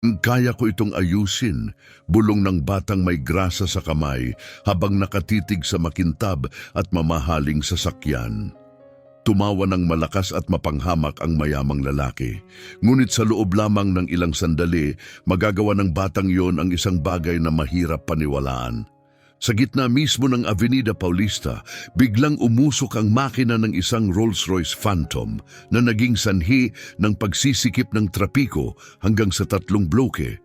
Kaya ko itong ayusin, bulong ng batang may grasa sa kamay habang nakatitig sa makintab at mamahaling sasakyan. Tumawa ng malakas at mapanghamak ang mayamang lalaki. Ngunit sa loob lamang ng ilang sandali, magagawa ng batang yon ang isang bagay na mahirap paniwalaan. Sa gitna mismo ng Avenida Paulista, biglang umusok ang makina ng isang Rolls-Royce Phantom na naging sanhi ng pagsisikip ng trapiko hanggang sa 3 bloke.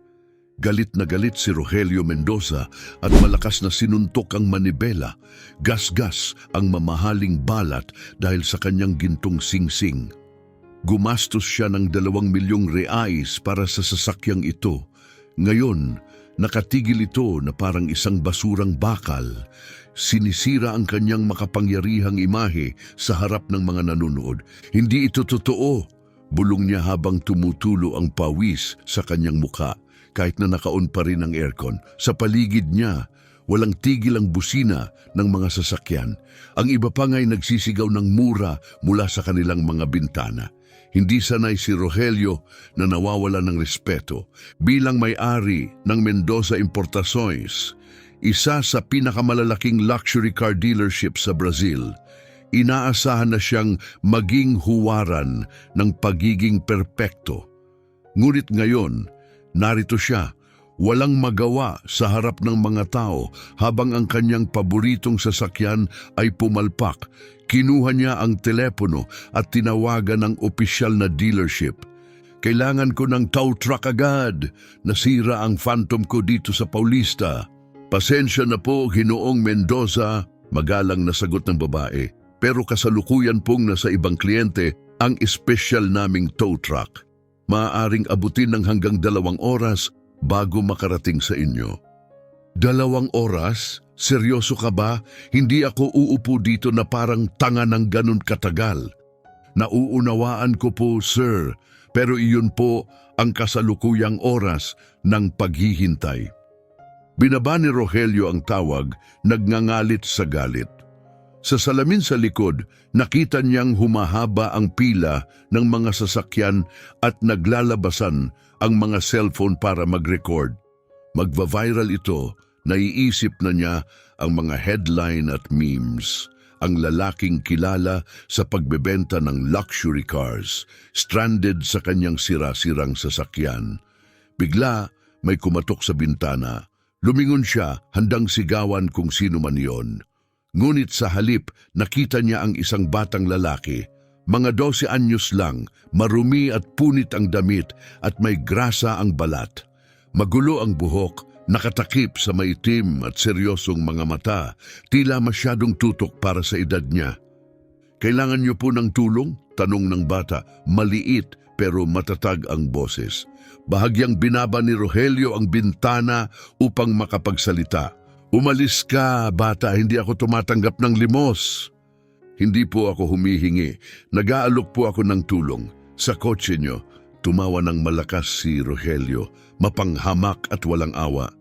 Galit na galit si Rogelio Mendoza at malakas na sinuntok ang manibela. Gas-gas ang mamahaling balat dahil sa kanyang gintong singsing. Gumastos siya ng 2 milyong reais para sa sasakyang ito. Ngayon, nakatigil ito na parang isang basurang bakal. Sinisira ang kanyang makapangyarihang imahe sa harap ng mga nanonood. Hindi ito totoo, bulong niya habang tumutulo ang pawis sa kanyang muka. Kahit na nakaon pa rin ang aircon, sa paligid niya, walang tigil ang busina ng mga sasakyan. Ang iba pa nga'y nagsisigaw ng mura mula sa kanilang mga bintana. Hindi sanay si Rogelio na nawawala ng respeto. Bilang may-ari ng Mendoza Importações, isa sa pinakamalalaking luxury car dealership sa Brazil, inaasahan na siyang maging huwaran ng pagiging perpekto. Ngunit ngayon, narito siya, walang magawa sa harap ng mga tao habang ang kanyang paboritong sasakyan ay pumalpak. Kinuha niya ang telepono at tinawagan ng opisyal na dealership. Kailangan ko ng tow truck agad. Nasira ang Phantom ko dito sa Paulista. Pasensya na po, Ginoong Mendoza, magalang na sagot ng babae. Pero kasalukuyan pong nasa ibang kliyente ang espesyal naming tow truck. Maaaring abutin ng hanggang 2 oras bago makarating sa inyo. 2 oras? Seryoso ka ba? Hindi ako uupo dito na parang tanga ng ganun katagal. Nauunawaan ko po, sir, pero iyon po ang kasalukuyang oras ng paghihintay. Binaba ni Rogelio ang tawag, nagngangalit sa galit. Sa salamin sa likod, nakita niyang humahaba ang pila ng mga sasakyan at naglalabasan ang mga cellphone para mag-record. Magva-viral ito. Naiisip na niya ang mga headline at memes. Ang lalaking kilala sa pagbebenta ng luxury cars, stranded sa kanyang sira-sirang sasakyan. Bigla may kumatok sa bintana. Lumingon siya, handang sigawan kung sino man yon. Ngunit sa halip, nakita niya ang isang batang lalaki. Mga 12 anyos lang, marumi at punit ang damit at may grasa ang balat. Magulo ang buhok, nakatakip sa maitim at seryosong mga mata, tila masyadong tutok para sa edad niya. Kailangan niyo po ng tulong? Tanong ng bata, maliit pero matatag ang boses. Bahagyang binaba ni Rogelio ang bintana upang makapagsalita. Umalis ka, bata, hindi ako tumatanggap ng limos. Hindi po ako humihingi, nag-aalok po ako ng tulong. Sa kotse niyo, tumawa ng malakas si Rogelio, mapanghamak at walang awa.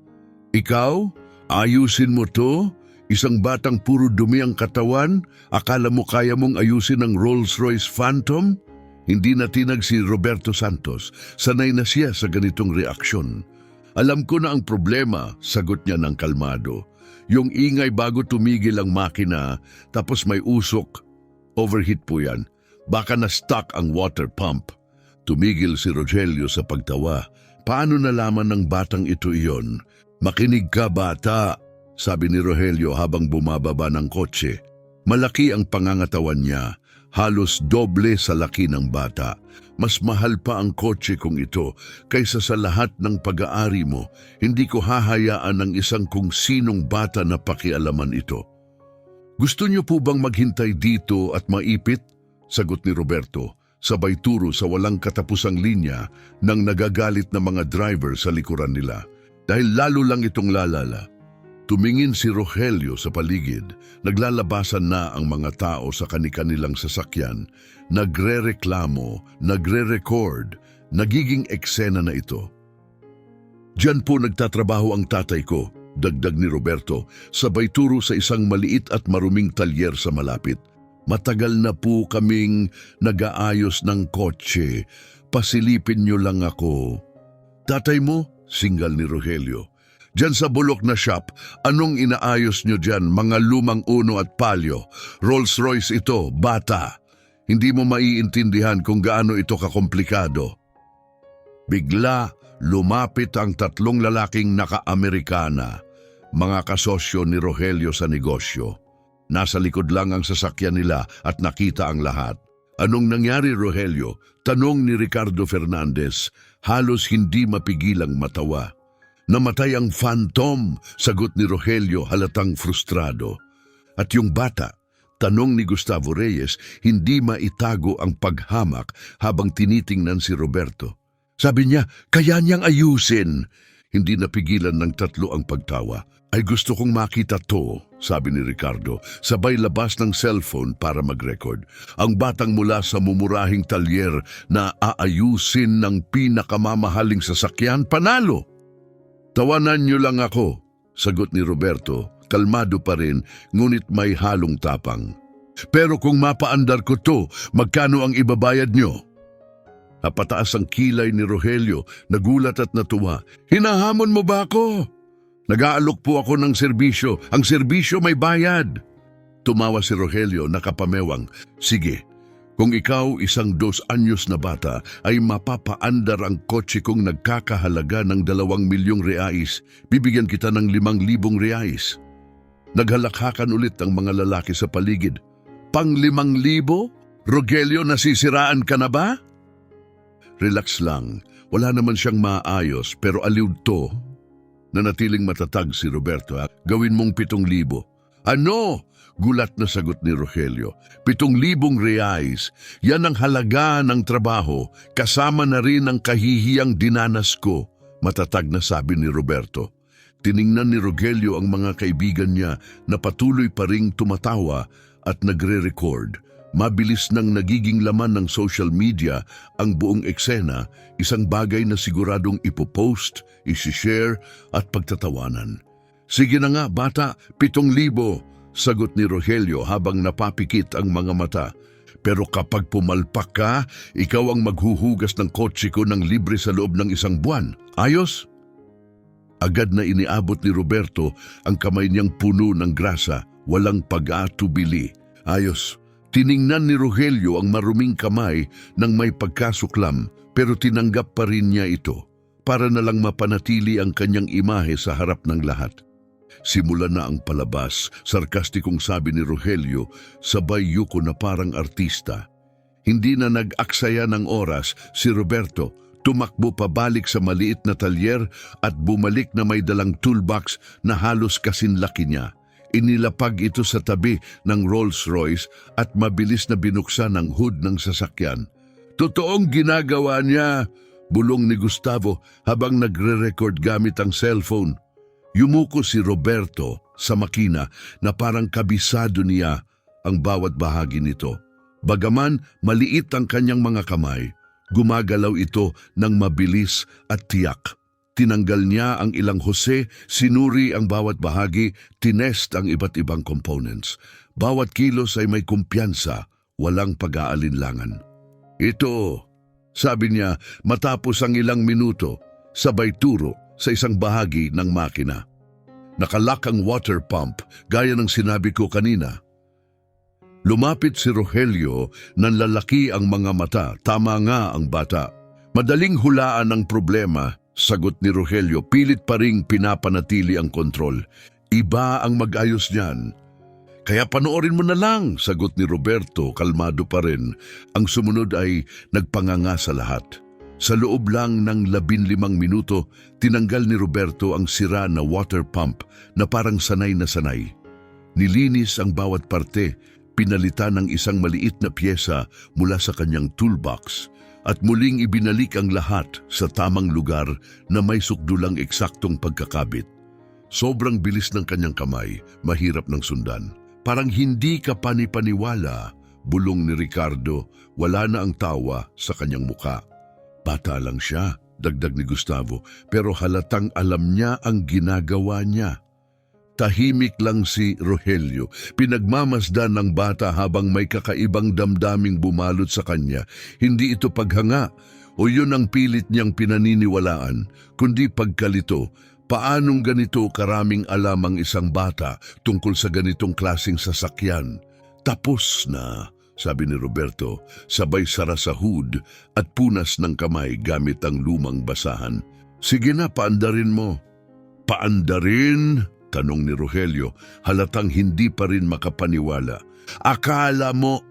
Ikaw? Ayusin mo to? Isang batang puro dumi ang katawan? Akala mo kaya mong ayusin ang Rolls-Royce Phantom? Hindi natinag si Roberto Santos. Sanay na siya sa ganitong reaksyon. Alam ko na ang problema, sagot niya ng kalmado. Yung ingay bago tumigil ang makina, tapos may usok. Overheat po yan. Baka na-stuck ang water pump. Tumigil si Rogelio sa pagtawa. Paano nalaman ng batang ito iyon? Makinig ka, bata, sabi ni Rogelio habang bumababa ng kotse. Malaki ang pangangatawan niya, halos doble sa laki ng bata. Mas mahal pa ang kotse kong ito kaysa sa lahat ng pag-aari mo. Hindi ko hahayaan ng isang kung sinong bata na pakialaman ito. Gusto niyo po bang maghintay dito at maipit? Sagot ni Roberto, sabay turo sa walang katapusang linya ng nagagalit na mga driver sa likuran nila. Dahil lalo lang itong lalala. Tumingin si Rogelio sa paligid. Naglalabasan na ang mga tao sa kani-kanilang sasakyan. Nagre-reklamo, nagre-record. Nagiging eksena na ito. Diyan po nagtatrabaho ang tatay ko, dagdag ni Roberto, sabay turo sa isang maliit at maruming talyer sa malapit. Matagal na po kaming nag-aayos ng kotse. Pasilipin niyo lang ako. Tatay mo? Singal ni Rogelio. Diyan sa bulok na shop, anong inaayos nyo dyan? Mga lumang Uno at Palio. Rolls Royce ito, bata. Hindi mo maiintindihan kung gaano ito kakomplikado. Bigla, lumapit ang tatlong lalaking naka-Amerikana, mga kasosyo ni Rogelio sa negosyo. Nasa likod lang ang sasakyan nila at nakita ang lahat. Anong nangyari, Rogelio? Tanong ni Ricardo Fernandez, halos hindi mapigilang matawa. Namatay ang phantom, sagot ni Rogelio halatang frustrado. At yung bata, tanong ni Gustavo Reyes, hindi maitago ang paghamak habang tinitingnan si Roberto. Sabi niya, kaya niyang ayusin. Hindi napigilan ng tatlo ang pagtawa. Ay gusto kong makita to, sabi ni Ricardo, sabay labas ng cellphone para mag-record. Ang batang mula sa mumurahing talyer na aayusin ng pinakamamahaling sasakyan, panalo. Tawanan niyo lang ako, sagot ni Roberto, kalmado pa rin, ngunit may halong tapang. Pero kung mapaandar ko to, magkano ang ibabayad niyo? Napataas ang kilay ni Rogelio, nagulat at natuwa. Hinahamon mo ba ako? Nag-aalok po ako ng serbisyo. Ang serbisyo may bayad. Tumawa si Rogelio nakapamewang. Sige, kung ikaw 1 anyos na bata ay mapapaandar ang kotse kong nagkakahalaga ng 2 milyong reais, bibigyan kita ng 5,000 reais. Naghalakhakan ulit ang mga lalaki sa paligid. Pang 5,000? Rogelio, nasisiraan ka na ba? Relax lang, wala naman siyang maayos pero aliw to. Nanatiling matatag si Roberto. Gawin mong 7,000. Ano? Gulat na sagot ni Rogelio. 7,000 reais. Yan ang halaga ng trabaho. Kasama na rin ang kahihiyang dinanas ko. Matatag na sabi ni Roberto. Tiningnan ni Rogelio ang mga kaibigan niya na patuloy pa ring tumatawa at nagre-record. Mabilis nang nagiging laman ng social media ang buong eksena, isang bagay na siguradong ipopost, isi-share at pagtatawanan. Sige na nga bata, 7,000, sagot ni Rogelio habang napapikit ang mga mata. Pero kapag pumalpak ka, ikaw ang maghuhugas ng kotse ko ng libre sa loob ng 1 buwan. Ayos? Agad na iniabot ni Roberto ang kamay niyang puno ng grasa, walang pag-atubili. Ayos. Tiningnan ni Rogelio ang maruming kamay nang may pagkasuklam pero tinanggap pa rin niya ito para na lang mapanatili ang kanyang imahe sa harap ng lahat. Simula na ang palabas, sarkastikong sabi ni Rogelio, sabay yuko na parang artista. Hindi na nag-aksaya ng oras si Roberto, tumakbo pabalik sa maliit na talyer at bumalik na may dalang toolbox na halos kasinlaki niya. Inilapag ito sa tabi ng Rolls Royce at mabilis na binuksan ang hood ng sasakyan. Totoong ginagawa niya, bulong ni Gustavo habang nagre-record gamit ang cellphone. Yumuko si Roberto sa makina na parang kabisado niya ang bawat bahagi nito. Bagaman maliit ang kanyang mga kamay, gumagalaw ito ng mabilis at tiyak. Tinanggal niya ang ilang hose, sinuri ang bawat bahagi, tinest ang iba't ibang components. Bawat kilos ay may kumpiyansa, walang pag-aalinlangan. Ito, sabi niya matapos ang ilang minuto, sabay turo sa isang bahagi ng makina. Nakalak ang water pump, gaya ng sinabi ko kanina. Lumapit si Rogelio, nanlalaki ang mga mata, tama nga ang bata. Madaling hulaan ang problema, sagot ni Rogelio, pilit pa ring pinapanatili ang kontrol. Iba ang mag-ayos niyan. Kaya panoorin mo na lang, sagot ni Roberto, kalmado pa rin. Ang sumunod ay nagpanganga sa lahat. Sa loob lang ng 15 minuto, tinanggal ni Roberto ang sira na water pump na parang sanay na sanay. Nilinis ang bawat parte, pinalitan ng isang maliit na pyesa mula sa kanyang toolbox at muling ibinalik ang lahat sa tamang lugar na may sukdulang eksaktong pagkakabit. Sobrang bilis ng kanyang kamay, mahirap ng sundan. Parang hindi ka panipaniwala, bulong ni Ricardo, wala na ang tawa sa kanyang muka. Bata lang siya, dagdag ni Gustavo, pero halatang alam niya ang ginagawa niya. Tahimik lang si Rogelio, pinagmamasdan ng bata habang may kakaibang damdaming bumalot sa kanya. Hindi ito paghanga, O yun ang pilit niyang pinaniniwalaan, kundi pagkalito, paanong ganito karaming alam ang isang bata tungkol sa ganitong klaseng sasakyan? Tapos na, sabi ni Roberto, sabay sara sa hood at punas ng kamay gamit ang lumang basahan. Sige na, paandarin mo. Paandarin? Tanong ni Rogelio, halatang hindi pa rin makapaniwala. Akala mo,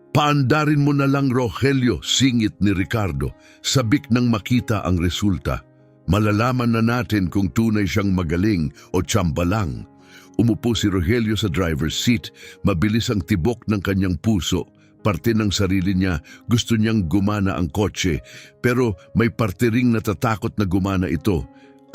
paandarin mo na lang, Rogelio, singit ni Ricardo, sabik nang makita ang resulta. Malalaman na natin kung tunay siyang magaling o tsamba lang. Umupo si Rogelio sa driver's seat, mabilis ang tibok ng kanyang puso. Parte ng sarili niya, gusto niyang gumana ang kotse, pero may parte ring natatakot na gumana ito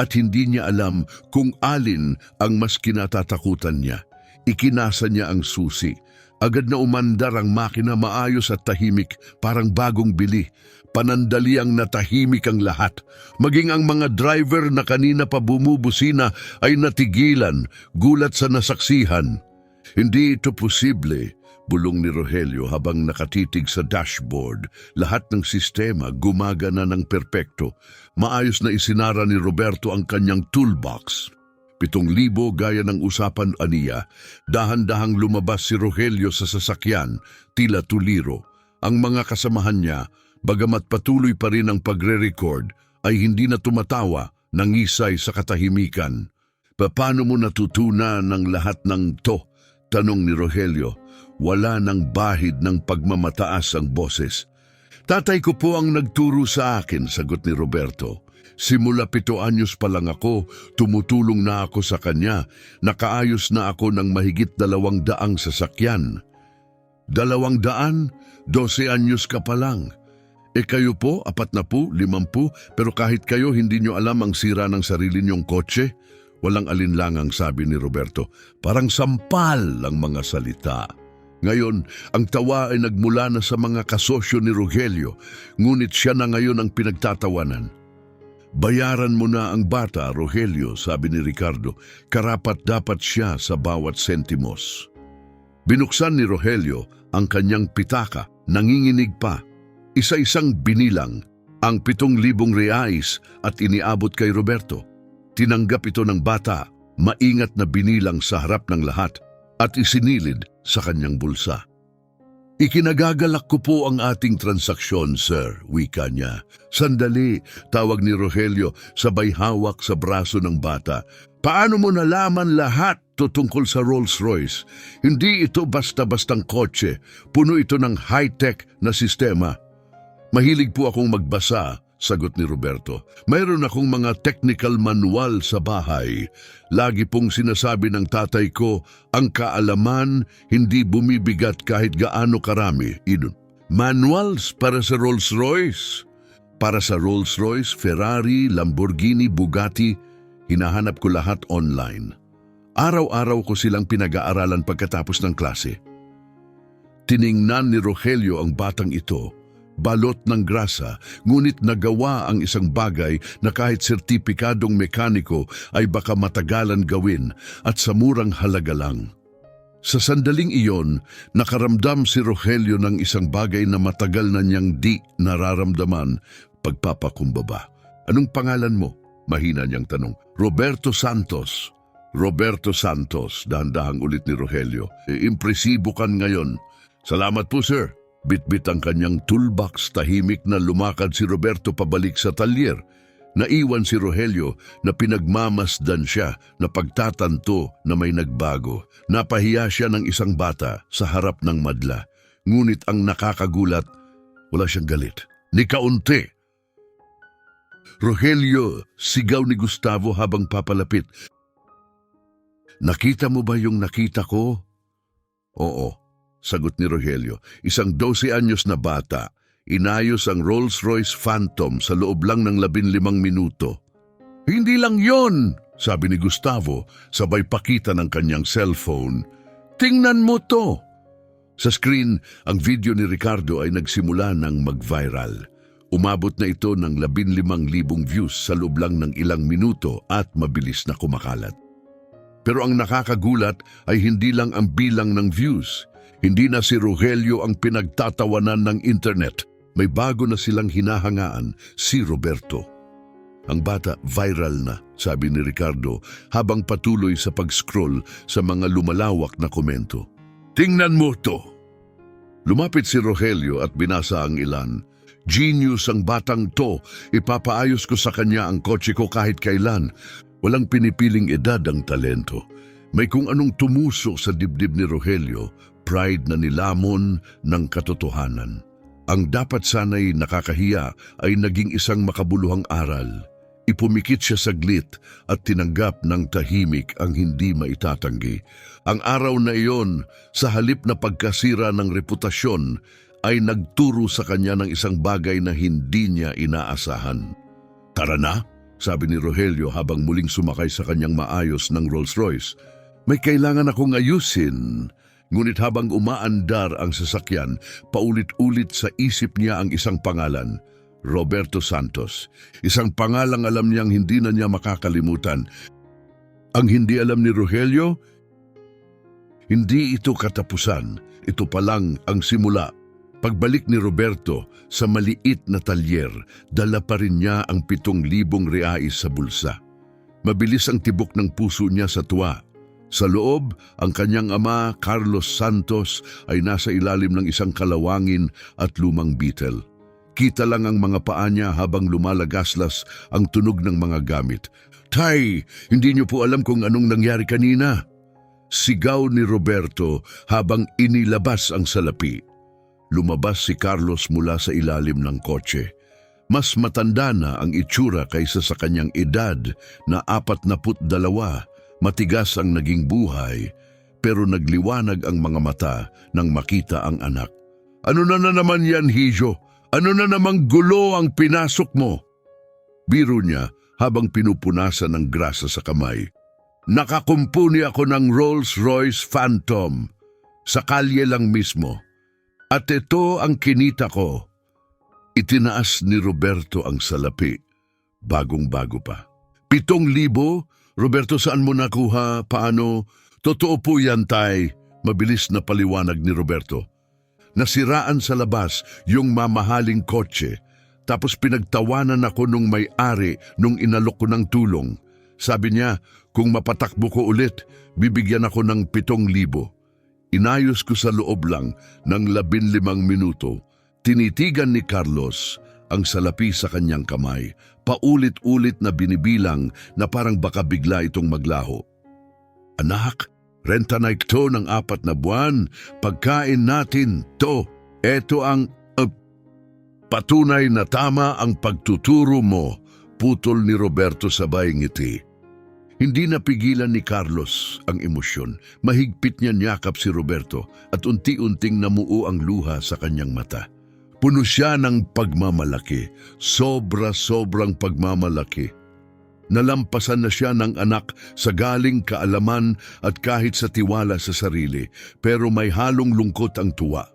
at hindi niya alam kung alin ang mas kinatatakutan niya. Ikinasa niya ang susi. Agad na umandar ang makina, maayos at tahimik, parang bagong bili. Panandaliang natahimik ang lahat. Maging ang mga driver na kanina pa bumubusina ay natigilan, gulat sa nasaksihan. Hindi ito posible, bulong ni Rogelio habang nakatitig sa dashboard. Lahat ng sistema gumagana ng perpekto. Maayos na isinara ni Roberto ang kanyang toolbox. 7,000 gaya ng usapan aniya, dahan-dahang lumabas si Rogelio sa sasakyan, tila tuliro. Ang mga kasamahan niya, bagamat patuloy pa rin ang pagre-record, ay hindi na tumatawa, nangisay sa katahimikan. Paano mo natutunan ng lahat ng to? Tanong ni Rogelio. Wala nang bahid ng pagmamataas ang boses. Tatay ko po ang nagturo sa akin, sagot ni Roberto. Simula 7 anyos pa lang ako, tumutulong na ako sa kanya. Nakaayos na ako ng mahigit 200 sasakyan. 200? 12 anyos ka pa lang. Kayo po, 40, 50, pero kahit kayo hindi nyo alam ang sira ng sarili nyong kotse? Walang alinlangang sabi ni Roberto. Parang sampal ang mga salita. Ngayon, ang tawa ay nagmula na sa mga kasosyo ni Rogelio, ngunit siya na ngayon ang pinagtatawanan. Bayaran mo na ang bata, Rogelio, sabi ni Ricardo. Karapat-dapat siya sa bawat sentimos. Binuksan ni Rogelio ang kanyang pitaka, nanginginig pa. Isa-isang binilang ang 7,000 reais at iniabot kay Roberto. Tinanggap ito ng bata, maingat na binilang sa harap ng lahat at isinilid sa kanyang bulsa. Ikinagagalak ko po ang ating transaksyon, sir, wika niya. Sandali, tawag ni Rogelio, sabay hawak sa braso ng bata. Paano mo nalaman lahat tungkol sa Rolls-Royce? Hindi ito basta-bastang kotse, puno ito ng high-tech na sistema. Mahilig po akong magbasa, sagot ni Roberto. Mayroon akong mga technical manual sa bahay. Lagi pong sinasabi ng tatay ko, ang kaalaman hindi bumibigat kahit gaano karami. Manuals para sa Rolls-Royce? Para sa Rolls-Royce, Ferrari, Lamborghini, Bugatti, hinahanap ko lahat online. Araw-araw ko silang pinag-aaralan pagkatapos ng klase. Tiningnan ni Rogelio ang batang ito. Balot ng grasa, ngunit nagawa ang isang bagay na kahit sertipikadong mekaniko ay baka matagalan gawin at sa murang halaga lang. Sa sandaling iyon, nakaramdam si Rogelio ng isang bagay na matagal na niyang di nararamdaman, pagpapakumbaba. Anong pangalan mo? Mahina niyang tanong. Roberto Santos. Roberto Santos, dahan-dahang ulit ni Rogelio. Impresibo kan ngayon. Salamat po, sir. Bitbit ang kanyang toolbox, tahimik na lumakad si Roberto pabalik sa talyer. Naiwan si Rogelio na pinagmamasdan siya na pagtatanto na may nagbago. Napahiya siya ng isang bata sa harap ng madla. Ngunit ang nakakagulat, wala siyang galit. Ni kaunti. Rogelio, sigaw ni Gustavo habang papalapit. Nakita mo ba yung nakita ko? Oo. Sagot ni Rogelio, isang 12 anyos na bata, inayos ang Rolls-Royce Phantom sa loob lang ng 15 minuto. Hindi lang yon, sabi ni Gustavo, sabay pakita ng kanyang cellphone. Tingnan mo to! Sa screen, ang video ni Ricardo ay nagsimula ng mag-viral. Umabot na ito ng 15,000 views sa loob lang ng ilang minuto at mabilis na kumakalat. Pero ang nakakagulat ay hindi lang ang bilang ng views. Hindi na si Rogelio ang pinagtatawanan ng internet. May bago na silang hinahangaan, si Roberto. Ang bata viral na, sabi ni Ricardo habang patuloy sa pag-scroll sa mga lumalawak na komento. Tingnan mo to! Lumapit si Rogelio at binasa ang ilan. Genius ang batang to, ipapaayos ko sa kanya ang kotse ko kahit kailan. Walang pinipiling edad ang talento. May kung anong tumuso sa dibdib ni Rogelio, pride na nilamon ng katotohanan. Ang dapat sana'y nakakahiya ay naging isang makabuluhang aral. Ipumikit siya saglit at tinanggap ng tahimik ang hindi maitatanggi. Ang araw na iyon, sa halip na pagkasira ng reputasyon, ay nagturo sa kanya ng isang bagay na hindi niya inaasahan. Tara na, sabi ni Rogelio habang muling sumakay sa kanyang maayos ng Rolls Royce. May kailangan akong ayusin. Ngunit habang umaandar ang sasakyan, paulit-ulit sa isip niya ang isang pangalan, Roberto Santos. Isang pangalang alam niyang hindi na niya makakalimutan. Ang hindi alam ni Rogelio, hindi ito katapusan, ito pa lang ang simula. Pagbalik ni Roberto sa maliit na talyer, dala pa rin niya ang 7,000 reais sa bulsa. Mabilis ang tibok ng puso niya sa tuwa. Sa loob, ang kanyang ama, Carlos Santos, ay nasa ilalim ng isang kalawangin at lumang Beetle. Kita lang ang mga paa niya habang lumalagaslas ang tunog ng mga gamit. Tay, hindi niyo po alam kung anong nangyari kanina. Sigaw ni Roberto habang inilabas ang salapi. Lumabas si Carlos mula sa ilalim ng kotse. Mas matanda na ang itsura kaysa sa kanyang edad na 42. Matigas ang naging buhay, pero nagliwanag ang mga mata nang makita ang anak. Ano na naman yan, Hijo? Ano na namang gulo ang pinasok mo? Biro niya habang pinupunasan ng grasa sa kamay. Nakakumpuni ako ng Rolls Royce Phantom. Sa kalye lang mismo. At ito ang kinita ko. Itinaas ni Roberto ang salapi. Bagong-bago pa. 7,000? Roberto, saan mo nakuha? Paano? Totoo po yan, tay. Mabilis na paliwanag ni Roberto. Nasiraan sa labas yung mamahaling kotse. Tapos pinagtawanan ako nung may-ari nung inalok ko ng tulong. Sabi niya, kung mapatakbo ko ulit, bibigyan ako ng 7,000. Inayos ko sa loob lang ng 15 minuto. Tinitigan ni Carlos ang salapi sa kanyang kamay. Paulit-ulit na binibilang na parang baka bigla itong maglaho. Anak, renta na ito ng 4 na buwan. Pagkain natin to. Ito ang patunay na tama ang pagtuturo mo. Putol ni Roberto sabay ngiti. Hindi napigilan ni Carlos ang emosyon. Mahigpit niya niyakap si Roberto at unti-unting namuo ang luha sa kanyang mata. Puno siya ng pagmamalaki, sobrang pagmamalaki. Nalampasan na siya ng anak sa galing kaalaman at kahit sa tiwala sa sarili, pero may halong lungkot ang tuwa.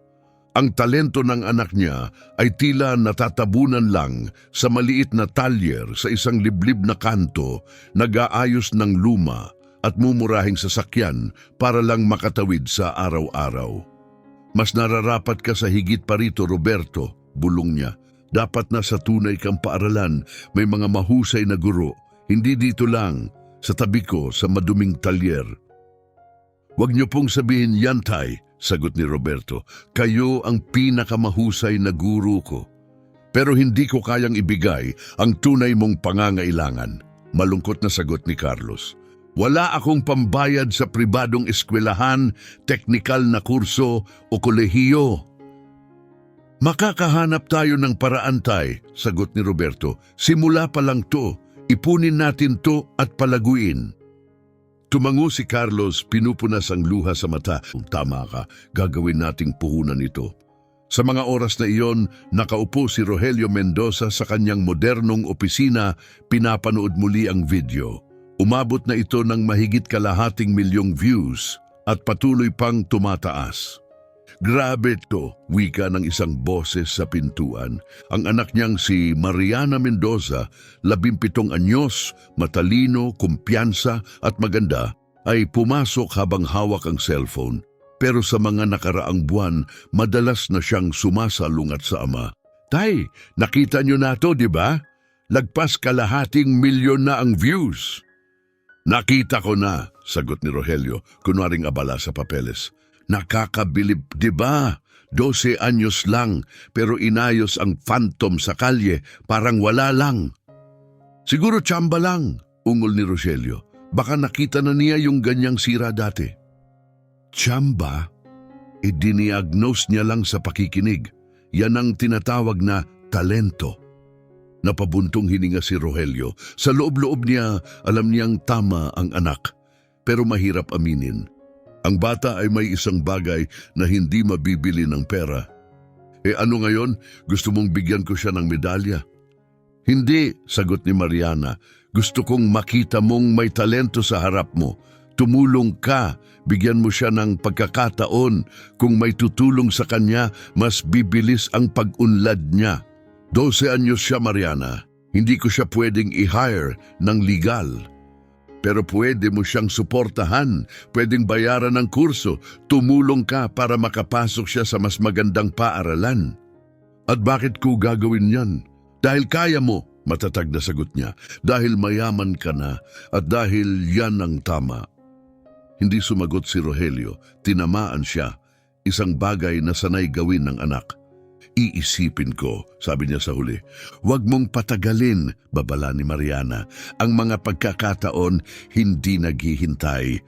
Ang talento ng anak niya ay tila natatabunan lang sa maliit na talyer sa isang liblib na kanto, nag-aayos ng luma at mumurahing sasakyan para lang makatawid sa araw-araw. Mas nararapat ka sa higit pa rito, Roberto, bulong niya. Dapat na sa tunay kang paaralan, may mga mahusay na guro. Hindi dito lang, sa tabi ko, sa maduming talyer. Huwag niyo pong sabihin yan, tay, sagot ni Roberto. Kayo ang pinakamahusay na guro ko. Pero hindi ko kayang ibigay ang tunay mong pangangailangan. Malungkot na sagot ni Carlos. Wala akong pambayad sa pribadong eskwelahan, teknikal na kurso o kolehiyo. Makakahanap tayo ng paraan, tay, sagot ni Roberto. Simula pa lang to, ipunin natin to at palaguin. Tumango si Carlos, pinupunas ang luha sa mata. Tama ka, gagawin nating puhunan ito. Sa mga oras na iyon, nakaupo si Rogelio Mendoza sa kanyang modernong opisina, pinapanood muli ang video. Umabot na ito ng mahigit 250,000 views at patuloy pang tumataas. Grabe to, wika ng isang boses sa pintuan. Ang anak niyang si Mariana Mendoza, 17 anyos, matalino, kumpiyansa at maganda, ay pumasok habang hawak ang cellphone. Pero sa mga nakaraang buwan, madalas na siyang sumasalungat sa ama. Tay, nakita nyo na to, di ba? Lagpas kalahating milyon na ang views. Nakita ko na, sagot ni Rogelio, kunwaring abala sa papeles. Nakakabilib, di ba? 12 anyos lang, pero inayos ang phantom sa kalye, parang wala lang. Siguro tsamba lang, ungol ni Rogelio. Baka nakita na niya yung ganyang sira dati. Tsamba? Idiniagnose niya lang sa pakikinig. Yan ang tinatawag na talento. Napabuntong hininga si Rogelio. Sa loob-loob niya, alam niyang tama ang anak. Pero mahirap aminin. Ang bata ay may isang bagay na hindi mabibili ng pera. Ano ngayon? Gusto mong bigyan ko siya ng medalya? Hindi, sagot ni Mariana. Gusto kong makita mong may talento sa harap mo. Tumulong ka, bigyan mo siya ng pagkakataon. Kung may tutulong sa kanya, mas bibilis ang pag-unlad niya. 12 anyos siya, Mariana. Hindi ko siya pwedeng i-hire ng legal. Pero pwede mo siyang suportahan, pwedeng bayaran ng kurso, tumulong ka para makapasok siya sa mas magandang paaralan. At bakit ko gagawin yan? Dahil kaya mo, matatag na sagot niya. Dahil mayaman ka na at dahil yan ang tama. Hindi sumagot si Rogelio, tinamaan siya, isang bagay na sanay gawin ng anak. Iisipin ko, sabi niya sa huli. Huwag mong patagalin, babala ni Mariana. Ang mga pagkakataon hindi naghihintay.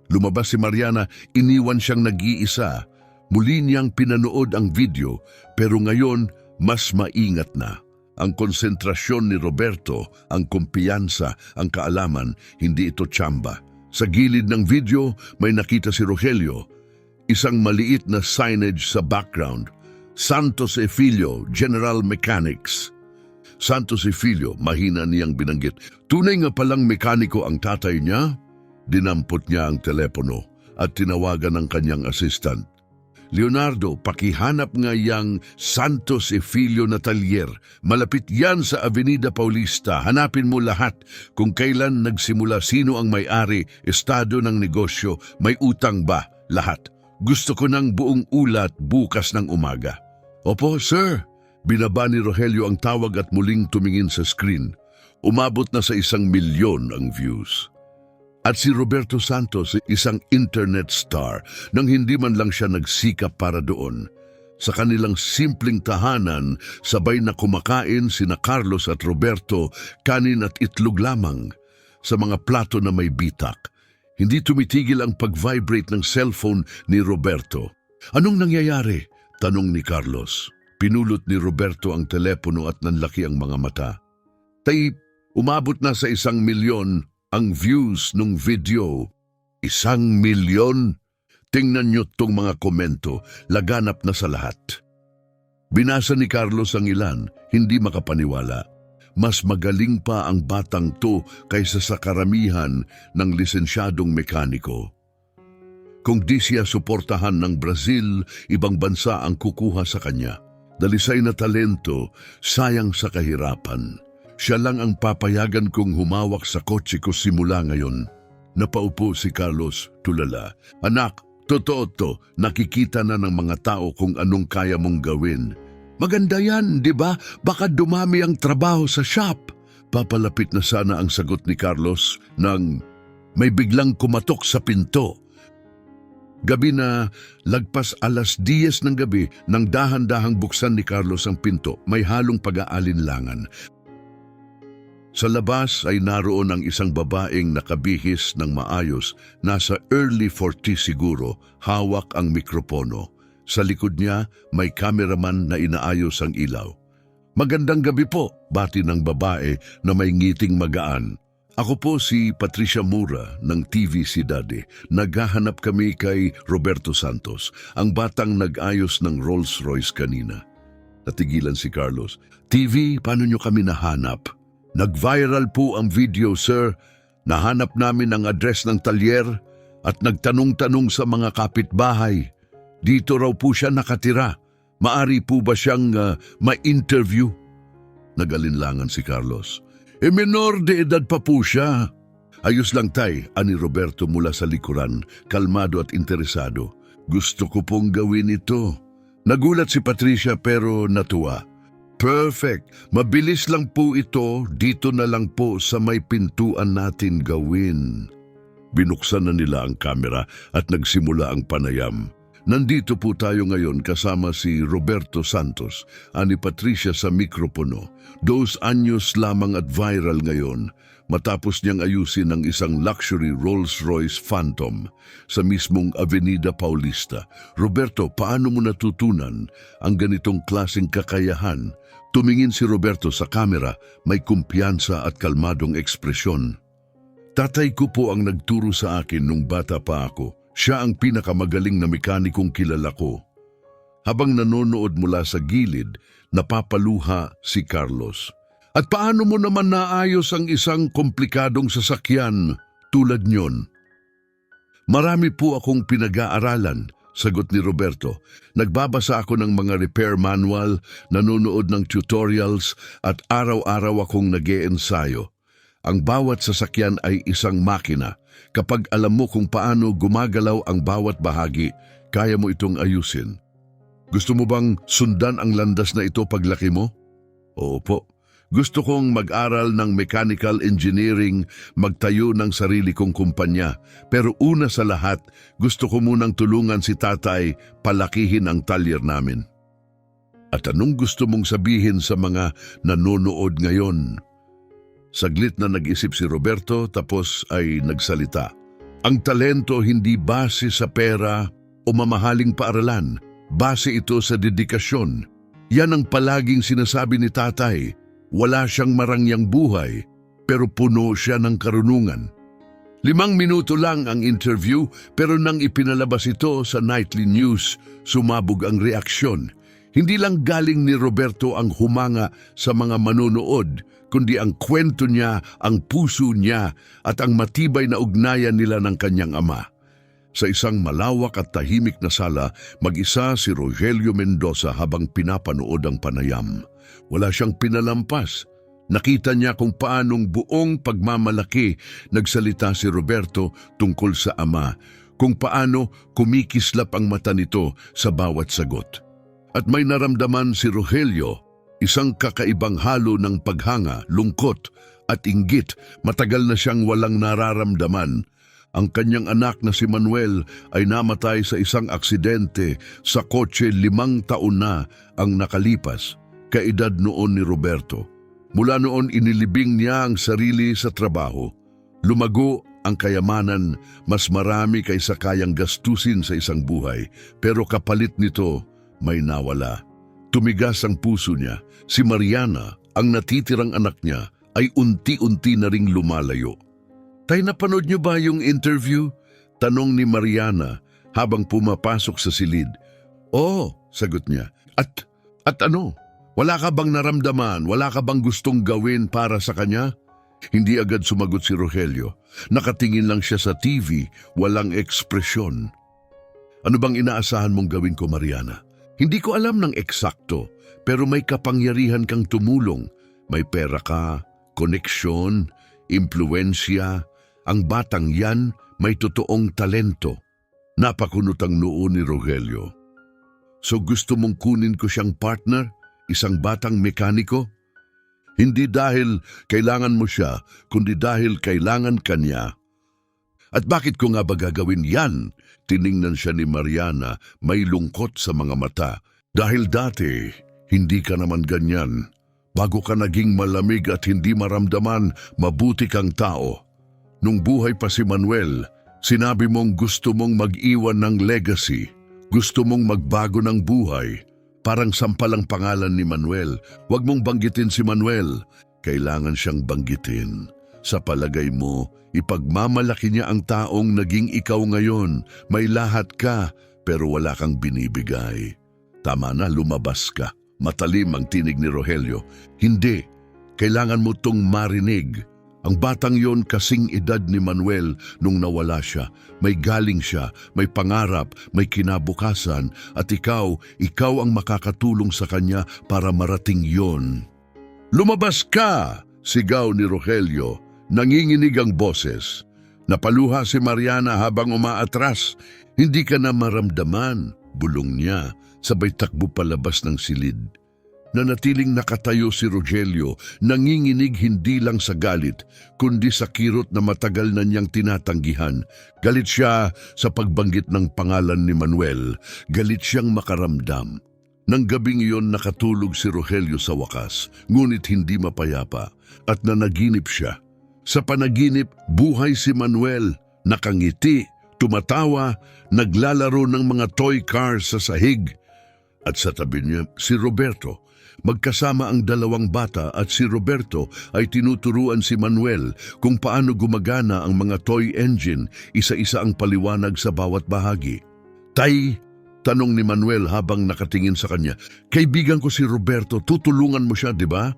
Lumabas si Mariana, iniwan siyang nag-iisa. Muli niyang pinanood ang video, pero ngayon mas maingat na. Ang konsentrasyon ni Roberto, ang kumpiyansa, ang kaalaman, hindi ito tsamba. Sa gilid ng video, may nakita si Rogelio, isang maliit na signage sa background. Santos e Filho, General Mechanics. Santos e Filho, mahina niyang binanggit. Tunay nga palang mekaniko ang tatay niya? Dinampot niya ang telepono at tinawagan ng kanyang assistant. Leonardo, pakihanap nga yang Santos e Filho na talyer. Malapit yan sa Avenida Paulista. Hanapin mo lahat kung kailan nagsimula, sino ang may-ari, estado ng negosyo, may utang ba, lahat. Gusto ko ng buong ulat bukas ng umaga. Opo, sir. Binaba ni Rogelio ang tawag at muling tumingin sa screen. Umabot na sa 1 milyon ang views. At si Roberto Santos, isang internet star, nang hindi man lang siya nagsikap para doon. Sa kanilang simpleng tahanan, sabay na kumakain sina Carlos at Roberto, kanin at itlog lamang, sa mga plato na may bitak. Hindi tumitigil ang pag-vibrate ng cellphone ni Roberto. Anong nangyayari? Tanong ni Carlos. Pinulot ni Roberto ang telepono at nanlaki ang mga mata. Tay, umabot na sa 1 milyon ang views nung video. 1 milyon? Tingnan nyo tong mga komento, laganap na sa lahat. Binasa ni Carlos ang ilan, hindi makapaniwala. Mas magaling pa ang batang to kaysa sa karamihan ng lisensyadong mekaniko. Kung di siya suportahan ng Brazil, ibang bansa ang kukuha sa kanya. Dalisay na talento, sayang sa kahirapan. Siya lang ang papayagan kong humawak sa kotse ko simula ngayon. Napaupo si Carlos, tulala. Anak, totoo to, nakikita na ng mga tao kung anong kaya mong gawin. Maganda yan, di ba? Baka dumami ang trabaho sa shop. Papalapit na sana ang sagot ni Carlos nang may biglang kumatok sa pinto. Gabi na, lagpas 10:00 ng gabi, nang dahan-dahang buksan ni Carlos ang pinto, may halong pag-aalinlangan. Sa labas ay naroon ang isang babaeng nakabihis ng maayos, nasa early 40s siguro, hawak ang mikropono. Sa likod niya, may cameraman na inaayos ang ilaw. Magandang gabi po, bati ng babae na may ngiting magaan. Ako po si Patricia Mura ng TVC Daddy. Naghahanap kami kay Roberto Santos, ang batang nag-ayos ng Rolls Royce kanina. Natigilan si Carlos. TV, paano nyo kami nahanap? Nag-viral po ang video, sir. Nahanap namin ang address ng talyer at nagtanong-tanong sa mga kapitbahay. Dito raw po siya nakatira. Maari po ba siyang ma-interview? Nag-alinlangan si Carlos. Menor de edad pa po siya. Ayos lang tay, ani Roberto mula sa likuran, kalmado at interesado. Gusto ko pong gawin ito. Nagulat si Patricia pero natuwa. Perfect. Mabilis lang po ito. Dito na lang po sa may pintuan natin gawin. Binuksan na nila ang kamera at nagsimula ang panayam. Nandito po tayo ngayon kasama si Roberto Santos, ani Patricia sa mikropono. 2 anyos lamang at viral ngayon matapos niyang ayusin ang isang luxury Rolls-Royce Phantom sa mismong Avenida Paulista. Roberto, paano mo natutunan ang ganitong klaseng kakayahan? Tumingin si Roberto sa kamera, may kumpiyansa at kalmadong ekspresyon. Tatay ko po ang nagturo sa akin nung bata pa ako. Siya ang pinakamagaling na mekanikong kilala ko. Habang nanonood mula sa gilid, napapaluha si Carlos. At paano mo naman naayos ang isang komplikadong sasakyan tulad nyon? Marami po akong pinag-aaralan, sagot ni Roberto. Nagbabasa ako ng mga repair manual, nanonood ng tutorials at araw-araw akong nag-e-ensayo. Ang bawat sasakyan ay isang makina. Kapag alam mo kung paano gumagalaw ang bawat bahagi, kaya mo itong ayusin. Gusto mo bang sundan ang landas na ito paglaki mo? Oo po. Gusto kong mag-aral ng mechanical engineering, magtayo ng sarili kong kumpanya. Pero una sa lahat, gusto ko munang tulungan si tatay palakihin ang talyer namin. At anong gusto mong sabihin sa mga nanonood ngayon? Saglit na nag-isip si Roberto tapos ay nagsalita. Ang talento hindi base sa pera o mamahaling paaralan. Base ito sa dedikasyon. Yan ang palaging sinasabi ni tatay. Wala siyang marangyang buhay, pero puno siya ng karunungan. 5 minuto lang ang interview, pero nang ipinalabas ito sa nightly news, sumabog ang reaksyon. Hindi lang galing ni Roberto ang humanga sa mga manonood, kundi ang kwento niya, ang puso niya, at ang matibay na ugnayan nila ng kanyang ama. Sa isang malawak at tahimik na sala, mag-isa si Rogelio Mendoza habang pinapanood ang panayam. Wala siyang pinalampas. Nakita niya kung paanong buong pagmamalaki nagsalita si Roberto tungkol sa ama, kung paano kumikislap ang mata nito sa bawat sagot. At may naramdaman si Rogelio, isang kakaibang halo ng paghanga, lungkot at inggit. Matagal na siyang walang nararamdaman. Ang kanyang anak na si Manuel ay namatay sa isang aksidente sa kotse 5 taon na ang nakalipas, kaedad noon ni Roberto. Mula noon inilibing niya ang sarili sa trabaho. Lumago ang kayamanan, mas marami kaysa kayang gastusin sa isang buhay, pero kapalit nito may nawala. Tumigas ang puso niya. Si Mariana, ang natitirang anak niya, ay unti-unti na ring lumalayo. Tay, napanood niyo ba yung interview? Tanong ni Mariana habang pumapasok sa silid. Oo, sagot niya. At ano? Wala ka bang naramdaman? Wala ka bang gustong gawin para sa kanya? Hindi agad sumagot si Rogelio. Nakatingin lang siya sa TV, walang ekspresyon. Ano bang inaasahan mong gawin ko, Mariana? Hindi ko alam ng eksakto, pero may kapangyarihan kang tumulong. May pera ka, koneksyon, impluensya. Ang batang yan may totoong talento. Napakunot ang noo ni Rogelio. So gusto mong kunin ko siyang partner? Isang batang mekaniko? Hindi dahil kailangan mo siya, kundi dahil kailangan ka niya. At bakit ko nga ba gagawin yan? Tiningnan siya ni Mariana, may lungkot sa mga mata. Dahil dati, hindi ka naman ganyan. Bago ka naging malamig at hindi maramdaman, mabuti kang tao. Nung buhay pa si Manuel, sinabi mong gusto mong mag-iwan ng legacy. Gusto mong magbago ng buhay. Parang sampalang pangalan ni Manuel. Huwag mong banggitin si Manuel. Kailangan siyang banggitin. Sa palagay mo, ipagmamalaki niya ang taong naging ikaw ngayon. May lahat ka, pero wala kang binibigay. Tama na, lumabas ka. Matalim ang tinig ni Rogelio. Hindi, kailangan mo tong marinig. Ang batang yon kasing edad ni Manuel nung nawala siya. May galing siya, may pangarap, may kinabukasan, at ikaw ang makakatulong sa kanya para marating yon. Lumabas ka! Sigaw ni Rogelio. Nanginginig ang boses. Napaluha si Mariana habang umaatras. Hindi ka na maramdaman, bulong niya, sabay takbo palabas ng silid. Nanatiling nakatayo si Rogelio, nanginginig hindi lang sa galit, kundi sa kirot na matagal na niyang tinatanggihan. Galit siya sa pagbanggit ng pangalan ni Manuel, galit siyang makaramdam. Nang gabing iyon nakatulog si Rogelio sa wakas, ngunit hindi mapayapa, at nanaginip siya. Sa panaginip, buhay si Manuel, nakangiti, tumatawa, naglalaro ng mga toy cars sa sahig. At sa tabi niya, si Roberto. Magkasama ang dalawang bata at si Roberto ay tinuturuan si Manuel kung paano gumagana ang mga toy engine, isa-isa ang paliwanag sa bawat bahagi. "Tay," tanong ni Manuel habang nakatingin sa kanya, "kaibigan ko si Roberto, tutulungan mo siya, di ba?"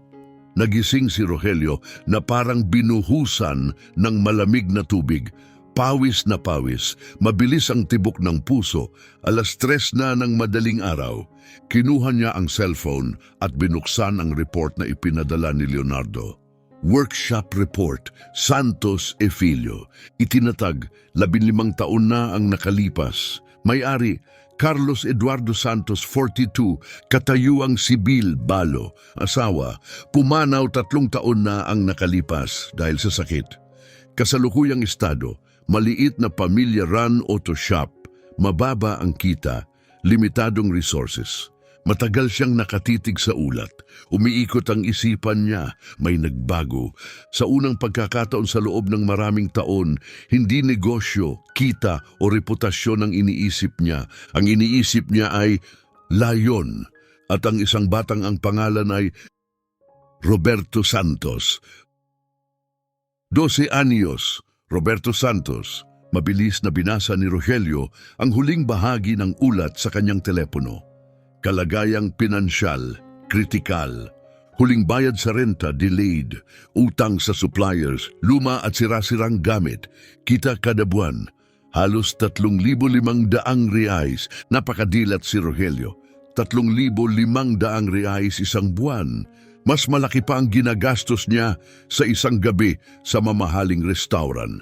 Nagising si Rogelio na parang binuhusan ng malamig na tubig. Pawis na pawis, mabilis ang tibok ng puso, 3:00 na ng madaling araw. Kinuha niya ang cellphone at binuksan ang report na ipinadala ni Leonardo. Workshop Report, Santos Efilio. Itinatag, 15 taon na ang nakalipas. May-ari, Carlos Eduardo Santos, 42, katayuang sibil, Balo. Asawa, pumanaw 3 taon na ang nakalipas dahil sa sakit. Kasalukuyang estado, maliit na pamilya-run auto shop, mababa ang kita, limitadong resources. Matagal siyang nakatitig sa ulat. Umiikot ang isipan niya, may nagbago. Sa unang pagkakataon sa loob ng maraming taon, hindi negosyo, kita o reputasyon ang iniisip niya. Ang iniisip niya ay layon. At ang isang batang ang pangalan ay Roberto Santos. 12 anyos, Roberto Santos. Mabilis na binasa ni Rogelio ang huling bahagi ng ulat sa kanyang telepono. Kalagayang pinansyal, kritikal. Huling bayad sa renta, delayed. Utang sa suppliers, luma at sira-sirang gamit. Kita kada buwan. Halos 3,500 reais. Napakadilat si Rogelio. 3,500 reais isang buwan. Mas malaki pa ang ginagastos niya sa isang gabi sa mamahaling restaurant.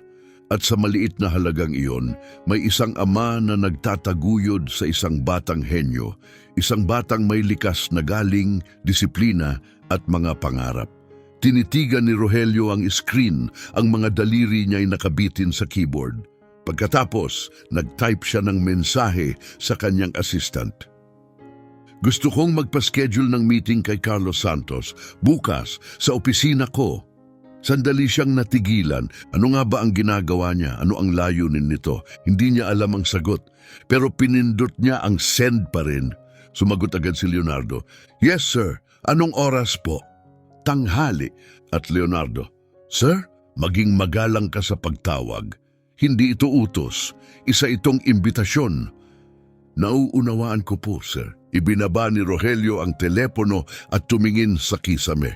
At sa maliit na halagang iyon, may isang ama na nagtataguyod sa isang batang henyo, isang batang may likas na galing, disiplina at mga pangarap. Tinitigan ni Rogelio ang screen, ang mga daliri niya ay nakabitin sa keyboard. Pagkatapos, nag-type siya ng mensahe sa kanyang assistant. "Gusto kong magpa-schedule ng meeting kay Carlos Santos bukas sa opisina ko." Sandali siyang natigilan. Ano nga ba ang ginagawa niya? Ano ang layunin nito? Hindi niya alam ang sagot. Pero pinindot niya ang send pa rin. Sumagot agad si Leonardo. "Yes, sir. Anong oras po?" "Tanghali." At Leonardo, "Sir, maging magalang ka sa pagtawag. Hindi ito utos. Isa itong imbitasyon." "Nauunawaan ko po, sir." Ibinaba ni Rogelio ang telepono at tumingin sa kisame.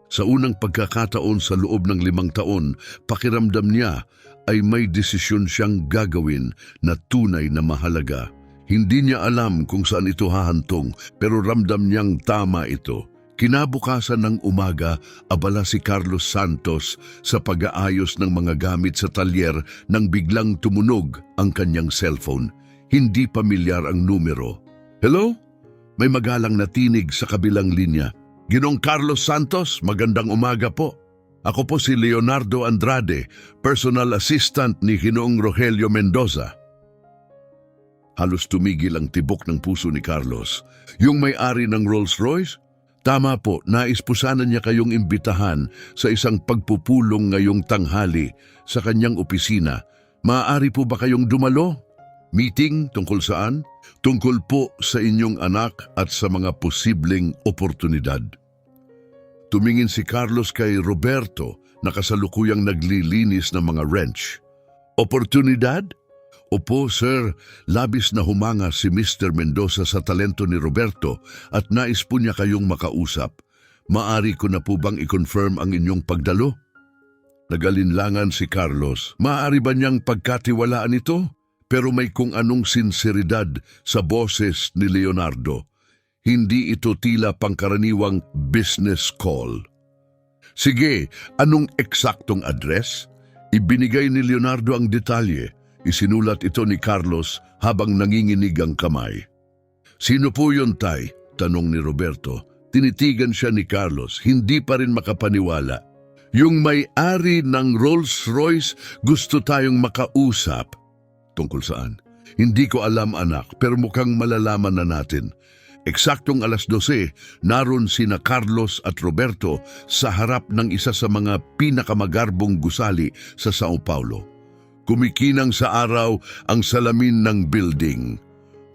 Sa unang pagkakataon sa loob ng 5 taon, pakiramdam niya ay may desisyon siyang gagawin na tunay na mahalaga. Hindi niya alam kung saan ito hahantong, pero ramdam niyang tama ito. Kinabukasan ng umaga, abala si Carlos Santos sa pag-aayos ng mga gamit sa talyer nang biglang tumunog ang kanyang cellphone. Hindi pamilyar ang numero. "Hello?" May magalang na tinig sa kabilang linya. "Ginong Carlos Santos, magandang umaga po. Ako po si Leonardo Andrade, personal assistant ni Ginoong Rogelio Mendoza." Halos tumigil ang tibok ng puso ni Carlos. "Yung may-ari ng Rolls-Royce?" "Tama po, nais po sana niya kayong imbitahan sa isang pagpupulong ngayong tanghali sa kanyang opisina. Maaari po ba kayong dumalo?" "Meeting tungkol saan?" "Tungkol po sa inyong anak at sa mga posibleng oportunidad." Tumingin si Carlos kay Roberto na kasalukuyang naglilinis ng mga wrench. "Oportunidad?" "Opo, sir. Labis na humanga si Mr. Mendoza sa talento ni Roberto at nais po niya kayong makausap. Maari ko na po bang i-confirm ang inyong pagdalo?" Nagalinlangan si Carlos. Maaari ba niyang pagkatiwalaan ito? Pero may kung anong sinseridad sa boses ni Leonardo. Hindi ito tila pangkaraniwang business call. "Sige, anong eksaktong address?" Ibinigay ni Leonardo ang detalye. Isinulat ito ni Carlos habang nanginginig ang kamay. "Sino po yun, tay?" tanong ni Roberto. Tinitigan siya ni Carlos, hindi pa rin makapaniwala. Yung may-ari ng Rolls-Royce gusto tayong makausap. Tungkol saan? Hindi ko alam anak, pero mukhang malalaman na natin. Eksaktong 12:00, naroon sina Carlos at Roberto sa harap ng isa sa mga pinakamagarbong gusali sa Sao Paulo. Kumikinang sa araw ang salamin ng building.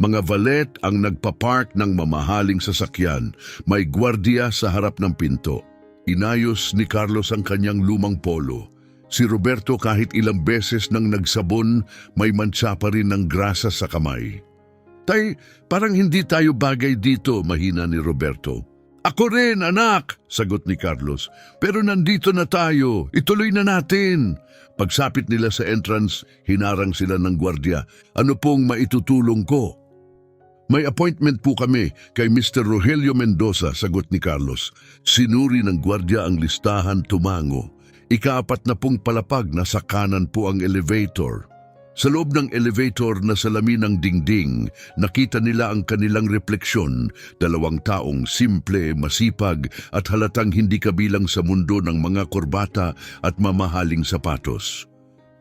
Mga valet ang nagpapark ng mamahaling sasakyan. May gwardiya sa harap ng pinto. Inayos ni Carlos ang kanyang lumang polo. Si Roberto kahit ilang beses nang nagsabon, may mantsa pa rin ng grasa sa kamay. Tay, parang hindi tayo bagay dito, mahina ni Roberto. Ako rin, anak, sagot ni Carlos. Pero nandito na tayo, ituloy na natin. Pagsapit nila sa entrance, hinarang sila ng gwardiya. Ano pong maitutulong ko? May appointment po kami kay Mr. Rogelio Mendoza, sagot ni Carlos. Sinuri ng gwardiya ang listahan, tumango. Ika-4 na pong palapag, nasa kanan po ang elevator. Sa loob ng elevator na salamin ng dingding, nakita nila ang kanilang refleksyon, 2 taong simple, masipag at halatang hindi kabilang sa mundo ng mga kurbata at mamahaling sapatos.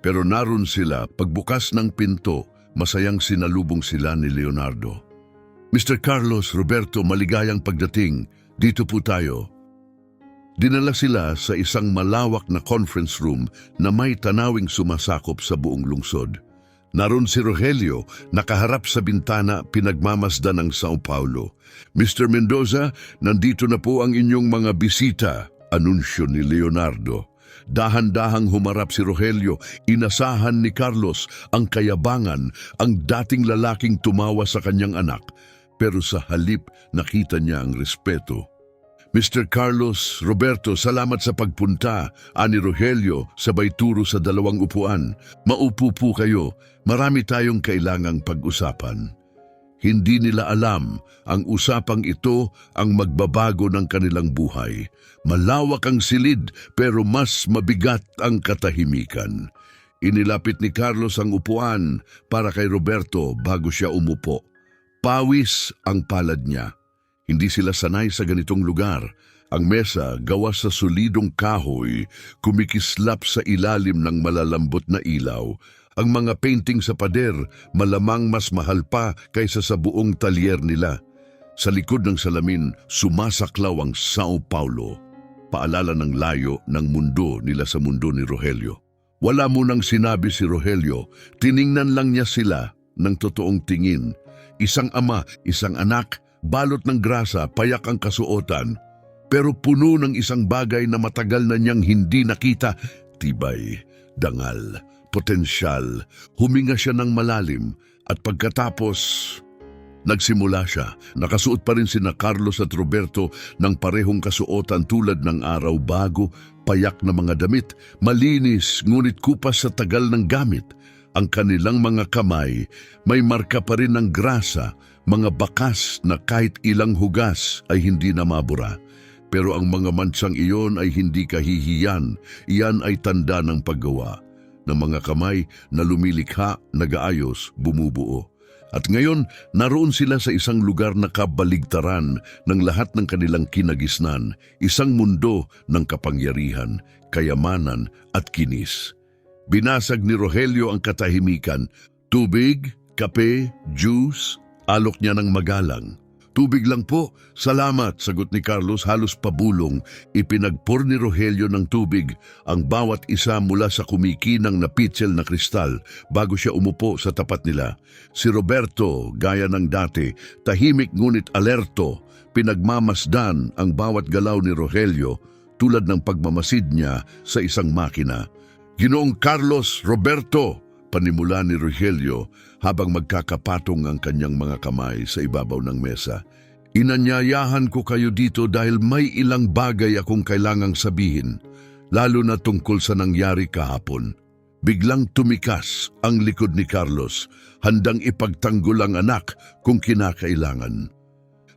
Pero naroon sila, pagbukas ng pinto, masayang sinalubong sila ni Leonardo. Mr. Carlos, Roberto, maligayang pagdating. Dito po tayo. Dinala sila sa isang malawak na conference room na may tanawing sumasakop sa buong lungsod. Naroon si Rogelio, nakaharap sa bintana, pinagmamasdan ng Sao Paulo. Mr. Mendoza, nandito na po ang inyong mga bisita, anunsyo ni Leonardo. Dahan-dahang humarap si Rogelio, inasahan ni Carlos ang kayabangan, ang dating lalaking tumawa sa kanyang anak. Pero sa halip, nakita niya ang respeto. Mr. Carlos, Roberto, salamat sa pagpunta, ani Rogelio, sabay turo sa 2 upuan. Maupo po kayo, marami tayong kailangang pag-usapan. Hindi nila alam, ang usapang ito ang magbabago ng kanilang buhay. Malawak ang silid, pero mas mabigat ang katahimikan. Inilapit ni Carlos ang upuan para kay Roberto bago siya umupo. Pawis ang palad niya. Hindi sila sanay sa ganitong lugar. Ang mesa, gawa sa solidong kahoy, kumikislap sa ilalim ng malalambot na ilaw. Ang mga painting sa pader, malamang mas mahal pa kaysa sa buong talyer nila. Sa likod ng salamin, sumasaklaw ang Sao Paulo. Paalala ng layo ng mundo nila sa mundo ni Rogelio. Wala munang sinabi si Rogelio, tiningnan lang niya sila ng totoong tingin. Isang ama, isang anak, balot ng grasa, payak ang kasuotan, pero puno ng isang bagay na matagal na niyang hindi nakita, tibay, dangal, potensyal. Huminga siya ng malalim at pagkatapos, nagsimula siya. Nakasuot pa rin sina Carlos at Roberto ng parehong kasuotan tulad ng araw, bago, payak na mga damit, malinis ngunit kupas sa tagal ng gamit. Ang kanilang mga kamay, may marka pa rin ng grasa, mga bakas na kahit ilang hugas ay hindi na mabura. Pero ang mga mansang iyon ay hindi kahihiyan, iyan ay tanda ng paggawa, ng mga kamay na lumilikha, nag-aayos, bumubuo. At ngayon, naroon sila sa isang lugar na kabaligtaran ng lahat ng kanilang kinagisnan, isang mundo ng kapangyarihan, kayamanan at kinis. Binasag ni Rogelio ang katahimikan. Tubig, kape, juice, alok niya ng magalang. Tubig lang po, salamat, sagot ni Carlos halos pabulong. Ipinagpor ni Rogelio ng tubig ang bawat isa mula sa kumikinang na pitsel na kristal bago siya umupo sa tapat nila. Si Roberto, gaya ng dati, tahimik ngunit alerto, pinagmamasdan ang bawat galaw ni Rogelio tulad ng pagmamasid niya sa isang makina. Ginoong Carlos, Roberto, panimula ni Rogelio habang magkakapatong ang kanyang mga kamay sa ibabaw ng mesa. Inanyayahan ko kayo dito dahil may ilang bagay akong kailangang sabihin, lalo na tungkol sa nangyari kahapon. Biglang tumikas ang likod ni Carlos, handang ipagtanggol ang anak kung kinakailangan.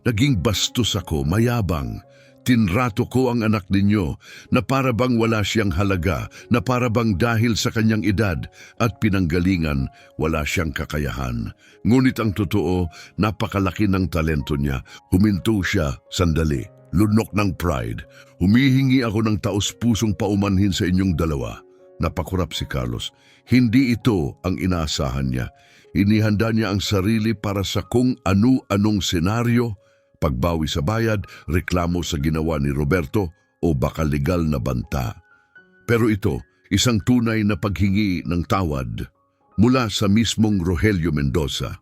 Naging bastos ako, mayabang. Tinrato ko ang anak ninyo na para bang wala siyang halaga, na para bang dahil sa kanyang edad at pinanggalingan, wala siyang kakayahan. Ngunit ang totoo, napakalaki ng talento niya. Huminto siya, sandali. Lunok ng pride, humihingi ako ng taos-pusong paumanhin sa inyong dalawa. Napakurap si Carlos. Hindi ito ang inaasahan niya. Inihanda niya ang sarili para sa kung anu-anong senaryo, pagbawi sa bayad, reklamo sa ginawa ni Roberto o baka legal na banta. Pero ito, isang tunay na paghingi ng tawad mula sa mismong Rogelio Mendoza.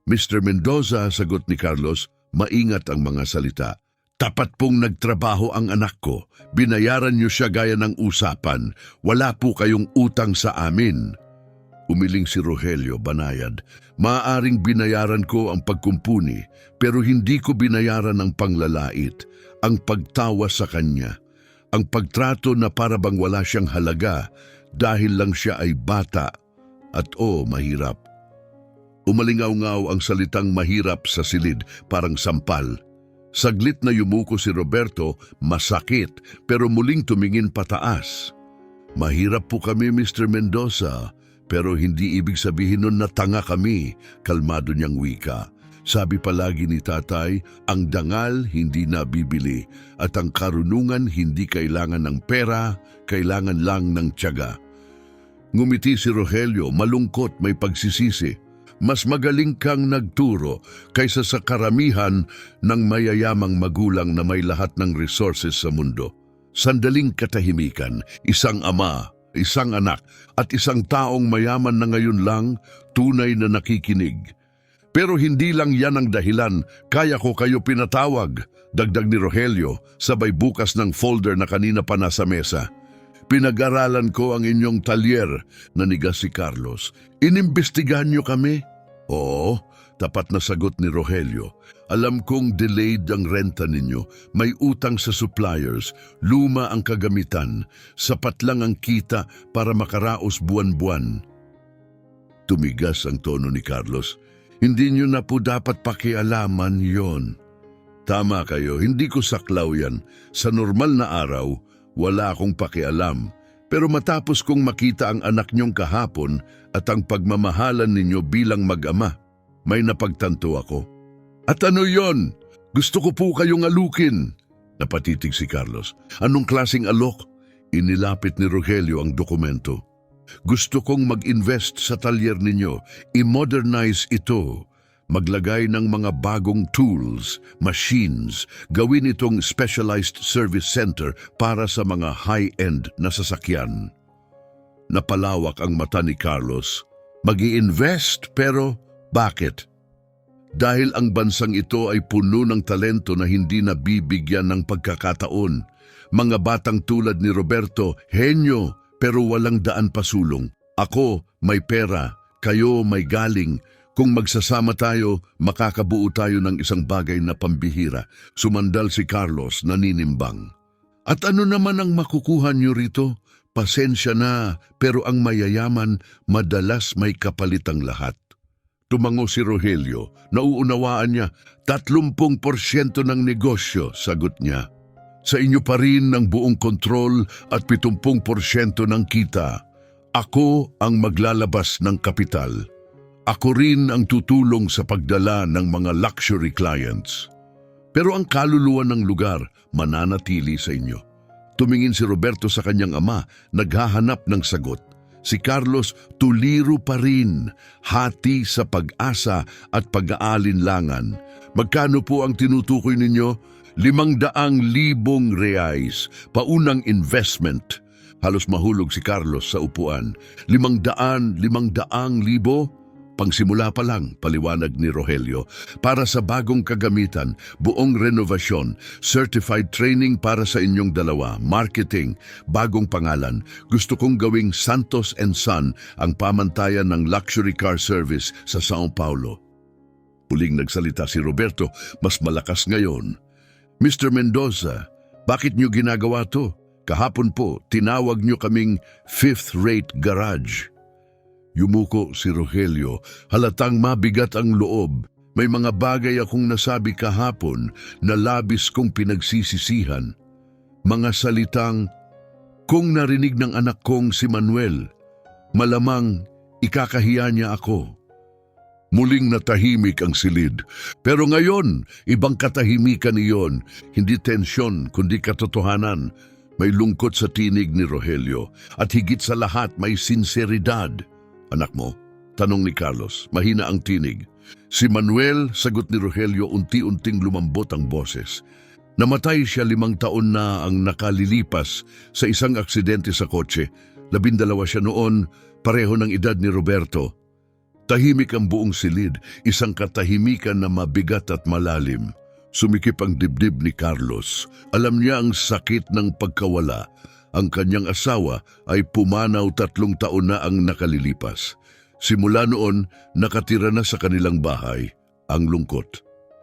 Mr. Mendoza, sagot ni Carlos, maingat ang mga salita. Tapat pong nagtrabaho ang anak ko. Binayaran niyo siya gaya ng usapan. Wala po kayong utang sa amin. Umiling si Rogelio, banayad. Maaaring binayaran ko ang pagkumpuni, pero hindi ko binayaran ang panglalait, ang pagtawa sa kanya, ang pagtrato na para bang wala siyang halaga dahil lang siya ay bata at mahirap. Umalingaw-ngaw ang salitang mahirap sa silid, parang sampal. Saglit na yumuko si Roberto, masakit, pero muling tumingin pataas. Mahirap po kami, Mr. Mendoza, pero hindi ibig sabihin nun na tanga kami, kalmado niyang wika. Sabi palagi ni tatay, ang dangal hindi nabibili at ang karunungan hindi kailangan ng pera, kailangan lang ng tiyaga. Ngumiti si Rogelio, malungkot, may pagsisisi. Mas magaling kang nagturo kaysa sa karamihan ng mayayamang magulang na may lahat ng resources sa mundo. Sandaling katahimikan, isang ama, isang anak, at isang taong mayaman na ngayon lang tunay na nakikinig. Pero hindi lang yan ang dahilan, kaya ko kayo pinatawag, dagdag ni Rogelio, sabay bukas ng folder na kanina pa nasa mesa. Pinag-aralan ko ang inyong talyer, nanigas si Carlos. Inimbestigahan niyo kami? Oo, tapat na sagot ni Rogelio. Alam kong delayed ang renta ninyo, may utang sa suppliers, luma ang kagamitan, sapat lang ang kita para makaraos buwan-buwan. Tumigas ang tono ni Carlos. Hindi niyo na po dapat pakialaman yon. Tama kayo, hindi ko saklaw yan. Sa normal na araw, wala akong pakialam. Pero matapos kong makita ang anak niyong kahapon at ang pagmamahalan ninyo bilang mag-ama, may napagtanto ako. At ano yon? Gusto ko po kayong alukin. Napatitig si Carlos. Anong klaseng alok? Inilapit ni Rogelio ang dokumento. Gusto kong mag-invest sa talyer ninyo, i-modernize ito. Maglagay ng mga bagong tools, machines, gawin itong specialized service center para sa mga high-end na sasakyan. Napalawak ang mata ni Carlos. Mag-i-invest pero bakit? Dahil ang bansang ito ay puno ng talento na hindi nabibigyan ng pagkakataon. Mga batang tulad ni Roberto, henyo pero walang daan pasulong. Ako may pera, kayo may galing. Kung magsasama tayo, makakabuo tayo ng isang bagay na pambihira. Sumandal si Carlos, naninimbang. At ano naman ang makukuha niyo rito? Pasensya na, pero ang mayayaman, madalas may kapalit ang lahat. Tumango si Rogelio, nauunawaan niya, 30% ng negosyo, sagot niya. Sa inyo pa rin ang buong kontrol at 70% ng kita. Ako ang maglalabas ng kapital. Ako rin ang tutulong sa pagdala ng mga luxury clients. Pero ang kaluluwa ng lugar mananatili sa inyo. Tumingin si Roberto sa kanyang ama, naghahanap ng sagot. Si Carlos tuliro pa rin, hati sa pag-asa at pag-aalinlangan. Magkano po ang tinutukoy ninyo? 500,000 reais, paunang investment. Halos mahulog si Carlos sa upuan. 500,000 libo? Pangsimula pa lang, paliwanag ni Rogelio, para sa bagong kagamitan, buong renovasyon, certified training para sa inyong dalawa, marketing, bagong pangalan. Gusto kong gawing Santos & Son ang pamantayan ng luxury car service sa São Paulo. Huling nagsalita si Roberto, mas malakas ngayon. Mr. Mendoza, bakit niyo ginagawa to? Kahapon po, tinawag niyo kaming fifth-rate garage. Yumuko si Rogelio, halatang mabigat ang loob. May mga bagay akong nasabi kahapon na labis kong pinagsisisihan. Mga salitang, kung narinig ng anak kong si Manuel, malamang ikakahiya niya ako. Muling natahimik ang silid. Pero ngayon, ibang katahimikan iyon. Hindi tensyon, kundi katotohanan. May lungkot sa tinig ni Rogelio. At higit sa lahat, may sinseridad. Anak mo? Tanong ni Carlos. Mahina ang tinig. Si Manuel, sagot ni Rogelio, unti-unting lumambot ang boses. Namatay siya 5 taon na ang nakalilipas sa isang aksidente sa kotse. 12 siya noon, pareho ng edad ni Roberto. Tahimik ang buong silid, isang katahimikan na mabigat at malalim. Sumikip ang dibdib ni Carlos. Alam niya ang sakit ng pagkawala. Ang kanyang asawa ay pumanaw 3 taon na ang nakalilipas. Simula noon, nakatira na sa kanilang bahay. Ang lungkot.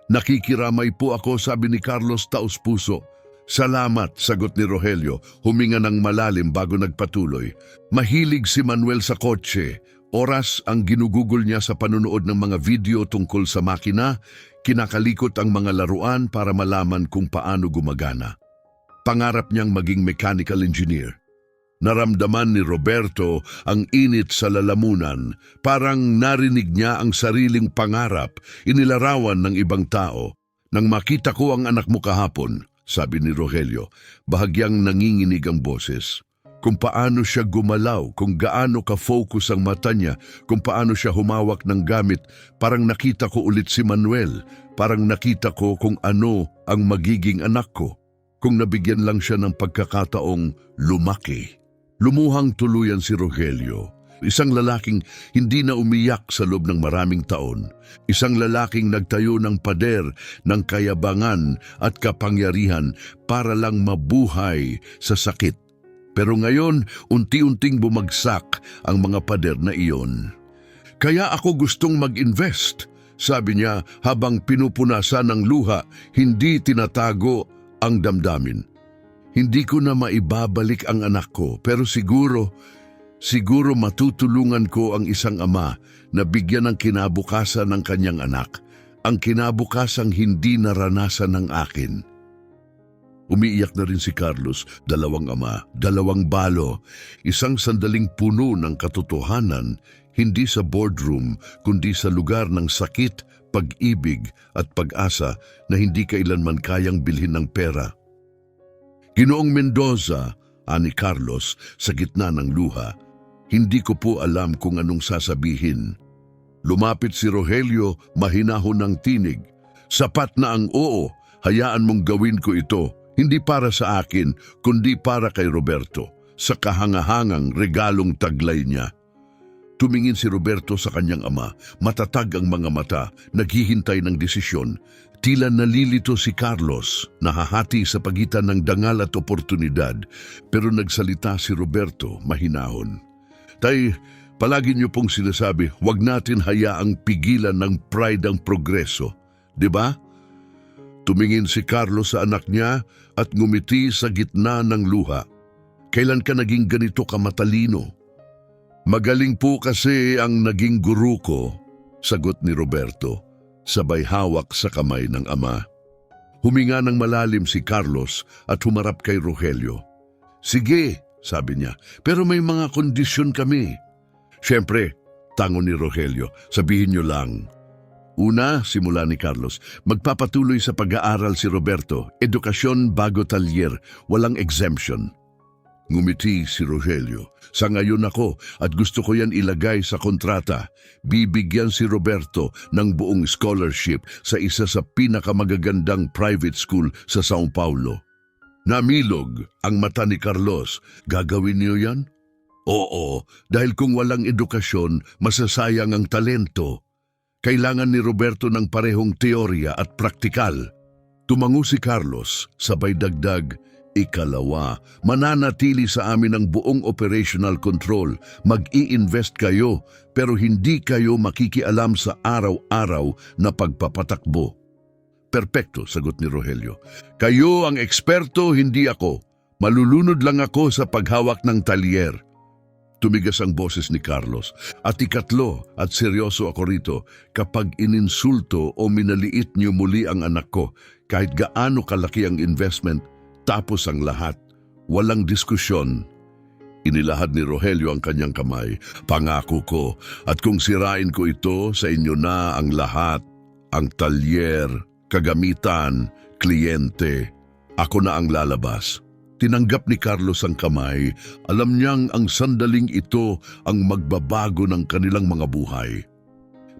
Nakikiramay po ako, sabi ni Carlos taos puso. Salamat, sagot ni Rogelio, huminga ng malalim bago nagpatuloy. Mahilig si Manuel sa kotse. Oras ang ginugugol niya sa panunood ng mga video tungkol sa makina, kinakalikot ang mga laruan para malaman kung paano gumagana. Pangarap niyang maging mechanical engineer. Naramdaman ni Roberto ang init sa lalamunan, parang narinig niya ang sariling pangarap, inilarawan ng ibang tao. Nang makita ko ang anak mo kahapon, sabi ni Rogelio, bahagyang nanginginig ang boses. Kung paano siya gumalaw, kung gaano ka-focus ang mata niya, kung paano siya humawak ng gamit, parang nakita ko ulit si Manuel, parang nakita ko kung ano ang magiging anak ko. Kung nabigyan lang siya ng pagkakataong lumaki. Lumuhang tuluyan si Rogelio. Isang lalaking hindi na umiyak sa loob ng maraming taon. Isang lalaking nagtayo ng pader ng kayabangan at kapangyarihan para lang mabuhay sa sakit. Pero ngayon, unti-unting bumagsak ang mga pader na iyon. Kaya ako gustong mag-invest, sabi niya habang pinupunasan ng luha, hindi tinatago ang damdamin. Hindi ko na maibabalik ang anak ko, pero siguro matutulungan ko ang isang ama na bigyan ng kinabukasan ng kanyang anak, ang kinabukasang hindi naranasan ng akin. Umiiyak na rin si Carlos, 2 ama, 2 balo, isang sandaling puno ng katotohanan, hindi sa boardroom, kundi sa lugar ng sakit, pag-ibig at pag-asa na hindi kailanman kayang bilhin ng pera. Ginoong Mendoza, ani Carlos, sa gitna ng luha, hindi ko po alam kung anong sasabihin. Lumapit si Rogelio, mahinahon ng tinig. Sapat na ang oo, hayaan mong gawin ko ito. Hindi para sa akin, kundi para kay Roberto, sa kahangahangang regalong taglay niya. Tumingin si Roberto sa kanyang ama, matatag ang mga mata, naghihintay ng desisyon. Tila nalilito si Carlos, nahahati sa pagitan ng dangal at oportunidad, pero nagsalita si Roberto, mahinahon. Tay, palagi niyo pong sinasabi, huwag natin hayaang pigilan ng pride ang progreso, di ba? Tumingin si Carlos sa anak niya at ngumiti sa gitna ng luha. Kailan ka naging ganito kamatalino? Magaling po kasi ang naging guru ko, sagot ni Roberto, sabay hawak sa kamay ng ama. Huminga ng malalim si Carlos at humarap kay Rogelio. Sige, sabi niya, pero may mga kondisyon kami. Siyempre, tango ni Rogelio, sabihin niyo lang. Una, simula ni Carlos, magpapatuloy sa pag-aaral si Roberto, edukasyon bago talyer, walang exemption. Ngumiti si Rogelio, sa ngayon ako at gusto ko yan ilagay sa kontrata. Bibigyan si Roberto ng buong scholarship sa isa sa pinakamagagandang private school sa Sao Paulo. Namilog ang mata ni Carlos, gagawin niyo yan? Oo, dahil kung walang edukasyon, masasayang ang talento. Kailangan ni Roberto ng parehong teorya at praktikal. Tumango si Carlos, sabay dagdag, ikalawa, mananatili sa amin ang buong operational control. Mag-i-invest kayo, pero hindi kayo makikialam sa araw-araw na pagpapatakbo. Perpekto, sagot ni Rogelio. Kayo ang eksperto, hindi ako. Malulunod lang ako sa paghawak ng talyer. Tumigas ang boses ni Carlos. At ikatlo, at seryoso ako rito, kapag ininsulto o minaliit niyo muli ang anak ko, kahit gaano kalaki ang investment, tapos ang lahat, walang diskusyon. Inilahad ni Rogelio ang kanyang kamay. Pangako ko, at kung sirain ko ito, sa inyo na ang lahat. Ang talyer, kagamitan, kliyente. Ako na ang lalabas. Tinanggap ni Carlos ang kamay. Alam niyang ang sandaling ito ang magbabago ng kanilang mga buhay.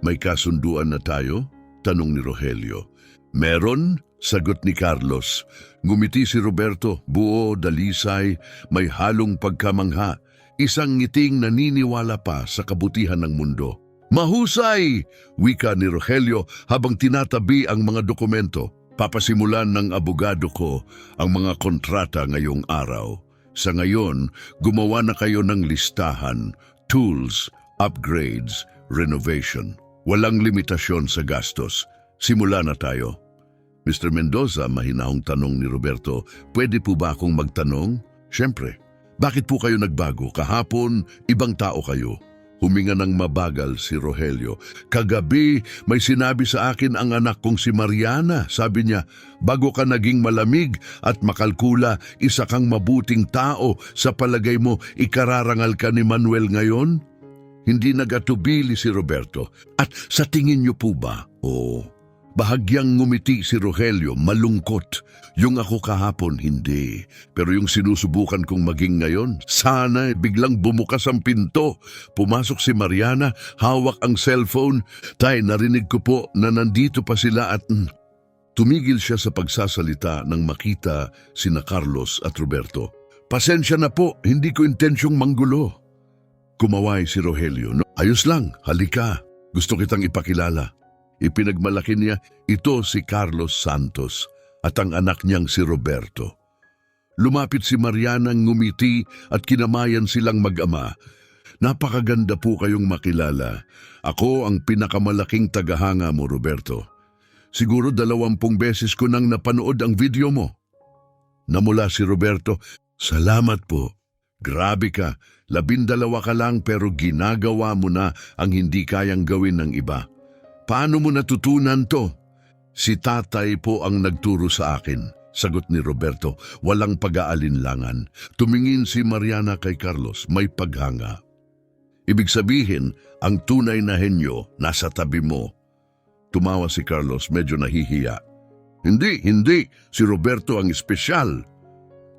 May kasunduan na tayo? Tanong ni Rogelio. Meron? Sagot ni Carlos. Ngumiti si Roberto, buo, dalisay, may halong pagkamangha, isang ngiting naniniwala pa sa kabutihan ng mundo. Mahusay! Wika ni Rogelio habang tinatabi ang mga dokumento. Papasimulan ng abogado ko ang mga kontrata ngayong araw. Sa ngayon, gumawa na kayo ng listahan, tools, upgrades, renovation. Walang limitasyon sa gastos. Simula na tayo. Mr. Mendoza, mahinahong tanong ni Roberto, pwede po ba akong magtanong? Siyempre. Bakit po kayo nagbago? Kahapon, ibang tao kayo. Huminga ng mabagal si Rogelio. Kagabi, may sinabi sa akin ang anak kong si Mariana. Sabi niya, bago ka naging malamig at makalkula, isa kang mabuting tao. Sa palagay mo, ikararangal ka ni Manuel ngayon? Hindi nagatubili si Roberto. At sa tingin niyo po ba? Bahagyang ngumiti si Rogelio, malungkot. Yung ako kahapon, hindi. Pero yung sinusubukan kong maging ngayon, sana biglang bumukas ang pinto. Pumasok si Mariana, hawak ang cellphone. Tay, narinig ko po na nandito pa sila at... Tumigil siya sa pagsasalita nang makita sina Carlos at Roberto. Pasensya na po, hindi ko intensyong manggulo. Kumaway si Rogelio. Ayos lang, halika. Gusto kitang ipakilala. Ipinagmalaki niya, ito si Carlos Santos at ang anak niyang si Roberto. Lumapit si Mariana, ngumiti at kinamayan silang mag-ama. Napakaganda po kayong makilala. Ako ang pinakamalaking tagahanga mo, Roberto. Siguro 20 beses ko nang napanood ang video mo. Namula si Roberto, salamat po. Grabe ka, 12 ka lang pero ginagawa mo na ang hindi kayang gawin ng iba. Paano mo natutunan to? Si tatay po ang nagturo sa akin, sagot ni Roberto, walang pag-aalinlangan. Tumingin si Mariana kay Carlos, may paghanga. Ibig sabihin, ang tunay na henyo nasa tabi mo. Tumawa si Carlos, medyo nahihiya. Hindi, si Roberto ang espesyal.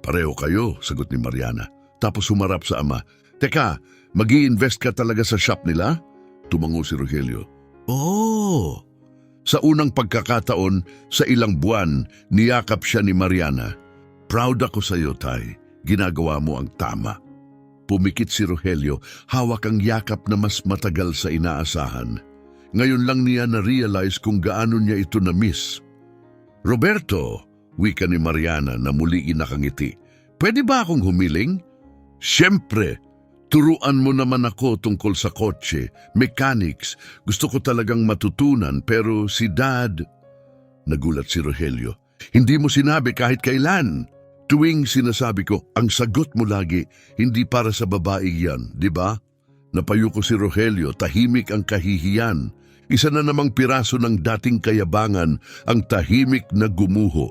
Pareho kayo, sagot ni Mariana. Tapos humarap sa ama. Teka, mag-i-invest ka talaga sa shop nila? Tumango si Rogelio. Sa unang pagkakataon, sa ilang buwan, niyakap siya ni Mariana. Proud ako sa iyo, Tay. Ginagawa mo ang tama. Pumikit si Rogelio, hawak ang yakap na mas matagal sa inaasahan. Ngayon lang niya na-realize kung gaano niya ito na-miss. Roberto, wika ni Mariana na muli nakangiti. Pwede ba akong humiling? Siyempre. Turuan mo naman ako tungkol sa kotse, mechanics. Gusto ko talagang matutunan pero si Dad... Nagulat si Rogelio. Hindi mo sinabi kahit kailan. Tuwing sinasabi ko, ang sagot mo lagi, hindi para sa babae yan, di ba? Napayuko si Rogelio, tahimik ang kahihiyan. Isa na namang piraso ng dating kayabangan, ang tahimik na gumuho.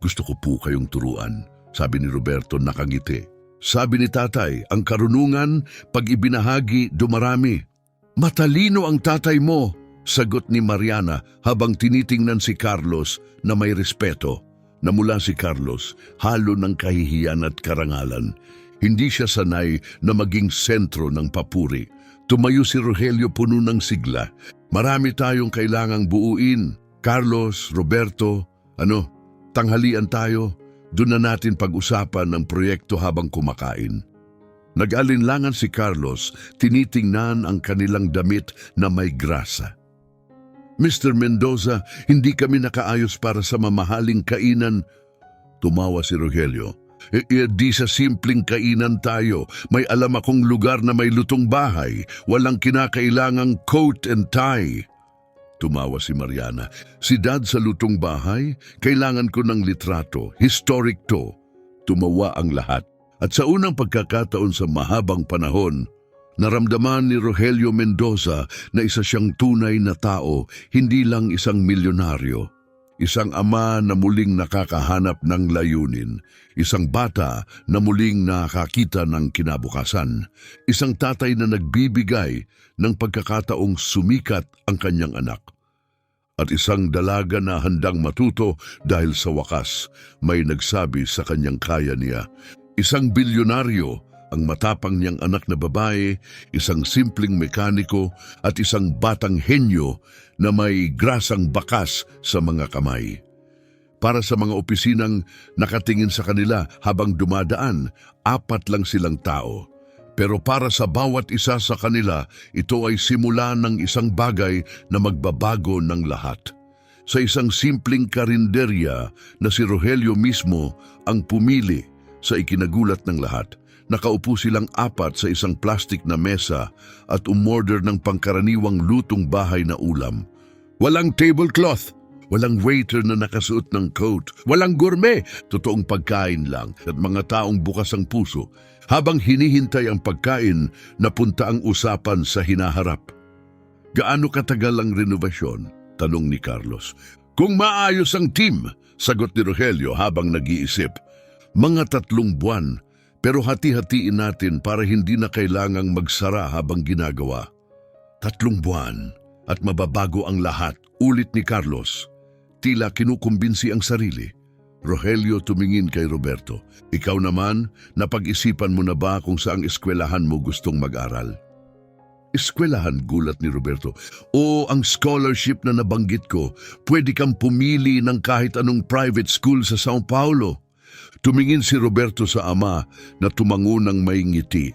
Gusto ko po kayong turuan, sabi ni Roberto nakangiti. Sabi ni tatay, ang karunungan, pag ibinahagi, dumarami. Matalino ang tatay mo, sagot ni Mariana habang tinitingnan si Carlos na may respeto. Namula si Carlos, halo ng kahihiyan at karangalan. Hindi siya sanay na maging sentro ng papuri. Tumayo si Rogelio puno ng sigla. Marami tayong kailangang buuin. Carlos, Roberto, tanghalian tayo. Doon na natin pag-usapan ang proyekto habang kumakain. Nag-alinlangan si Carlos, tinitingnan ang kanilang damit na may grasa. Mr. Mendoza, hindi kami nakaayos para sa mamahaling kainan. Tumawa si Rogelio. Di sa simpleng kainan tayo. May alam akong lugar na may lutong bahay. Walang kinakailangang coat and tie. Tumawa si Mariana. Si Dad sa lutong bahay? Kailangan ko ng litrato. Historic to. Tumawa ang lahat. At sa unang pagkakataon sa mahabang panahon, naramdaman ni Rogelio Mendoza na isa siyang tunay na tao, hindi lang isang milyonaryo. Isang ama na muling nakakahanap ng layunin, isang bata na muling nakakita ng kinabukasan, isang tatay na nagbibigay ng pagkakataong sumikat ang kanyang anak, at isang dalaga na handang matuto dahil sa wakas may nagsabi sa kanyang kaya niya. Isang bilyonaryo, ang matapang niyang anak na babae, isang simpleng mekaniko at isang batang henyo na may grasang bakas sa mga kamay. Para sa mga opisinang nakatingin sa kanila habang dumadaan, 4 lang silang tao. Pero para sa bawat isa sa kanila, ito ay simula ng isang bagay na magbabago ng lahat. Sa isang simpleng karinderya na si Rogelio mismo ang pumili sa ikinagulat ng lahat. Nakaupo silang 4 sa isang plastic na mesa at umorder ng pangkaraniwang lutong bahay na ulam. Walang tablecloth, walang waiter na nakasuot ng coat, walang gourmet, totoong pagkain lang at mga taong bukas ang puso. Habang hinihintay ang pagkain, napunta ang usapan sa hinaharap. Gaano katagal ang renovasyon? Tanong ni Carlos. Kung maayos ang team, sagot ni Rogelio habang nag-iisip. Mga 3 buwan. Pero hati-hatiin natin para hindi na kailangang magsara habang ginagawa. 3 buwan at mababago ang lahat, ulit ni Carlos. Tila kinukumbinsi ang sarili. Rogelio tumingin kay Roberto. Ikaw naman, napag-isipan mo na ba kung saang eskwelahan mo gustong mag-aral? Eskwelahan, gulat ni Roberto. O ang scholarship na nabanggit ko, pwede kang pumili ng kahit anong private school sa Sao Paulo. Tumingin si Roberto sa ama na tumango ng may ngiti.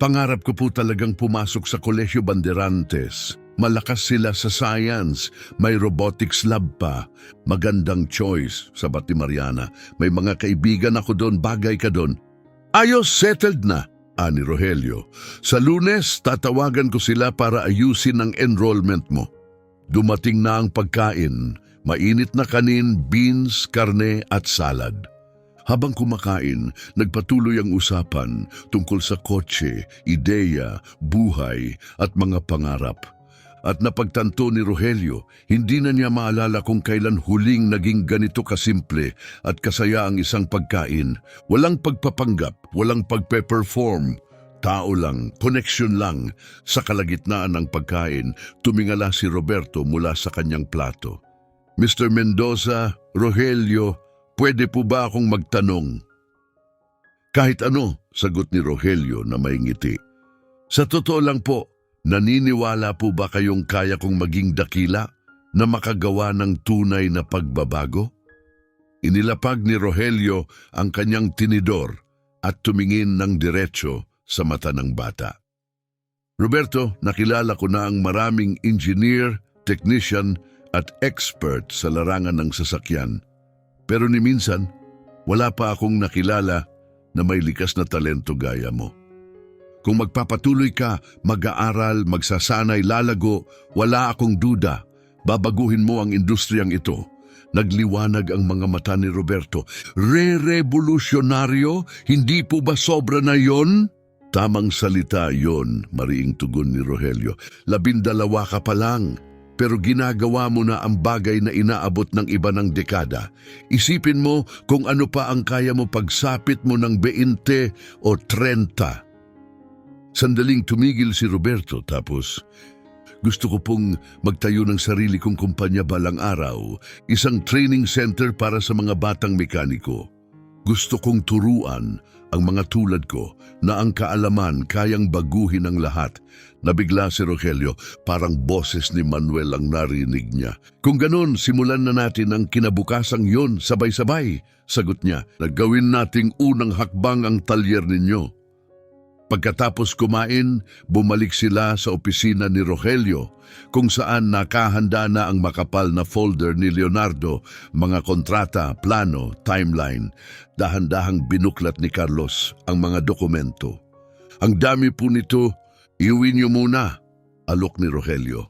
Pangarap ko po talagang pumasok sa Colegio Banderantes. Malakas sila sa science, may robotics lab pa. Magandang choice, sabat ni Mariana. May mga kaibigan ako doon, bagay ka doon. Ayos, settled na, ani Rogelio. Sa Lunes, tatawagan ko sila para ayusin ang enrollment mo. Dumating na ang pagkain, mainit na kanin, beans, karne at salad. Habang kumakain, nagpatuloy ang usapan tungkol sa kotse, ideya, buhay at mga pangarap. At napagtanto ni Rogelio, hindi na niya maalala kung kailan huling naging ganito kasimple at kasaya ang isang pagkain. Walang pagpapanggap, walang pagpe-perform. Tao lang, connection lang. Sa kalagitnaan ng pagkain, tumingala si Roberto mula sa kanyang plato. Mr. Mendoza, Rogelio, pwede po ba akong magtanong? Kahit ano, sagot ni Rogelio na may ngiti. Sa totoo lang po, naniniwala po ba kayong kaya kong maging dakila na makagawa ng tunay na pagbabago? Inilapag ni Rogelio ang kanyang tinidor at tumingin ng diretso sa mata ng bata. Roberto, nakilala ko na ang maraming engineer, technician at expert sa larangan ng sasakyan. Pero ni minsan, wala pa akong nakilala na may likas na talento gaya mo. Kung magpapatuloy ka, mag-aaral, magsasanay, lalago, wala akong duda. Babaguhin mo ang industriyang ito. Nagliwanag ang mga mata ni Roberto. Re-revolusyonaryo? Hindi po ba sobra na yon? Tamang salita yon, mariing tugon ni Rogelio. 12 ka pa lang. Pero ginagawa mo na ang bagay na inaabot ng iba ng dekada. Isipin mo kung ano pa ang kaya mo pagsapit mo ng 20 o 30. Sandaling tumigil si Roberto tapos, gusto ko pong magtayo ng sarili kong kumpanya balang araw, isang training center para sa mga batang mekaniko. Gusto kong turuan ang mga tulad ko na ang kaalaman kayang baguhin ang lahat. Nabigla si Rogelio, parang boses ni Manuel ang narinig niya. Kung ganon, simulan na natin ang kinabukasang yon sabay-sabay, sagot niya. Nagawin nating unang hakbang ang talyer ninyo. Pagkatapos kumain, bumalik sila sa opisina ni Rogelio kung saan nakahanda na ang makapal na folder ni Leonardo, mga kontrata, plano, timeline. Dahan-dahang binuklat ni Carlos ang mga dokumento. Ang dami po nito, iuwi niyo muna, alok ni Rogelio.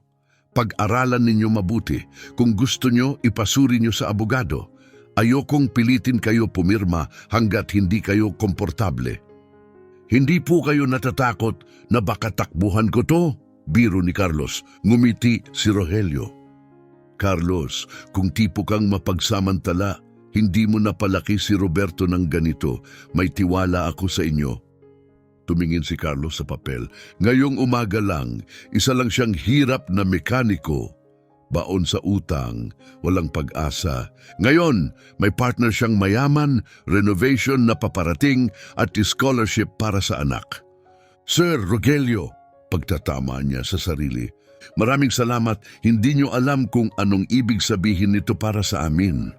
Pag-aralan ninyo mabuti. Kung gusto nyo, ipasuri nyo sa abogado. Ayokong pilitin kayo pumirma hanggat hindi kayo komportable. Hindi po kayo natatakot na baka takbuhan ko to? Biro ni Carlos. Ngumiti si Rogelio. Carlos, kung tipo kang mapagsamantala, hindi mo napalaki si Roberto ng ganito. May tiwala ako sa inyo. Tumingin si Carlos sa papel. Ngayong umaga lang, isa lang siyang hirap na mekaniko. Baon sa utang, walang pag-asa. Ngayon, may partner siyang mayaman, renovation na paparating at scholarship para sa anak. Sir Rogelio, pagtatama niya sa sarili. Maraming salamat, hindi niyo alam kung anong ibig sabihin nito para sa amin.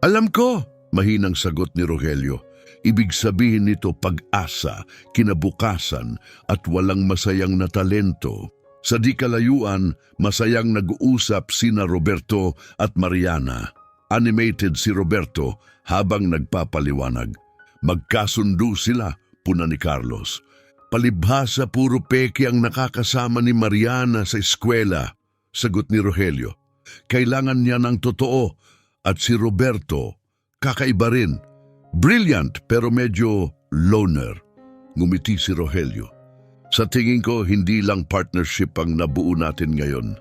Alam ko, mahinang sagot ni Rogelio. Ibig sabihin nito pag-asa, kinabukasan at walang masayang na talento. Sa di kalayuan, masayang nag-uusap sina Roberto at Mariana. Animated si Roberto habang nagpapaliwanag. Magkasundo sila, puna ni Carlos. Palibhasa puro peke ang nakakasama ni Mariana sa eskwela, sagot ni Rogelio. Kailangan niya ng totoo at si Roberto, kakaiba rin. Brilliant pero medyo loner, ngumiti si Rogelio. Sa tingin ko, hindi lang partnership ang nabuo natin ngayon.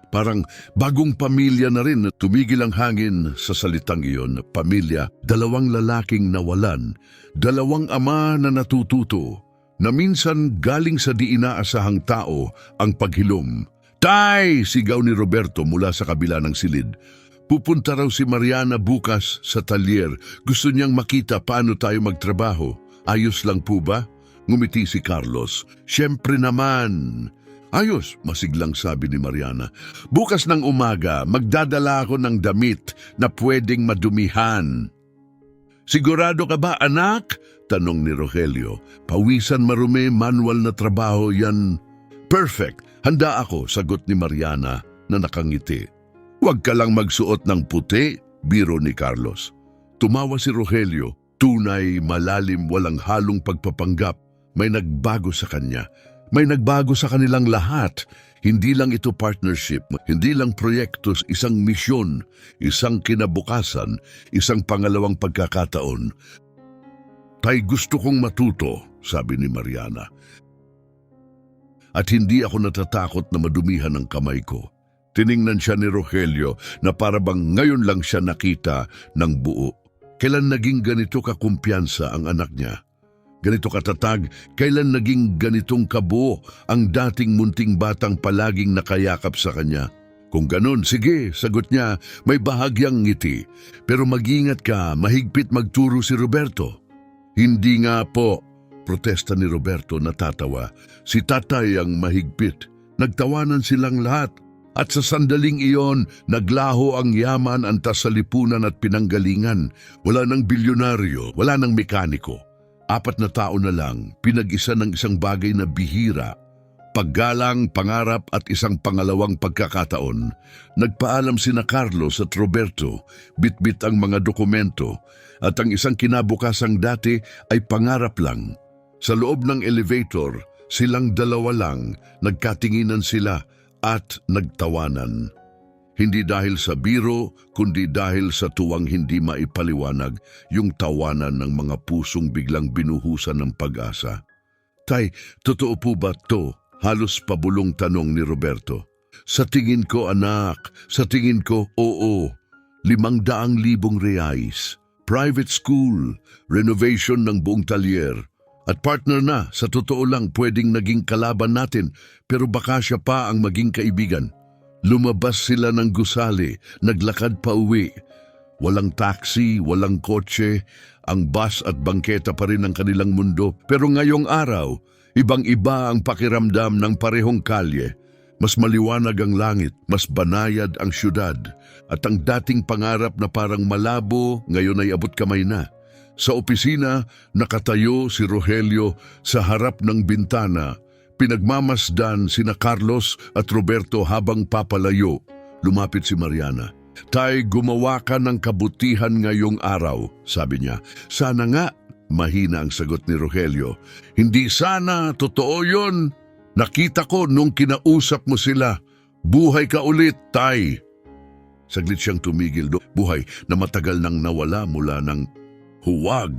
Parang bagong pamilya na rin. Tumigil ang hangin sa salitang iyon. Pamilya, dalawang lalaking nawalan, dalawang ama na natututo, na minsan galing sa di inaasahang tao ang paghilom. Tay! Sigaw ni Roberto mula sa kabila ng silid. Pupunta raw si Mariana bukas sa talyer. Gusto niyang makita paano tayo magtrabaho. Ayos lang po ba? Ngumiti si Carlos. Siyempre naman. Ayos, masiglang sabi ni Mariana. Bukas ng umaga, magdadala ako ng damit na pwedeng madumihan. Sigurado ka ba, anak? Tanong ni Rogelio. Pawisan marumi, manual na trabaho yan. Perfect. Handa ako, sagot ni Mariana na nakangiti. Huwag ka lang magsuot ng puti, biro ni Carlos. Tumawa si Rogelio. Tunay, malalim, walang halong pagpapanggap. May nagbago sa kanya. May nagbago sa kanilang lahat. Hindi lang ito partnership, hindi lang proyektos, isang misyon, isang kinabukasan, isang pangalawang pagkakataon. Tay, gusto kong matuto, sabi ni Mariana. At hindi ako natatakot na madumihan ang kamay ko. Tiningnan siya ni Rogelio na parabang ngayon lang siya nakita ng buo. Kailan naging ganito kakumpiyansa ang anak niya? Ganito katatag, kailan naging ganitong kabuo ang dating munting batang palaging nakayakap sa kanya? Kung ganun, sige, sagot niya, may bahagyang ngiti. Pero mag-ingat ka, mahigpit magturo si Roberto. Hindi nga po, protesta ni Roberto natatawa. Si tatay ang mahigpit. Nagtawanan silang lahat. At sa sandaling iyon, naglaho ang yaman, antas sa lipunan at pinanggalingan. Wala nang bilyonaryo, wala nang mekaniko. 4 na tao na lang, pinag-isa ng isang bagay na bihira. Paggalang, pangarap at isang pangalawang pagkakataon. Nagpaalam sina Carlos at Roberto, bitbit ang mga dokumento, at ang isang kinabukasang dati ay pangarap lang. Sa loob ng elevator, silang dalawa lang, nagkatinginan sila at nagtawanan. Hindi dahil sa biro, kundi dahil sa tuwang hindi maipaliwanag, yung tawanan ng mga pusong biglang binuhusan ng pag-asa. Tay, totoo po ba to? Halos pabulong tanong ni Roberto. Sa tingin ko, anak, sa tingin ko, oo. 500,000 reais. Private school, renovation ng buong talyer. At partner na, sa totoo lang pwedeng naging kalaban natin, pero baka siya pa ang maging kaibigan. Lumabas sila ng gusali, naglakad pa uwi. Walang taxi, walang kotse, ang bus at bangketa pa rin ang kanilang mundo. Pero ngayong araw, ibang-iba ang pakiramdam ng parehong kalye. Mas maliwanag ang langit, mas banayad ang syudad. At ang dating pangarap na parang malabo, ngayon ay abot kamay na. Sa opisina, nakatayo si Rogelio sa harap ng bintana. Pinagmamasdan sina Carlos at Roberto habang papalayo. Lumapit si Mariana. Tay, gumawa ka ng kabutihan ngayong araw, sabi niya. Sana nga, mahina ang sagot ni Rogelio. Hindi sana, totoo yun. Nakita ko nung kinausap mo sila. Buhay ka ulit, tay. Saglit siyang tumigil. Buhay na matagal nang nawala mula ng huwag.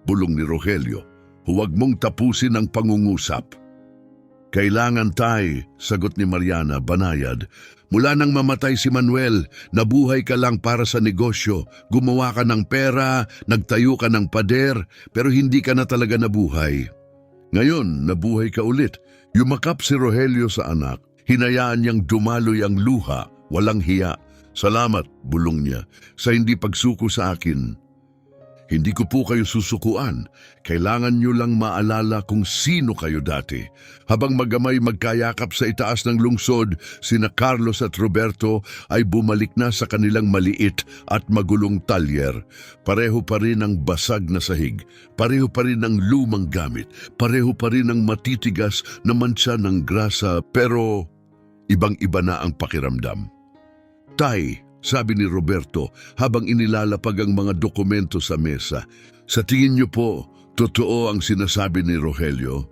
Bulong ni Rogelio. Huwag mong tapusin ang pangungusap. Kailangan tay, sagot ni Mariana, banayad. Mula nang mamatay si Manuel, nabuhay ka lang para sa negosyo. Gumawa ka ng pera, nagtayo ka ng pader, pero hindi ka na talaga nabuhay. Ngayon, nabuhay ka ulit. Yumakap si Rogelio sa anak. Hinayaan niyang dumaloy ang luha, walang hiya. Salamat, bulong niya, sa hindi pagsuko sa akin. Hindi ko po kayo susukuan. Kailangan niyo lang maalala kung sino kayo dati. Habang magamay magkayakap sa itaas ng lungsod, sina Carlos at Roberto ay bumalik na sa kanilang maliit at magulong talyer. Pareho pa rin ang basag na sahig. Pareho pa rin ang lumang gamit. Pareho pa rin ang matitigas na mansa ng grasa, pero ibang-iba na ang pakiramdam. Tay, sabi ni Roberto habang inilalapag ang mga dokumento sa mesa. Sa tingin niyo po, totoo ang sinasabi ni Rogelio?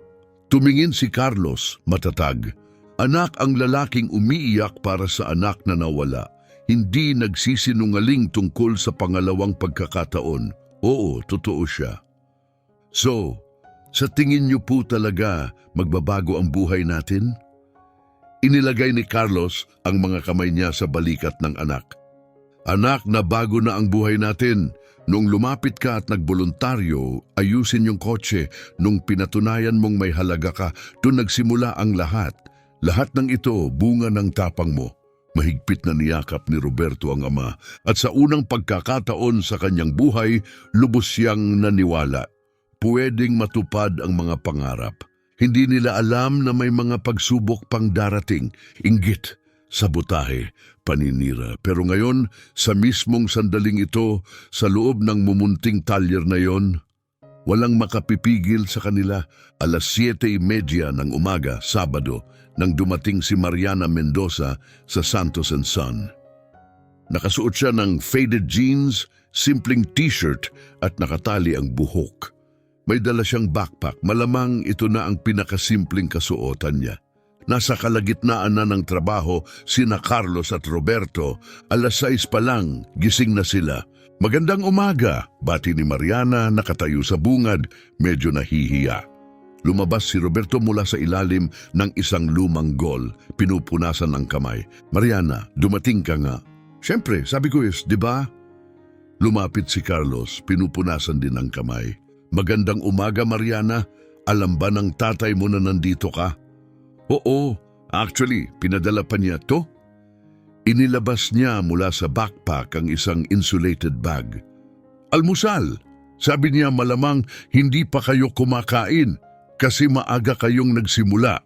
Tumingin si Carlos, matatag. Anak ang lalaking umiiyak para sa anak na nawala. Hindi nagsisinungaling tungkol sa pangalawang pagkakataon. Oo, totoo siya. So, sa tingin niyo po talaga magbabago ang buhay natin? Inilagay ni Carlos ang mga kamay niya sa balikat ng anak. Anak, na bago na ang buhay natin. Nung lumapit ka at nagboluntaryo, ayusin yung kotse. Nung pinatunayan mong may halaga ka, doon nagsimula ang lahat. Lahat ng ito, bunga ng tapang mo. Mahigpit na niyakap ni Roberto ang ama. At sa unang pagkakataon sa kanyang buhay, lubos siyang naniwala. Pwedeng matupad ang mga pangarap. Hindi nila alam na may mga pagsubok pang darating. Inggit, sabotahe, paninira. Pero ngayon, sa mismong sandaling ito, sa loob ng mumunting talyer na yon, walang makapipigil sa kanila. 7:30 ng umaga, Sabado, nang dumating si Mariana Mendoza sa Santos and Son. Nakasuot siya ng faded jeans, simpleng t-shirt at nakatali ang buhok. May dala siyang backpack, malamang ito na ang pinakasimpleng kasuotan niya. Nasa kalagitnaan na ng trabaho sina Carlos at Roberto. 6:00 pa lang, gising na sila. Magandang umaga, bati ni Mariana, nakatayo sa bungad, medyo nahihiya. Lumabas si Roberto mula sa ilalim ng isang lumang gol, pinupunasan ng kamay. Mariana, dumating ka nga. Siyempre, sabi ko di ba? Lumapit si Carlos, pinupunasan din ang kamay. Magandang umaga, Mariana. Alam ba ng tatay mo na nandito ka? Oo, actually, pinadala pa niya to. Inilabas niya mula sa backpack ang isang insulated bag. Almusal, sabi niya malamang hindi pa kayo kumakain kasi maaga kayong nagsimula.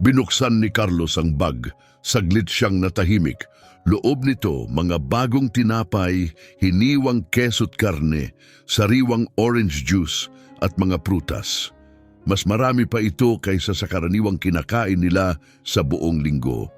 Binuksan ni Carlos ang bag, saglit siyang natahimik. Loob nito, mga bagong tinapay, hiniwang keso't karne, sariwang orange juice at mga prutas. Mas marami pa ito kaysa sa karaniwang kinakain nila sa buong linggo.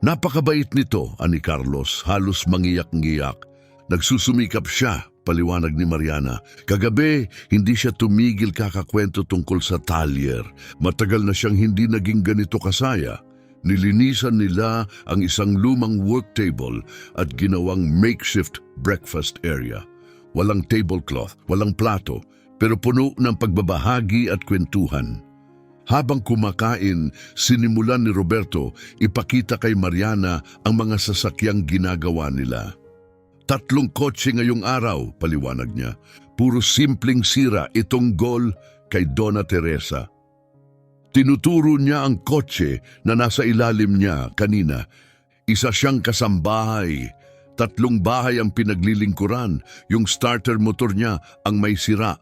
Napakabait nito, ani Carlos, halos mangiyak-ngiyak. Nagsusumikap siya, paliwanag ni Mariana. Kagabi, hindi siya tumigil kakakwento tungkol sa talyer. Matagal na siyang hindi naging ganito kasaya. Nilinisan nila ang isang lumang work table at ginawang makeshift breakfast area. Walang tablecloth, walang plato, pero puno ng pagbabahagi at kwentuhan. Habang kumakain, sinimulan ni Roberto ipakita kay Mariana ang mga sasakyang ginagawa nila. 3 kotse ngayong araw, paliwanag niya. Puro simpleng sira itong gol kay Donna Teresa. Tinuturo niya ang kotse na nasa ilalim niya kanina. Isa siyang kasambahay. 3 bahay ang pinaglilingkuran. Yung starter motor niya ang may sira.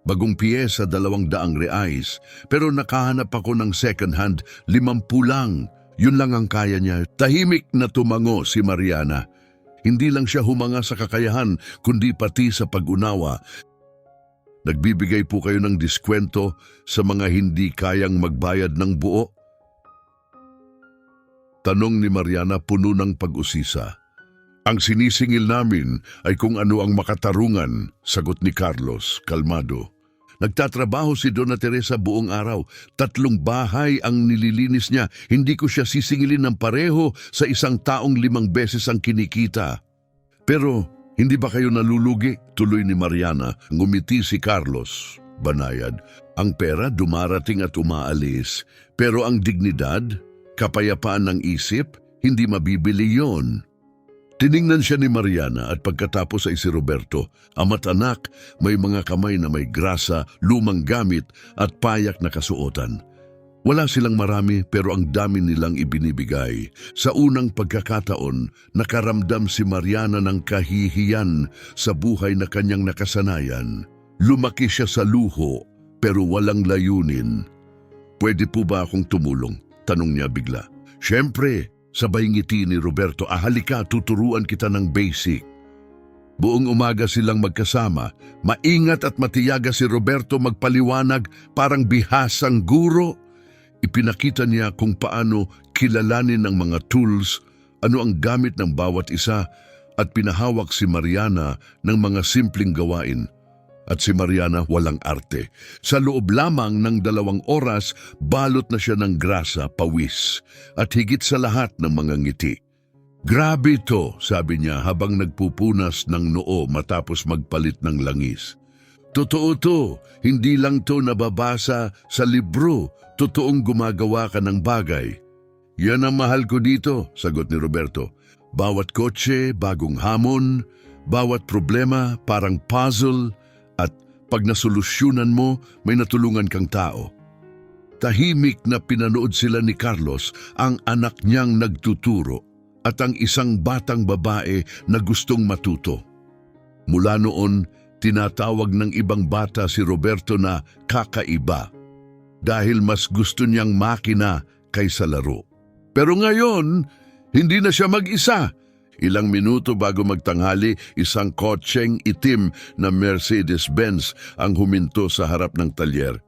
Bagong piyesa, 200 reais. Pero nakahanap ako ng second hand, 50 lang. Yun lang ang kaya niya. Tahimik na tumango si Mariana. Hindi lang siya humanga sa kakayahan, kundi pati sa pag-unawa. Nagbibigay po kayo ng diskwento sa mga hindi kayang magbayad ng buo? Tanong ni Mariana puno ng pag-usisa. Ang sinisingil namin ay kung ano ang makatarungan, sagot ni Carlos, kalmado. Nagtatrabaho si Donna Teresa buong araw. 3 bahay ang nililinis niya. Hindi ko siya sisingilin ng pareho sa isang taong 5 beses ang kinikita. Pero hindi ba kayo nalulugi? Tuloy ni Mariana. Ngumiti si Carlos. Banayad, ang pera dumarating at umaalis, pero ang dignidad, kapayapaan ng isip, hindi mabibili yon. Tiningnan siya ni Mariana at pagkatapos ay si Roberto, ama't anak, may mga kamay na may grasa, lumang gamit at payak na kasuotan. Wala silang marami pero ang dami nilang ibinibigay. Sa unang pagkakataon, nakaramdam si Mariana ng kahihiyan sa buhay na kanyang nakasanayan. Lumaki siya sa luho pero walang layunin. Pwede po ba akong tumulong? Tanong niya bigla. Siyempre, sabay ngiti ni Roberto, halika, tuturuan kita ng basic. Buong umaga silang magkasama, maingat at matiyaga si Roberto magpaliwanag parang bihasang guro. Ipinakita niya kung paano kilalanin ang mga tools, ano ang gamit ng bawat isa, at pinahawak si Mariana ng mga simpleng gawain. At si Mariana walang arte. Sa loob lamang ng 2 oras, balot na siya ng grasa, pawis, at higit sa lahat ng mga ngiti. Grabe to, sabi niya habang nagpupunas ng noo matapos magpalit ng langis. Totoo to, hindi lang to nababasa sa libro, totoong gumagawa ka ng bagay. Yan ang mahal ko dito, sagot ni Roberto. Bawat kotse, bagong hamon, bawat problema, parang puzzle, at pag nasolusyonan mo, may natulungan kang tao. Tahimik na pinanood sila ni Carlos, ang anak niyang nagtuturo, at ang isang batang babae na gustong matuto. Mula noon, tinatawag ng ibang bata si Roberto na kakaiba dahil mas gusto niyang makina kaysa laro. Pero ngayon, hindi na siya mag-isa. Ilang minuto bago magtanghali, isang kotseng itim na Mercedes-Benz ang huminto sa harap ng talyer.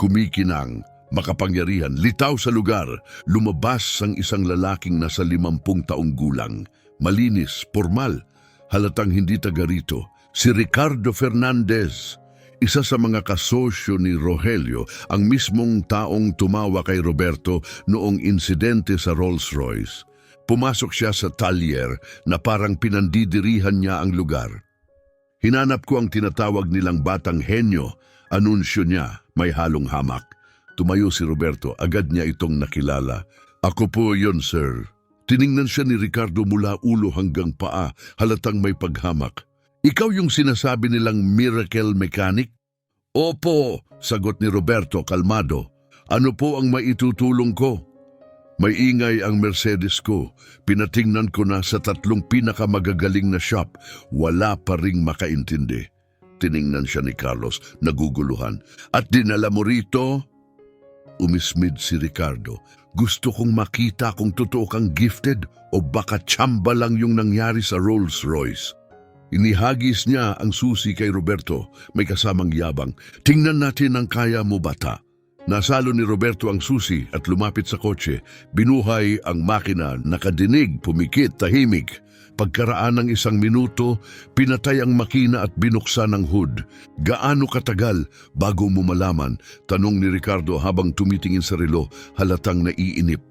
Kumikinang, makapangyarihan, litaw sa lugar, lumabas ang isang lalaking nasa 50 taong gulang. Malinis, formal, halatang hindi taga rito. Si Ricardo Fernandez, isa sa mga kasosyo ni Rogelio, ang mismong taong tumawa kay Roberto noong insidente sa Rolls-Royce. Pumasok siya sa talyer na parang pinandidirihan niya ang lugar. Hinanap ko ang tinatawag nilang batang henyo, anunsyo niya, may halong hamak. Tumayo si Roberto, agad niya itong nakilala. Ako po yon, sir. Tiningnan siya ni Ricardo mula ulo hanggang paa, halatang may paghamak. Ikaw yung sinasabi nilang miracle mechanic? Opo, sagot ni Roberto kalmado. Ano po ang maitutulong ko? May ingay ang Mercedes ko. Pinatingnan ko na sa 3 pinakamagagaling na shop. Wala pa ring makaintindi. Tiningnan siya ni Carlos, naguguluhan. At dinala mo rito? Umismid si Ricardo. Gusto kong makita kung totoo kang gifted o baka tsamba lang yung nangyari sa Rolls-Royce. Inihagis niya ang susi kay Roberto, may kasamang yabang. Tingnan natin ang kaya mo, bata. Nasalo ni Roberto ang susi at lumapit sa kotse. Binuhay ang makina, nakadinig, pumikit, tahimik. Pagkaraan ng 1 minuto, pinatay ang makina at binuksan ang hood. Gaano katagal bago mo malaman? Tanong ni Ricardo habang tumitingin sa relo, halatang naiinip.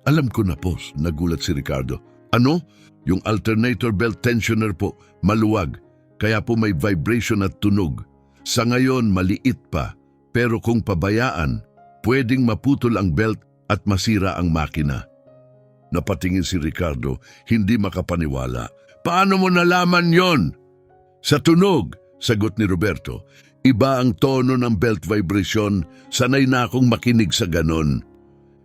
Alam ko na po, nagulat si Ricardo. Ano? Yung alternator belt tensioner po, maluwag. Kaya po may vibration at tunog. Sa ngayon, maliit pa. Pero kung pabayaan, pwedeng maputol ang belt at masira ang makina. Napatingin si Ricardo, hindi makapaniwala. Paano mo nalaman yon? Sa tunog, sagot ni Roberto. Iba ang tono ng belt vibration, sanay na akong makinig sa ganon.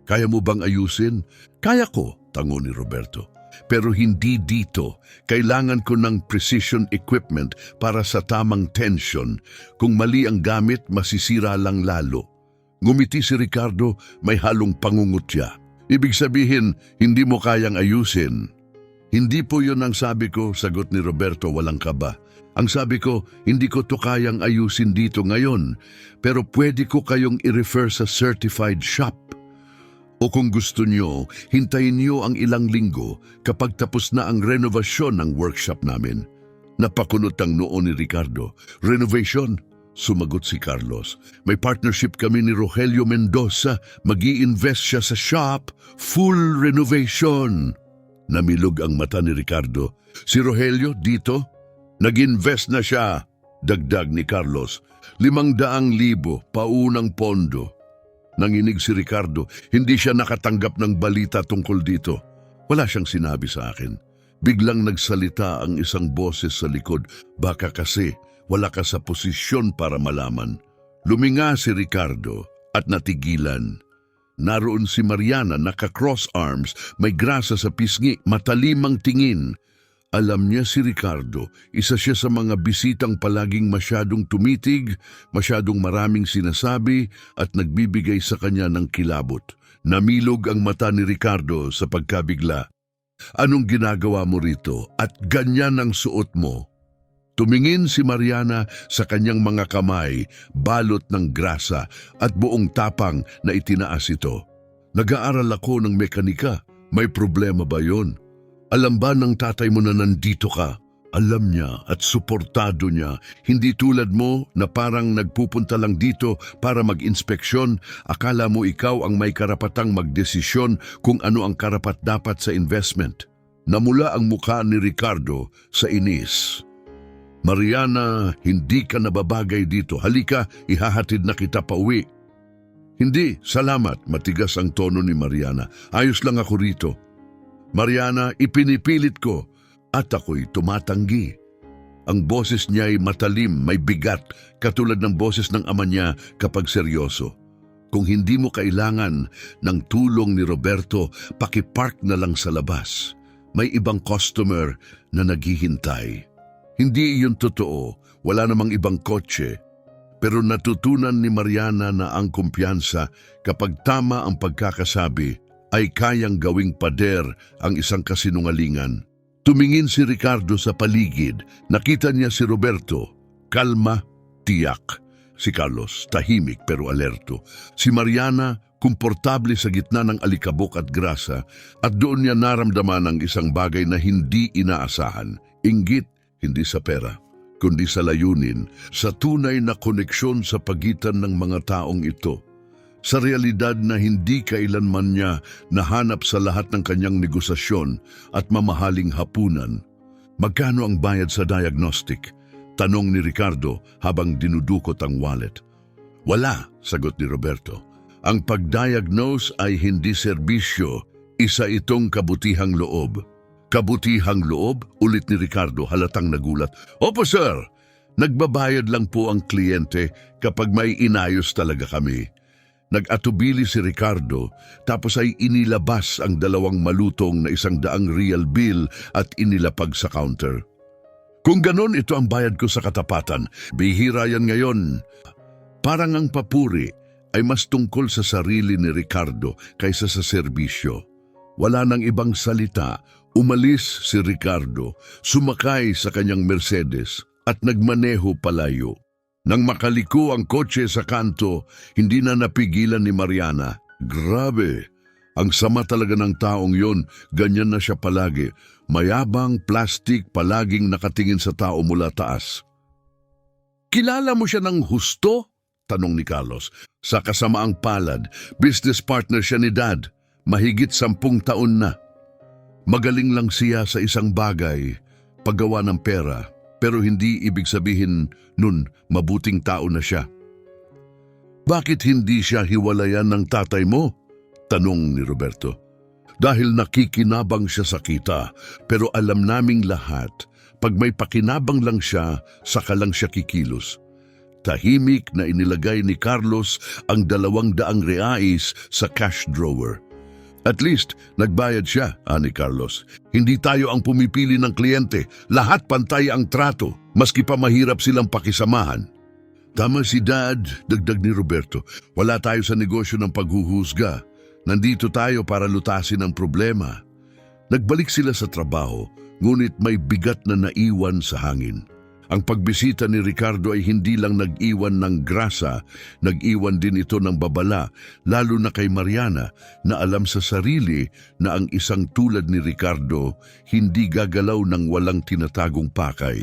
Kaya mo bang ayusin? Kaya ko, tango ni Roberto. Pero hindi dito. Kailangan ko ng precision equipment para sa tamang tension. Kung mali ang gamit, masisira lang lalo. Ngumiti si Ricardo, may halong pangungutya. Ibig sabihin, hindi mo kayang ayusin. Hindi po yun ang sabi ko, sagot ni Roberto walang kaba. Ang sabi ko, hindi ko to kayang ayusin dito ngayon, pero pwede ko kayong i-refer sa certified shop. O kung gusto nyo, hintayin nyo ang ilang linggo kapag tapos na ang renovasyon ng workshop namin. Napakunot ang noo ni Ricardo. Renovation? Sumagot si Carlos. May partnership kami ni Rogelio Mendoza. Mag-i-invest siya sa shop. Full renovation. Namilog ang mata ni Ricardo. Si Rogelio dito? Nag-invest na siya. Dagdag ni Carlos. 500,000 paunang pondo. Nanginig si Ricardo, hindi siya nakatanggap ng balita tungkol dito. Wala siyang sinabi sa akin. Biglang nagsalita ang isang boses sa likod, baka kasi wala ka sa posisyon para malaman. Luminga si Ricardo at natigilan. Naroon si Mariana, naka-cross arms, may grasa sa pisngi, matalimang tingin. Alam niya si Ricardo, isa siya sa mga bisitang palaging masyadong tumitig, masyadong maraming sinasabi at nagbibigay sa kanya ng kilabot. Namilog ang mata ni Ricardo sa pagkabigla. Anong ginagawa mo rito at ganyan ang suot mo? Tumingin si Mariana sa kanyang mga kamay, balot ng grasa at buong tapang na itinaas ito. Nag-aaral ako ng mekanika. May problema ba yon? Alam ba ng tatay mo na nandito ka? Alam niya at suportado niya. Hindi tulad mo na parang nagpupunta lang dito para mag-inspeksyon. Akala mo ikaw ang may karapatang magdesisyon kung ano ang karapat-dapat sa investment. Namula ang mukha ni Ricardo sa inis. Mariana, hindi ka nababagay dito. Halika, ihahatid na kita pauwi. Hindi, salamat. Matigas ang tono ni Mariana. Ayos lang ako rito. Mariana, ipinipilit ko at ako'y tumatanggi. Ang boses niya ay matalim, may bigat, katulad ng boses ng ama niya kapag seryoso. Kung hindi mo kailangan ng tulong ni Roberto, pakipark na lang sa labas. May ibang customer na naghihintay. Hindi iyon totoo, wala namang ibang kotse. Pero natutunan ni Mariana na ang kumpiyansa kapag tama ang pagkakasabi ay kayang gawing pader ang isang kasinungalingan. Tumingin si Ricardo sa paligid, nakita niya si Roberto, kalma, tiyak. Si Carlos, tahimik pero alerto. Si Mariana, komportable sa gitna ng alikabok at grasa at doon niya naramdaman ang isang bagay na hindi inaasahan. Inggit, hindi sa pera, kundi sa layunin, sa tunay na koneksyon sa pagitan ng mga taong ito. Sa realidad na hindi kailanman niya nahanap sa lahat ng kanyang negosasyon at mamahaling hapunan. Magkano ang bayad sa diagnostic? Tanong ni Ricardo habang dinudukot ang wallet. Wala, sagot ni Roberto. Ang pag-diagnose ay hindi serbisyo, isa itong kabutihang loob. Kabutihang loob? Ulit ni Ricardo, halatang nagulat. Opo sir, nagbabayad lang po ang kliyente kapag may inayos talaga kami. Nag-atubili si Ricardo tapos ay inilabas ang 2 malutong na 100 real bill at inilapag sa counter. Kung ganon, ito ang bayad ko sa katapatan. Bihira yan ngayon. Parang ang papuri ay mas tungkol sa sarili ni Ricardo kaysa sa serbisyo. Wala nang ibang salita. Umalis si Ricardo, sumakay sa kanyang Mercedes at nagmaneho palayo. Nang makaliko ang kotse sa kanto, hindi na napigilan ni Mariana. Grabe, ang sama talaga ng taong yon, ganyan na siya palagi. Mayabang, plastic, palaging nakatingin sa tao mula taas. Kilala mo siya ng husto? Tanong ni Carlos. Sa kasamaang palad, business partner siya ni Dad. Mahigit 10 taon na. Magaling lang siya sa isang bagay, paggawa ng pera, pero hindi ibig sabihin nun mabuting tao na siya. Bakit hindi siya hiwalayan ng tatay mo? Tanong ni Roberto. Dahil nakikinabang siya sa kita, pero alam naming lahat, pag may pakinabang lang siya, saka lang siya kikilos. Tahimik na inilagay ni Carlos ang 200 reais sa cash drawer. At least, nagbayad siya, ani Carlos. Hindi tayo ang pumipili ng kliyente. Lahat pantay ang trato, maski pa mahirap silang pakisamahan. Tama si Dad, dagdag ni Roberto. Wala tayo sa negosyo ng paghuhusga. Nandito tayo para lutasin ang problema. Nagbalik sila sa trabaho, ngunit may bigat na naiwan sa hangin. Ang pagbisita ni Ricardo ay hindi lang nag-iwan ng grasa, nag-iwan din ito ng babala, lalo na kay Mariana na alam sa sarili na ang isang tulad ni Ricardo hindi gagalaw ng walang tinatagong pakay.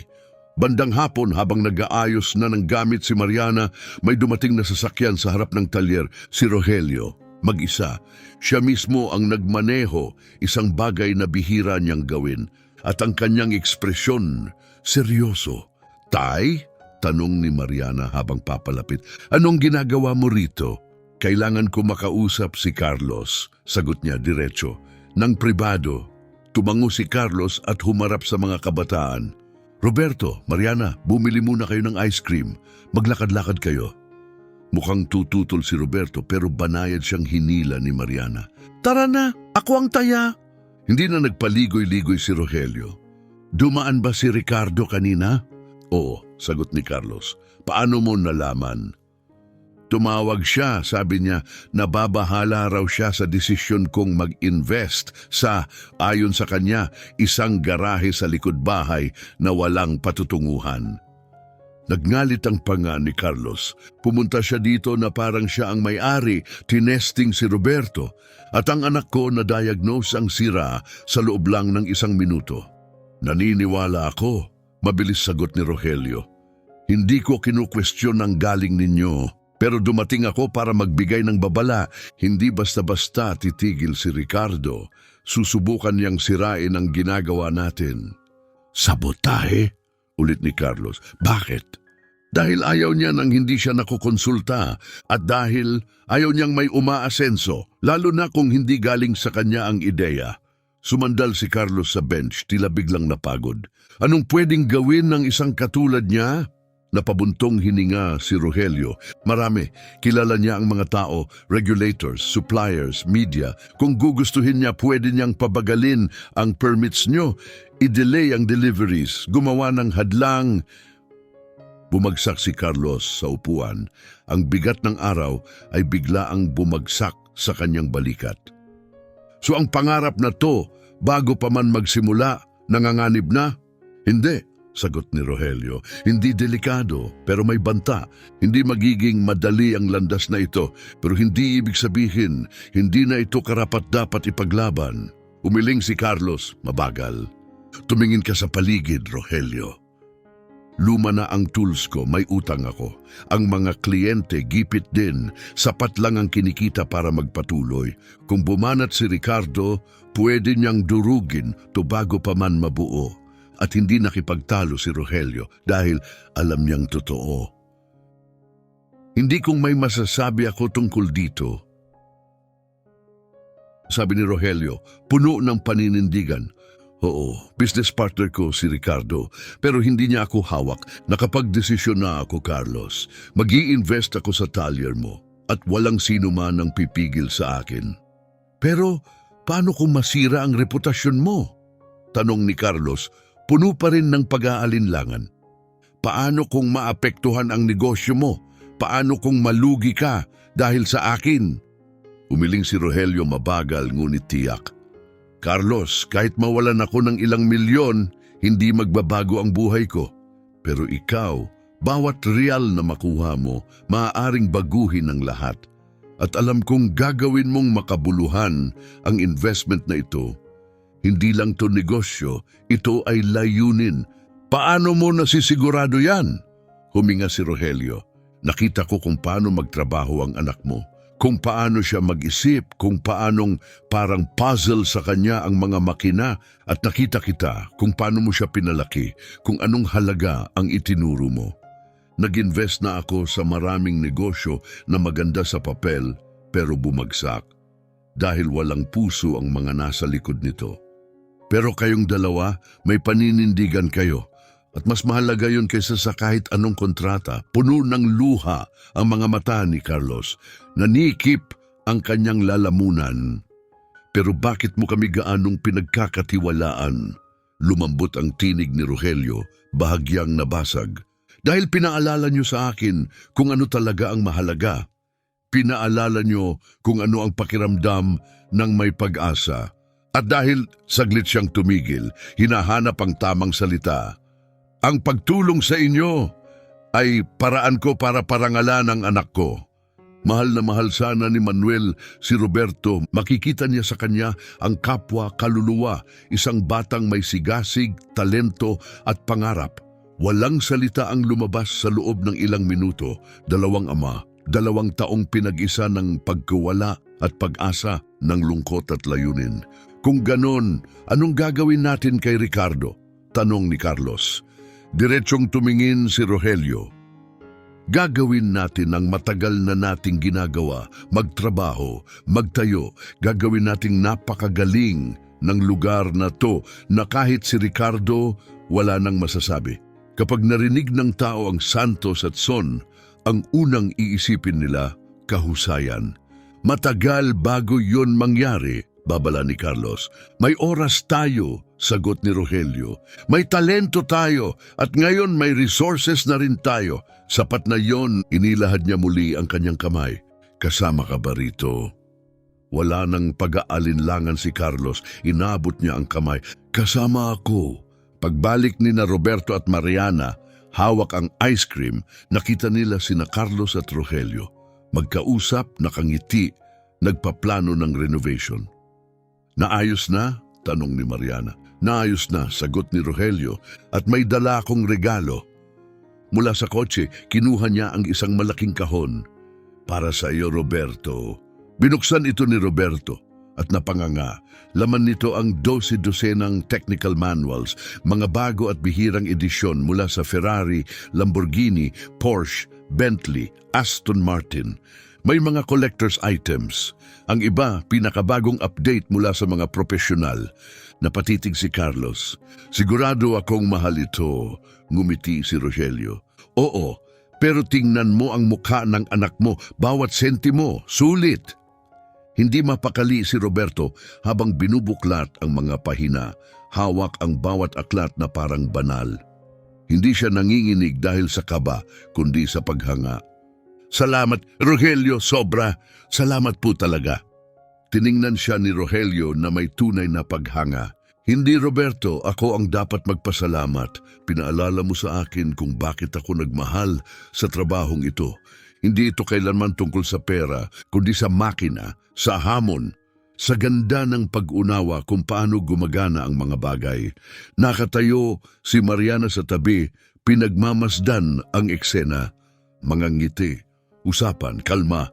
Bandang hapon habang nag-aayos na ng gamit si Mariana, may dumating na sasakyan sa harap ng talyer, si Rogelio. Mag-isa, siya mismo ang nagmaneho, isang bagay na bihira niyang gawin. At ang kanyang ekspresyon, seryoso. Tay? Tanong ni Mariana habang papalapit. Anong ginagawa mo rito? Kailangan ko makausap si Carlos, sagot niya diretso. Nang pribado, tumango si Carlos at humarap sa mga kabataan. Roberto, Mariana, bumili muna kayo ng ice cream. Maglakad-lakad kayo. Mukhang tututol si Roberto pero banayad siyang hinila ni Mariana. Tara na, ako ang taya. Hindi na nagpaligoy-ligoy si Rogelio. Dumaan ba si Ricardo kanina? Oo, sagot ni Carlos. Paano mo nalaman? Tumawag siya, sabi niya, nababahala raw siya sa desisyon kong mag-invest sa, ayon sa kanya, isang garahe sa likod bahay na walang patutunguhan. Nagngalit ang panga ni Carlos. Pumunta siya dito na parang siya ang may-ari, tinesting si Roberto, at ang anak ko na-diagnose ang sira sa loob lang ng 1 minuto. Naniniwala ako, mabilis sagot ni Rogelio. Hindi ko kinukwestiyon ang galing ninyo. Pero dumating ako para magbigay ng babala, hindi basta-basta titigil si Ricardo. Susubukan niyang sirain ang ginagawa natin. Sabotahe? Ulit ni Carlos. Bakit? Dahil ayaw niya nang hindi siya nakukonsulta at dahil ayaw niyang may umaasenso, lalo na kung hindi galing sa kanya ang ideya. Sumandal si Carlos sa bench, tila biglang napagod. Anong pwedeng gawin ng isang katulad niya? Napabuntong hininga si Rogelio. Marami, kilala niya ang mga tao, regulators, suppliers, media. Kung gugustuhin niya, pwede niyang pabagalin ang permits niyo, i-delay ang deliveries, gumawa ng hadlang. Bumagsak si Carlos sa upuan. Ang bigat ng araw ay bigla ang bumagsak sa kanyang balikat. So ang pangarap na to, bago pa man magsimula, nanganganib na? Hindi. Sagot ni Rogelio, hindi delikado pero may banta. Hindi magiging madali ang landas na ito pero hindi ibig sabihin hindi na ito karapat-dapat ipaglaban. Umiling si Carlos, mabagal. Tumingin ka sa paligid, Rogelio. Luma na ang tools ko, may utang ako. Ang mga kliyente gipit din, sapat lang ang kinikita para magpatuloy. Kung bumanat si Ricardo, pwede niyang durugin to bago pa man mabuo. At hindi nakipagtalo si Rogelio dahil alam niyang totoo. Hindi kong may masasabi ako tungkol dito. Sabi ni Rogelio, puno ng paninindigan. Oo, business partner ko si Ricardo, pero hindi niya ako hawak. Nakapagdesisyon na ako, Carlos. Mag-i-invest ako sa talyer mo at walang sino man ang pipigil sa akin. Pero paano kung masira ang reputasyon mo? Tanong ni Carlos. Puno pa rin ng pag-aalinlangan. Paano kung maapektuhan ang negosyo mo? Paano kung malugi ka dahil sa akin? Umiling si Rogelio mabagal ngunit tiyak. Carlos, kahit mawalan ako ng ilang milyon, hindi magbabago ang buhay ko. Pero ikaw, bawat real na makuha mo, maaaring baguhin ang lahat. At alam kong gagawin mong makabuluhan ang investment na ito. Hindi lang to negosyo, ito ay layunin. Paano mo nasisigurado yan? Huminga si Rogelio. Nakita ko kung paano magtrabaho ang anak mo. Kung paano siya mag-isip, kung paanong parang puzzle sa kanya ang mga makina. At nakita kita kung paano mo siya pinalaki, kung anong halaga ang itinuro mo. Nag-invest na ako sa maraming negosyo na maganda sa papel pero bumagsak. Dahil walang puso ang mga nasa likod nito. Pero kayong dalawa, may paninindigan kayo. At mas mahalaga yun kaysa sa kahit anong kontrata. Puno ng luha ang mga mata ni Carlos. Nanikip ang kanyang lalamunan. Pero bakit mo kami gaanong pinagkakatiwalaan? Lumambot ang tinig ni Rogelio, bahagyang nabasag. Dahil pinaalala niyo sa akin kung ano talaga ang mahalaga. Pinaalala niyo kung ano ang pakiramdam ng may pag-asa. At dahil saglit siyang tumigil, hinahanap ang tamang salita. Ang pagtulong sa inyo ay paraan ko para parangalan ang anak ko. Mahal na mahal sana ni Manuel si Roberto. Makikita niya sa kanya ang kapwa kaluluwa, isang batang may sigasig, talento at pangarap. Walang salita ang lumabas sa loob ng ilang minuto. 2 ama, 2 taong pinag-isa ng pagkawala at pag-asa ng lungkot at layunin. Kung ganon, anong gagawin natin kay Ricardo? Tanong ni Carlos. Diretsong tumingin si Rogelio. Gagawin natin ang matagal na nating ginagawa, magtrabaho, magtayo, gagawin nating napakagaling ng lugar na to na kahit si Ricardo wala nang masasabi. Kapag narinig ng tao ang Santos at Son, ang unang iisipin nila, kahusayan. Matagal bago yon mangyari, babala ni Carlos. May oras tayo, sagot ni Rogelio. May talento tayo at ngayon may resources na rin tayo. Sapat na yon, inilahad niya muli ang kanyang kamay. Kasama ka ba rito? Wala nang pag-aalinlangan si Carlos, inabot niya ang kamay. Kasama ako. Pagbalik ni na Roberto at Mariana, hawak ang ice cream, nakita nila sina Carlos at Rogelio. Magkausap, nakangiti, nagpaplano ng renovation. Naayos na? Tanong ni Mariana. Naayos na, sagot ni Rogelio, at may dala akong regalo. Mula sa kotse, kinuha niya ang isang malaking kahon. Para sa iyo, Roberto. Binuksan ito ni Roberto at napanganga. Laman nito ang 12-dosenang technical manuals, mga bago at bihirang edisyon mula sa Ferrari, Lamborghini, Porsche, Bentley, Aston Martin. May mga collector's items. Ang iba, pinakabagong update mula sa mga profesional. Napatitig si Carlos. Sigurado akong mahal ito, ngumiti si Rogelio. Oo, pero tingnan mo ang mukha ng anak mo, bawat sentimo, sulit. Hindi mapakali si Roberto habang binubuklat ang mga pahina, hawak ang bawat aklat na parang banal. Hindi siya nanginginig dahil sa kaba, kundi sa paghanga. Salamat, Rogelio, sobra. Salamat po talaga. Tiningnan siya ni Rogelio na may tunay na paghanga. Hindi, Roberto, ako ang dapat magpasalamat. Pinaalala mo sa akin kung bakit ako nagmahal sa trabahong ito. Hindi ito kailanman tungkol sa pera, kundi sa makina, sa hamon, sa ganda ng pag-unawa kung paano gumagana ang mga bagay. Nakatayo si Mariana sa tabi, pinagmamasdan ang eksena. Mga ngiti, usapan, kalma.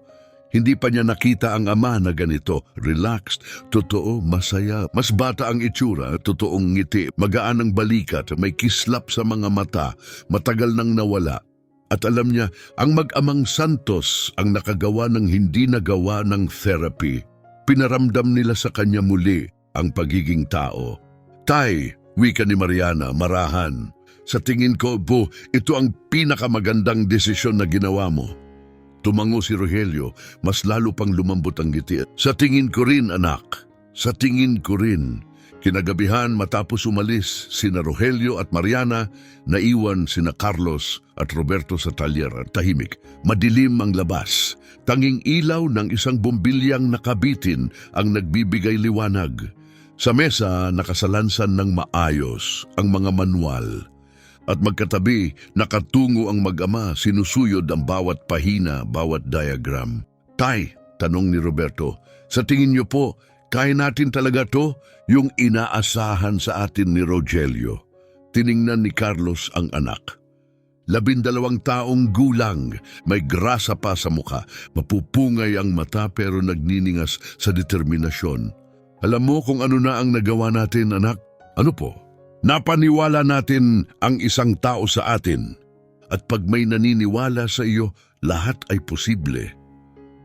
Hindi pa niya nakita ang ama na ganito, relaxed, totoo, masaya. Mas bata ang itsura, totoong ngiti, magaan ang balikat, may kislap sa mga mata, matagal nang nawala. At alam niya, ang mag-amang Santos ang nakagawa ng hindi nagawa ng therapy. Pinaramdam nila sa kanya muli ang pagiging tao. Tay, wika ni Mariana, marahan. Sa tingin ko, Bu, ito ang pinakamagandang desisyon na ginawa mo. Tumango si Rogelio, mas lalo pang lumambot ang ngiti. Sa tingin ko rin, anak. Sa tingin ko rin. Kinagabihan matapos umalis sina Rogelio at Mariana, naiwan sina Carlos at Roberto sa talyer at tahimik. Madilim ang labas. Tanging ilaw ng isang bumbilyang nakabitin ang nagbibigay liwanag. Sa mesa nakasalansan ng maayos ang mga manual. At magkatabi, nakatungo ang mag-ama, sinusuyod ang bawat pahina, bawat diagram. Tay, tanong ni Roberto, sa tingin niyo po, kaya natin talaga to? Yung inaasahan sa atin ni Rogelio. Tiningnan ni Carlos ang anak. 12 taong gulang, may grasa pa sa mukha, mapupungay ang mata pero nagniningas sa determinasyon. Alam mo kung ano na ang nagawa natin, anak? Ano po? Napaniwala natin ang isang tao sa atin. At pag may naniniwala sa iyo, lahat ay posible.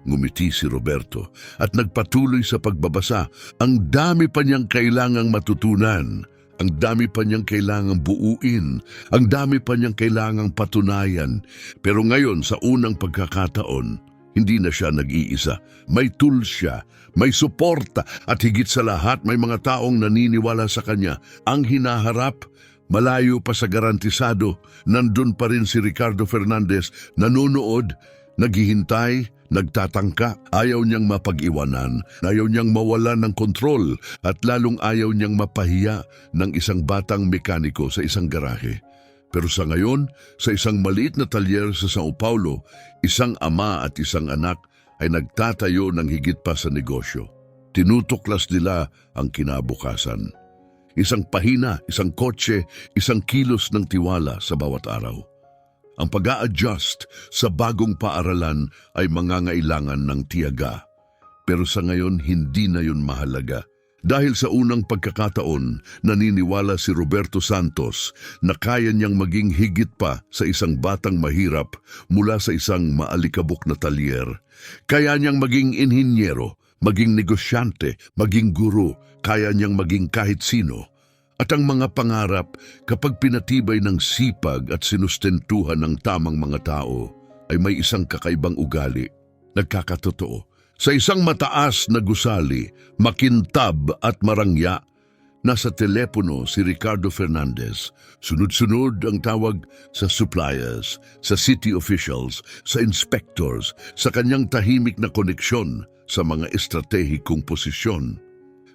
Ngumiti si Roberto at nagpatuloy sa pagbabasa. Ang dami pa niyang kailangang matutunan. Ang dami pa niyang kailangang buuin. Ang dami pa niyang kailangang patunayan. Pero ngayon sa unang pagkakataon, hindi na siya nag-iisa. May tools siya, may suporta at higit sa lahat may mga taong naniniwala sa kanya. Ang hinaharap, malayo pa sa garantisado. Nandun pa rin si Ricardo Fernandez, nanonood, naghihintay, nagtatangka, ayaw niyang mapag-iwanan, ayaw niyang mawalan ng kontrol at lalong ayaw niyang mapahiya ng isang batang mekaniko sa isang garahe. Pero sa ngayon, sa isang maliit na talyer sa Sao Paulo, isang ama at isang anak ay nagtatayo ng higit pa sa negosyo. Tinutuklas nila ang kinabukasan. Isang pahina, isang kotse, isang kilos ng tiwala sa bawat araw. Ang pag-a-adjust sa bagong paaralan ay mangangailangan ng tiyaga. Pero sa ngayon, hindi na yun mahalaga. Dahil sa unang pagkakataon, naniniwala si Roberto Santos na kaya niyang maging higit pa sa isang batang mahirap mula sa isang maalikabok na talyer. Kaya niyang maging inhinyero, maging negosyante, maging guro, kaya niyang maging kahit sino. At ang mga pangarap, kapag pinatibay ng sipag at sinustentuhan ng tamang mga tao, ay may isang kakaibang ugali, nagkakatotoo. Sa isang mataas na gusali, makintab at marangya, nasa telepono si Ricardo Fernandez. Sunod-sunod ang tawag sa suppliers, sa city officials, sa inspectors, sa kanyang tahimik na koneksyon sa mga estratehikong posisyon.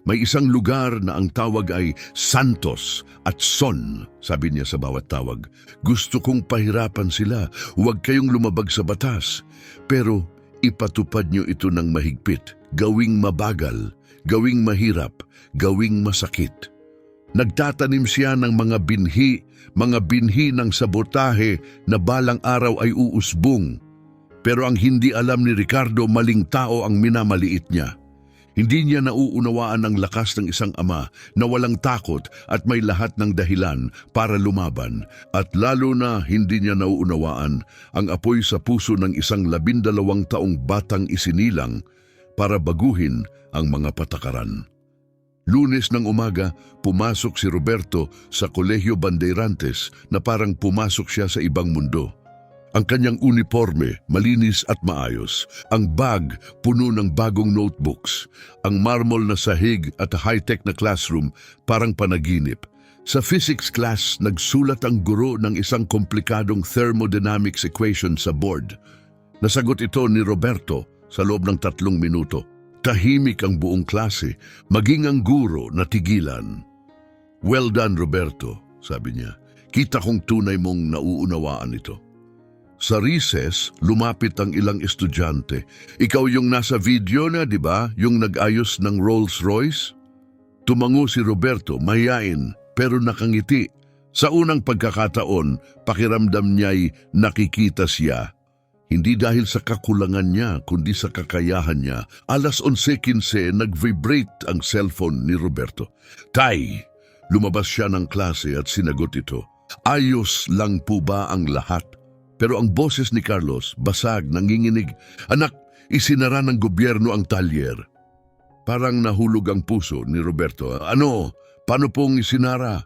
May isang lugar na ang tawag ay Santos at Son, sabi niya sa bawat tawag. Gusto kong pahirapan sila, huwag kayong lumabag sa batas. Pero ipatupad niyo ito ng mahigpit, gawing mabagal, gawing mahirap, gawing masakit. Nagtatanim siya ng mga binhi ng sabotahe na balang araw ay uusbong. Pero ang hindi alam ni Ricardo, maling tao ang minamaliit niya. Hindi niya nauunawaan ang lakas ng isang ama na walang takot at may lahat ng dahilan para lumaban. At lalo na hindi niya nauunawaan ang apoy sa puso ng isang 12 taong batang isinilang para baguhin ang mga patakaran. Lunes ng umaga, pumasok si Roberto sa Kolehiyo Bandeirantes na parang pumasok siya sa ibang mundo. Ang kanyang uniforme, malinis at maayos. Ang bag, puno ng bagong notebooks. Ang marmol na sahig at high-tech na classroom, parang panaginip. Sa physics class, nagsulat ang guro ng isang komplikadong thermodynamics equation sa board. Nasagot ito ni Roberto sa loob ng 3 minuto. Tahimik ang buong klase, maging ang guro natigilan. "Well done, Roberto," sabi niya. "Kita kong tunay mong nauunawaan ito." Sa recess, lumapit ang ilang estudyante. "Ikaw yung nasa video na, di ba? Yung nag-ayos ng Rolls Royce?" Tumango si Roberto, mahiyain, pero nakangiti. Sa unang pagkakataon, pakiramdam niya'y nakikita siya. Hindi dahil sa kakulangan niya, kundi sa kakayahan niya. 11:15, nag-vibrate ang cellphone ni Roberto. "Tay!" Lumabas siya ng klase at sinagot ito. "Ayos lang po ba ang lahat?" Pero ang boses ni Carlos, basag, nanginginig. "Anak, isinara ng gobyerno ang talyer." Parang nahulog ang puso ni Roberto. "Ano? Paano pong isinara?"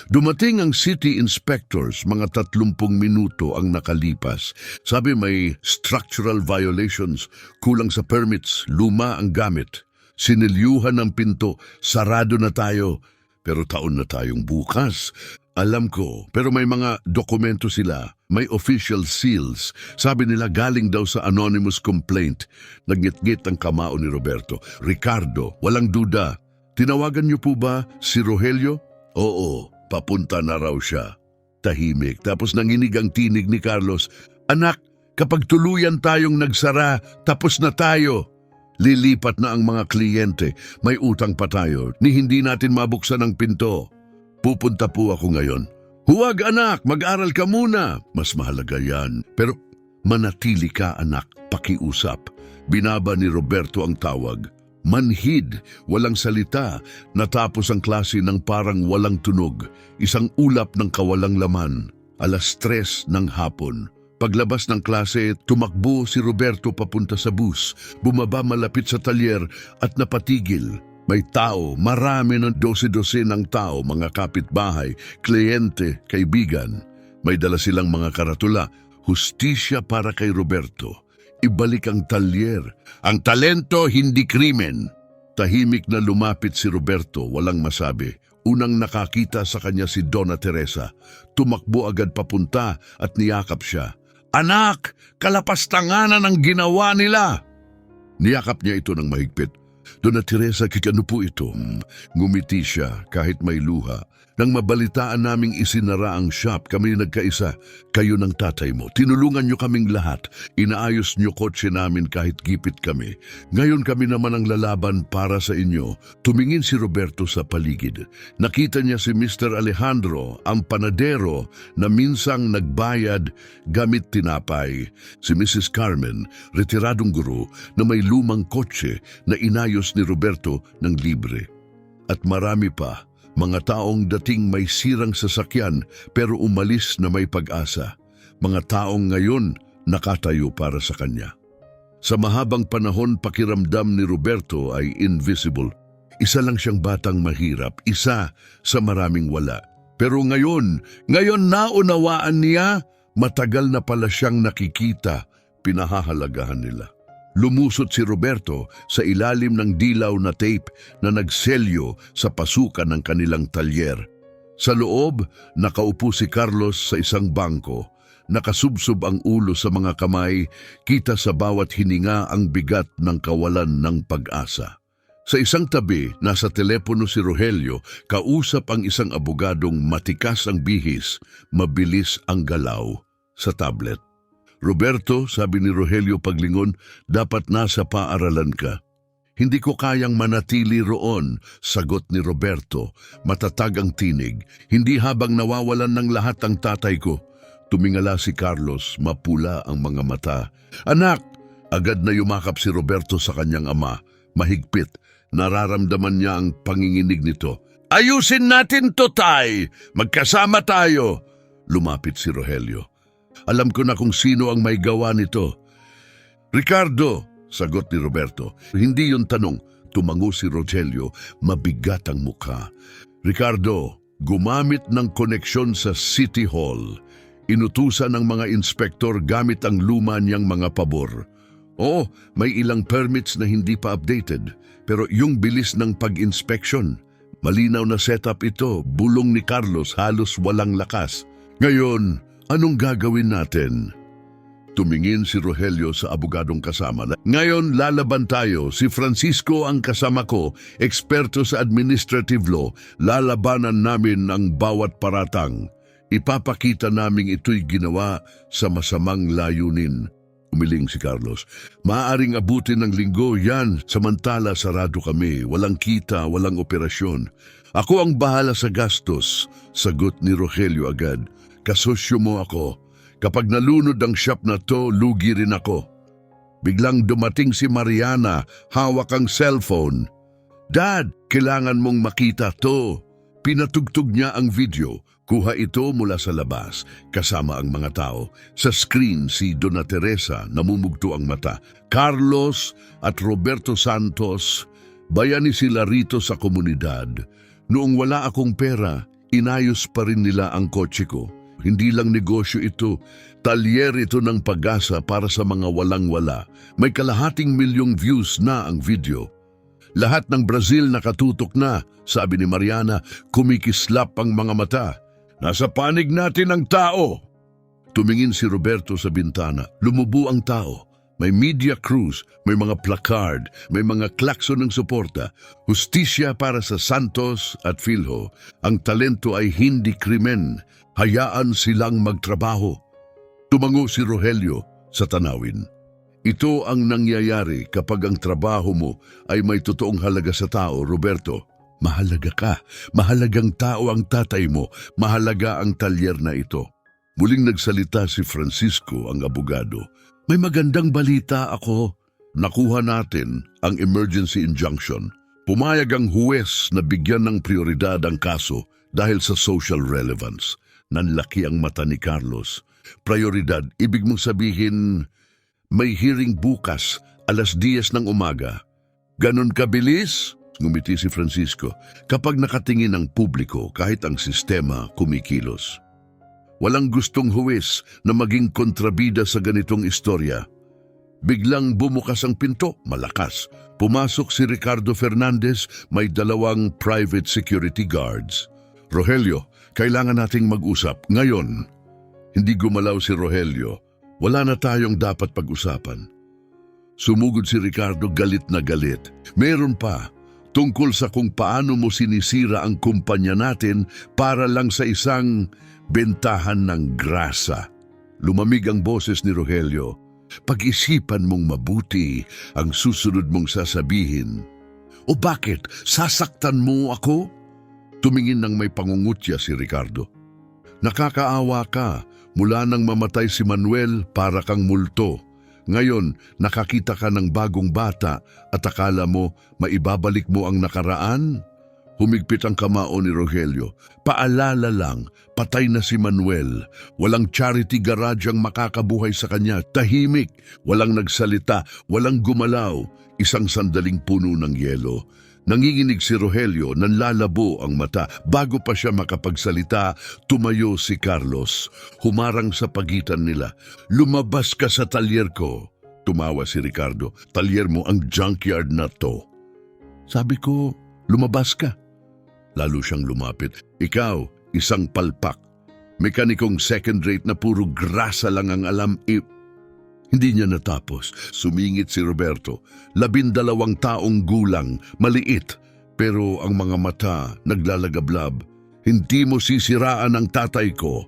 Dumating ang city inspectors, mga 30 minuto ang nakalipas. Sabi may structural violations, kulang sa permits, luma ang gamit. Sinilyuhan ng pinto, sarado na tayo. Pero taon na tayong bukas. Alam ko, pero may mga dokumento sila, may official seals. Sabi nila galing daw sa anonymous complaint. Nagngit-ngit ang kamao ni Roberto. "Ricardo, walang duda. Tinawagan niyo po ba si Rogelio?" "Oo, papunta na raw siya." Tahimik, tapos nanginig ang tinig ni Carlos. "Anak, kapag tuluyan tayong nagsara, tapos na tayo. Lilipat na ang mga kliyente, may utang pa tayo, ni hindi natin mabuksan ang pinto. Pupunta po ako ngayon." "Huwag anak, mag-aral ka muna." "Mas mahalaga yan. Pero manatili ka anak, pakiusap." Binaba ni Roberto ang tawag. Manhid, walang salita, natapos ang klase ng parang walang tunog. Isang ulap ng kawalang laman. 3:00 ng hapon. Paglabas ng klase, tumakbo si Roberto papunta sa bus. Bumaba malapit sa talyer at napatigil. May tao, marami ng 12 ng tao, mga kapitbahay, kliyente, kaibigan. May dala silang mga karatula, "Hustisya para kay Roberto. Ibalik ang talyer. Ang talento, hindi krimen." Tahimik na lumapit si Roberto, walang masabi. Unang nakakita sa kanya si Donna Teresa. Tumakbo agad papunta at niyakap siya. "Anak, kalapastanganan ang ginawa nila." Niyakap niya ito ng mahigpit. "Donna Teresa, ano po ito?" Ngumiti siya kahit may luha. "Nang mabalitaan naming isinara ang shop, kami nagkaisa. Kayo ng tatay mo. Tinulungan niyo kaming lahat. Inaayos niyo kotse namin kahit gipit kami. Ngayon kami naman ang lalaban para sa inyo." Tumingin si Roberto sa paligid. Nakita niya si Mr. Alejandro, ang panadero na minsang nagbayad gamit tinapay. Si Mrs. Carmen, retiradong guro na may lumang kotse na inayos ni Roberto ng libre. At marami pa, mga taong dating may sirang sasakyan pero umalis na may pag-asa. Mga taong ngayon nakatayo para sa kanya. Sa mahabang panahon, pakiramdam ni Roberto ay invisible. Isa lang siyang batang mahirap, isa sa maraming wala. Pero ngayon naunawaan niya, matagal na pala siyang nakikita, pinahahalagahan nila. Lumusot si Roberto sa ilalim ng dilaw na tape na nagselyo sa pasukan ng kanilang talyer. Sa loob, nakaupo si Carlos sa isang bangko. Nakasubsob ang ulo sa mga kamay, kita sa bawat hininga ang bigat ng kawalan ng pag-asa. Sa isang tabi, nasa telepono si Rogelio, kausap ang isang abogadong matikas ang bihis, mabilis ang galaw sa tablet. Roberto, sabi ni Rogelio paglingon, dapat nasa paaralan ka. Hindi ko kayang manatili roon, sagot ni Roberto, matatag ang tinig. Hindi habang nawawalan ng lahat ang tatay ko. Tumingala si Carlos, mapula ang mga mata. Anak! Agad na yumakap si Roberto sa kanyang ama. Mahigpit, nararamdaman niya ang panginginig nito. Ayusin natin to, tay! Magkasama tayo! Lumapit si Rogelio. Alam ko na kung sino ang may gawa nito. Ricardo, sagot ni Roberto. Hindi yun tanong. Tumango si Rogelio, mabigat ang mukha. Ricardo, gumamit ng koneksyon sa City Hall. Inutusan ng mga inspektor gamit ang luma niyang mga pabor. Oo, may ilang permits na hindi pa updated. Pero yung bilis ng pag-inspection, malinaw na setup ito, bulong ni Carlos halos walang lakas. Ngayon, anong gagawin natin? Tumingin si Rogelio sa abogadong kasama. Ngayon lalaban tayo. Si Francisco ang kasama ko, eksperto sa administrative law. Lalabanan namin ang bawat paratang. Ipapakita naming ito'y ginawa sa masamang layunin. Umiling si Carlos. Maaring abutin ng linggo yan, samantala sarado kami. Walang kita, walang operasyon. Ako ang bahala sa gastos, sagot ni Rogelio agad. Kasosyo mo ako. Kapag nalunod ang shop na to, lugi rin ako. Biglang dumating si Mariana, hawak ang cellphone. Dad, kailangan mong makita to. Pinatugtog niya ang video. Kuha ito mula sa labas, kasama ang mga tao. Sa screen, si Dona Teresa, namumugto ang mata. Carlos at Roberto Santos, bayani sila rito sa komunidad. Noong wala akong pera, inayos pa rin nila ang kotse ko. Hindi lang negosyo ito, talyer ito ng pag-asa para sa mga walang-wala. May kalahating milyong views na ang video. Lahat ng Brazil nakatutok na, sabi ni Mariana, kumikislap ang mga mata. Nasa panig natin ang tao. Tumingin si Roberto sa bintana. Lumubo ang tao. May media crews, may mga placard, may mga klakson ng suporta. Hustisya para sa Santos at Filho. Ang talento ay hindi krimen. Hayaan silang magtrabaho. Tumango si Rogelio sa tanawin. Ito ang nangyayari kapag ang trabaho mo ay may totoong halaga sa tao, Roberto. Mahalaga ka. Mahalagang tao ang tatay mo. Mahalaga ang talyer na ito. Muling nagsalita si Francisco, ang abogado. May magandang balita ako. Nakuha natin ang emergency injunction. Pumayag ang huwes na bigyan ng prioridad ang kaso dahil sa social relevance. Nanlaki ang mata ni Carlos. Prioridad, ibig mong sabihin, may hearing bukas, 10:00 ng umaga. Ganon kabilis? Ngumiti si Francisco. Kapag nakatingin ang publiko, kahit ang sistema kumikilos. Walang gustong huwes na maging kontrabida sa ganitong istorya. Biglang bumukas ang pinto, malakas. Pumasok si Ricardo Fernandez, may 2 private security guards. Rogelio, kailangan nating mag-usap. Ngayon, hindi gumalaw si Rogelio. Wala na tayong dapat pag-usapan. Sumugod si Ricardo, galit na galit. Meron pa. Tungkol sa kung paano mo sinisira ang kumpanya natin para lang sa isang bentahan ng grasa. Lumamig ang boses ni Rogelio. Pag-isipan mong mabuti ang susunod mong sasabihin. O bakit? Sasaktan mo ako? Tumingin ng may pangungutya si Ricardo. Nakakaawa ka. Mula nang mamatay si Manuel, para kang multo. Ngayon, nakakita ka ng bagong bata at akala mo maibabalik mo ang nakaraan? Humigpit ang kamao ni Rogelio. Paalala lang, patay na si Manuel. Walang charity garage ang makakabuhay sa kanya. Tahimik, walang nagsalita, walang gumalaw. Isang sandaling puno ng yelo. Nanginginig si Rogelio, nanlalabo ang mata. Bago pa siya makapagsalita, tumayo si Carlos. Humarang sa pagitan nila. Lumabas ka sa talyer ko. Tumawa si Ricardo. Talyer mo ang junkyard na to. Sabi ko, lumabas ka. Lalo siyang lumapit. Ikaw, isang palpak. Mekanikong second rate na puro grasa lang ang alam. Hindi niya natapos. Sumingit si Roberto. 12 taong gulang, maliit. Pero ang mga mata naglalagablab. Hindi mo sisiraan ang tatay ko.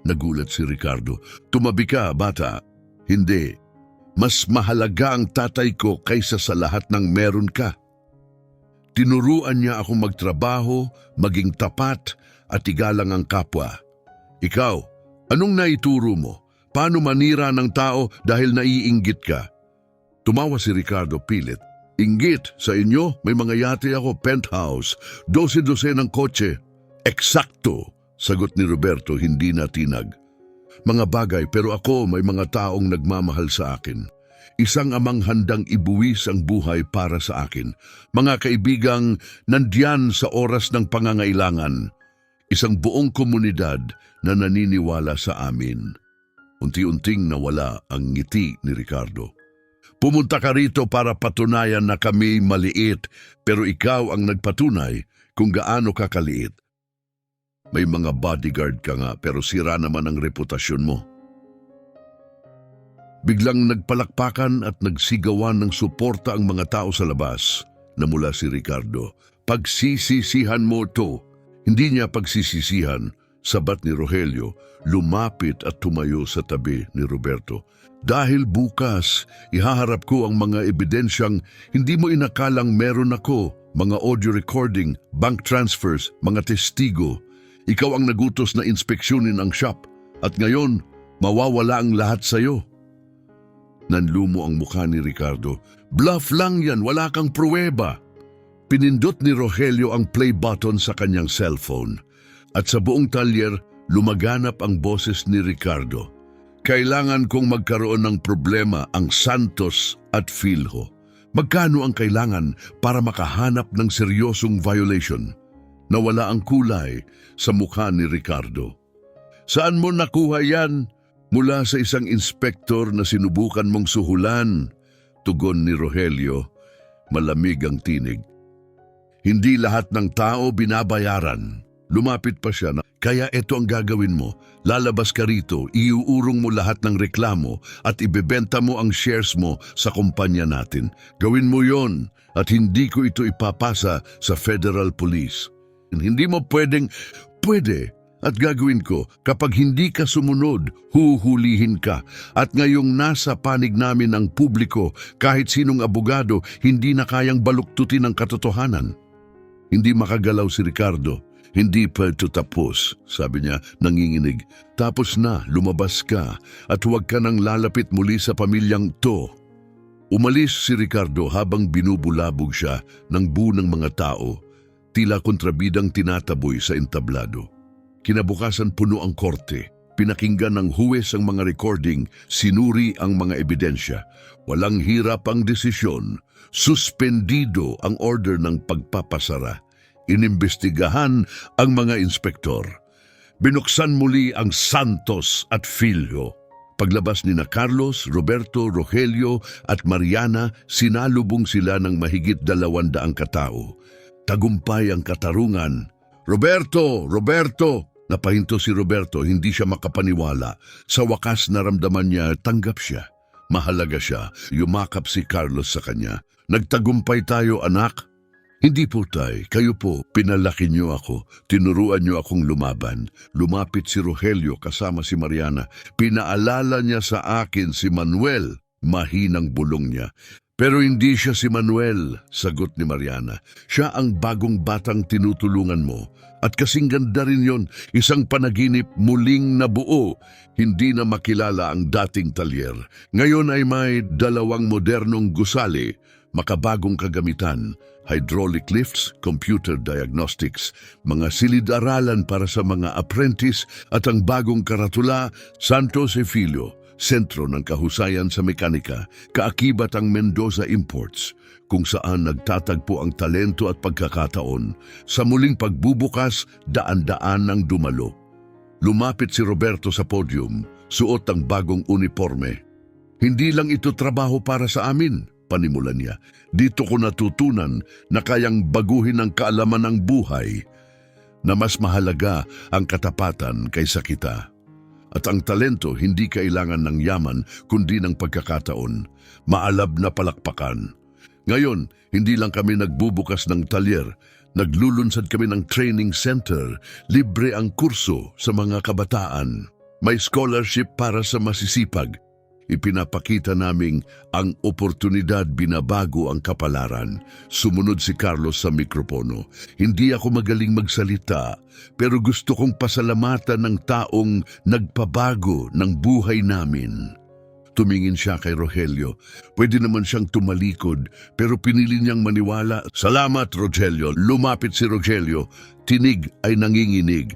Nagulat si Ricardo. Tumabi ka, bata. Hindi. Mas mahalaga ang tatay ko kaysa sa lahat ng meron ka. Tinuruan niya akong magtrabaho, maging tapat at igalang ang kapwa. Ikaw, anong naituro mo? Paano manira ng tao dahil naiinggit ka? Tumawa si Ricardo pilit. Inggit, sa inyo may mga yate ako, penthouse, 12 ng kotse. Eksakto, sagot ni Roberto hindi natinag. Mga bagay pero ako may mga taong nagmamahal sa akin. Isang amang handang ibuwis ang buhay para sa akin. Mga kaibigang nandiyan sa oras ng pangangailangan. Isang buong komunidad na naniniwala sa amin. Unti-unting nawala ang ngiti ni Ricardo. Pumunta ka rito para patunayan na kami maliit, pero ikaw ang nagpatunay kung gaano ka kaliit. May mga bodyguard ka nga pero sira naman ang reputasyon mo. Biglang nagpalakpakan at nagsigawan ng suporta ang mga tao sa labas. Namula si Ricardo. Pagsisisihan mo to. Hindi niya pagsisisihan, sabat ni Rogelio, lumapit at tumayo sa tabi ni Roberto. Dahil bukas, ihaharap ko ang mga ebidensyang hindi mo inakalang meron ako, mga audio recording, bank transfers, mga testigo. Ikaw ang nagutos na inspeksyonin ang shop at ngayon, mawawala ang lahat sa'yo. Nanlumo ang mukha ni Ricardo. Bluff lang yan, wala kang pruweba. Pinindot ni Rogelio ang play button sa kanyang cellphone. At sa buong talyer, lumaganap ang boses ni Ricardo. Kailangan kong magkaroon ng problema ang Santos at Philho. Magkano ang kailangan para makahanap ng seryosong violation? Nawala ang kulay sa mukha ni Ricardo. Saan mo nakuha yan? Mula sa isang inspektor na sinubukan mong suhulan, tugon ni Rogelio, malamig ang tinig. Hindi lahat ng tao binabayaran. Lumapit pa siya na, kaya ito ang gagawin mo. Lalabas ka rito, iuurong mo lahat ng reklamo at ibebenta mo ang shares mo sa kumpanya natin. Gawin mo yon at hindi ko ito ipapasa sa Federal Police. Hindi mo pwede. At gagawin ko, kapag hindi ka sumunod, huhulihin ka. At ngayong nasa panig namin ang publiko, kahit sinong abogado, hindi na kayang baluktutin ang katotohanan. Hindi makagalaw si Ricardo. Hindi pa ito tapos, sabi niya, nanginginig. Tapos na, lumabas ka, at huwag ka nang lalapit muli sa pamilyang to. Umalis si Ricardo habang binubulabog siya ng bunang mga tao, tila kontrabidang tinataboy sa entablado. Kinabukasan puno ang korte. Pinakinggan ng huwes ang mga recording, sinuri ang mga ebidensya. Walang hirap ang desisyon. Suspendido ang order ng pagpapasara. Inimbestigahan ang mga inspektor. Binuksan muli ang Santos at Philho. Paglabas ni na Carlos, Roberto, Rogelio at Mariana, sinalubong sila ng mahigit 200 katao. Tagumpay ang katarungan. Roberto! Napahinto si Roberto, hindi siya makapaniwala. Sa wakas naramdaman niya, tanggap siya. Mahalaga siya, yumakap si Carlos sa kanya. Nagtagumpay tayo, anak. Hindi po tay, kayo po, pinalaki niyo ako, tinuruan niyo akong lumaban. Lumapit si Rogelio kasama si Mariana. Pinaalala niya sa akin si Manuel, mahinang bulong niya. Pero hindi siya si Manuel, sagot ni Mariana. Siya ang bagong batang tinutulungan mo. At kasing ganda rin yon, isang panaginip muling nabuo. Hindi na makilala ang dating talyer. Ngayon ay may 2 modernong gusali, makabagong kagamitan, hydraulic lifts, computer diagnostics, mga silid-aralan para sa mga apprentice at ang bagong karatula, Santos e Filho, sentro ng kahusayan sa mekanika, kaakibat ang Mendoza Imports, kung saan nagtatagpo ang talento at pagkakataon. Sa muling pagbubukas, daan-daan ang dumalo. Lumapit si Roberto sa podium, suot ang bagong uniforme. Hindi lang ito trabaho para sa amin, panimula niya. Dito ko natutunan na kayang baguhin ang kaalaman ng buhay, na mas mahalaga ang katapatan kaysa kita. At ang talento hindi kailangan ng yaman kundi ng pagkakataon, maalab na palakpakan. Ngayon, hindi lang kami nagbubukas ng talyer, naglulunsad kami ng training center, libre ang kurso sa mga kabataan. May scholarship para sa masisipag. Ipinapakita naming ang oportunidad binabago ang kapalaran. Sumunod si Carlos sa mikropono. Hindi ako magaling magsalita, pero gusto kong pasalamatan ng taong nagpabago ng buhay namin. Tumingin siya kay Rogelio. Pwede naman siyang tumalikod, pero pinili niyang maniwala. Salamat, Rogelio. Lumapit si Rogelio. Tinig ay nanginginig.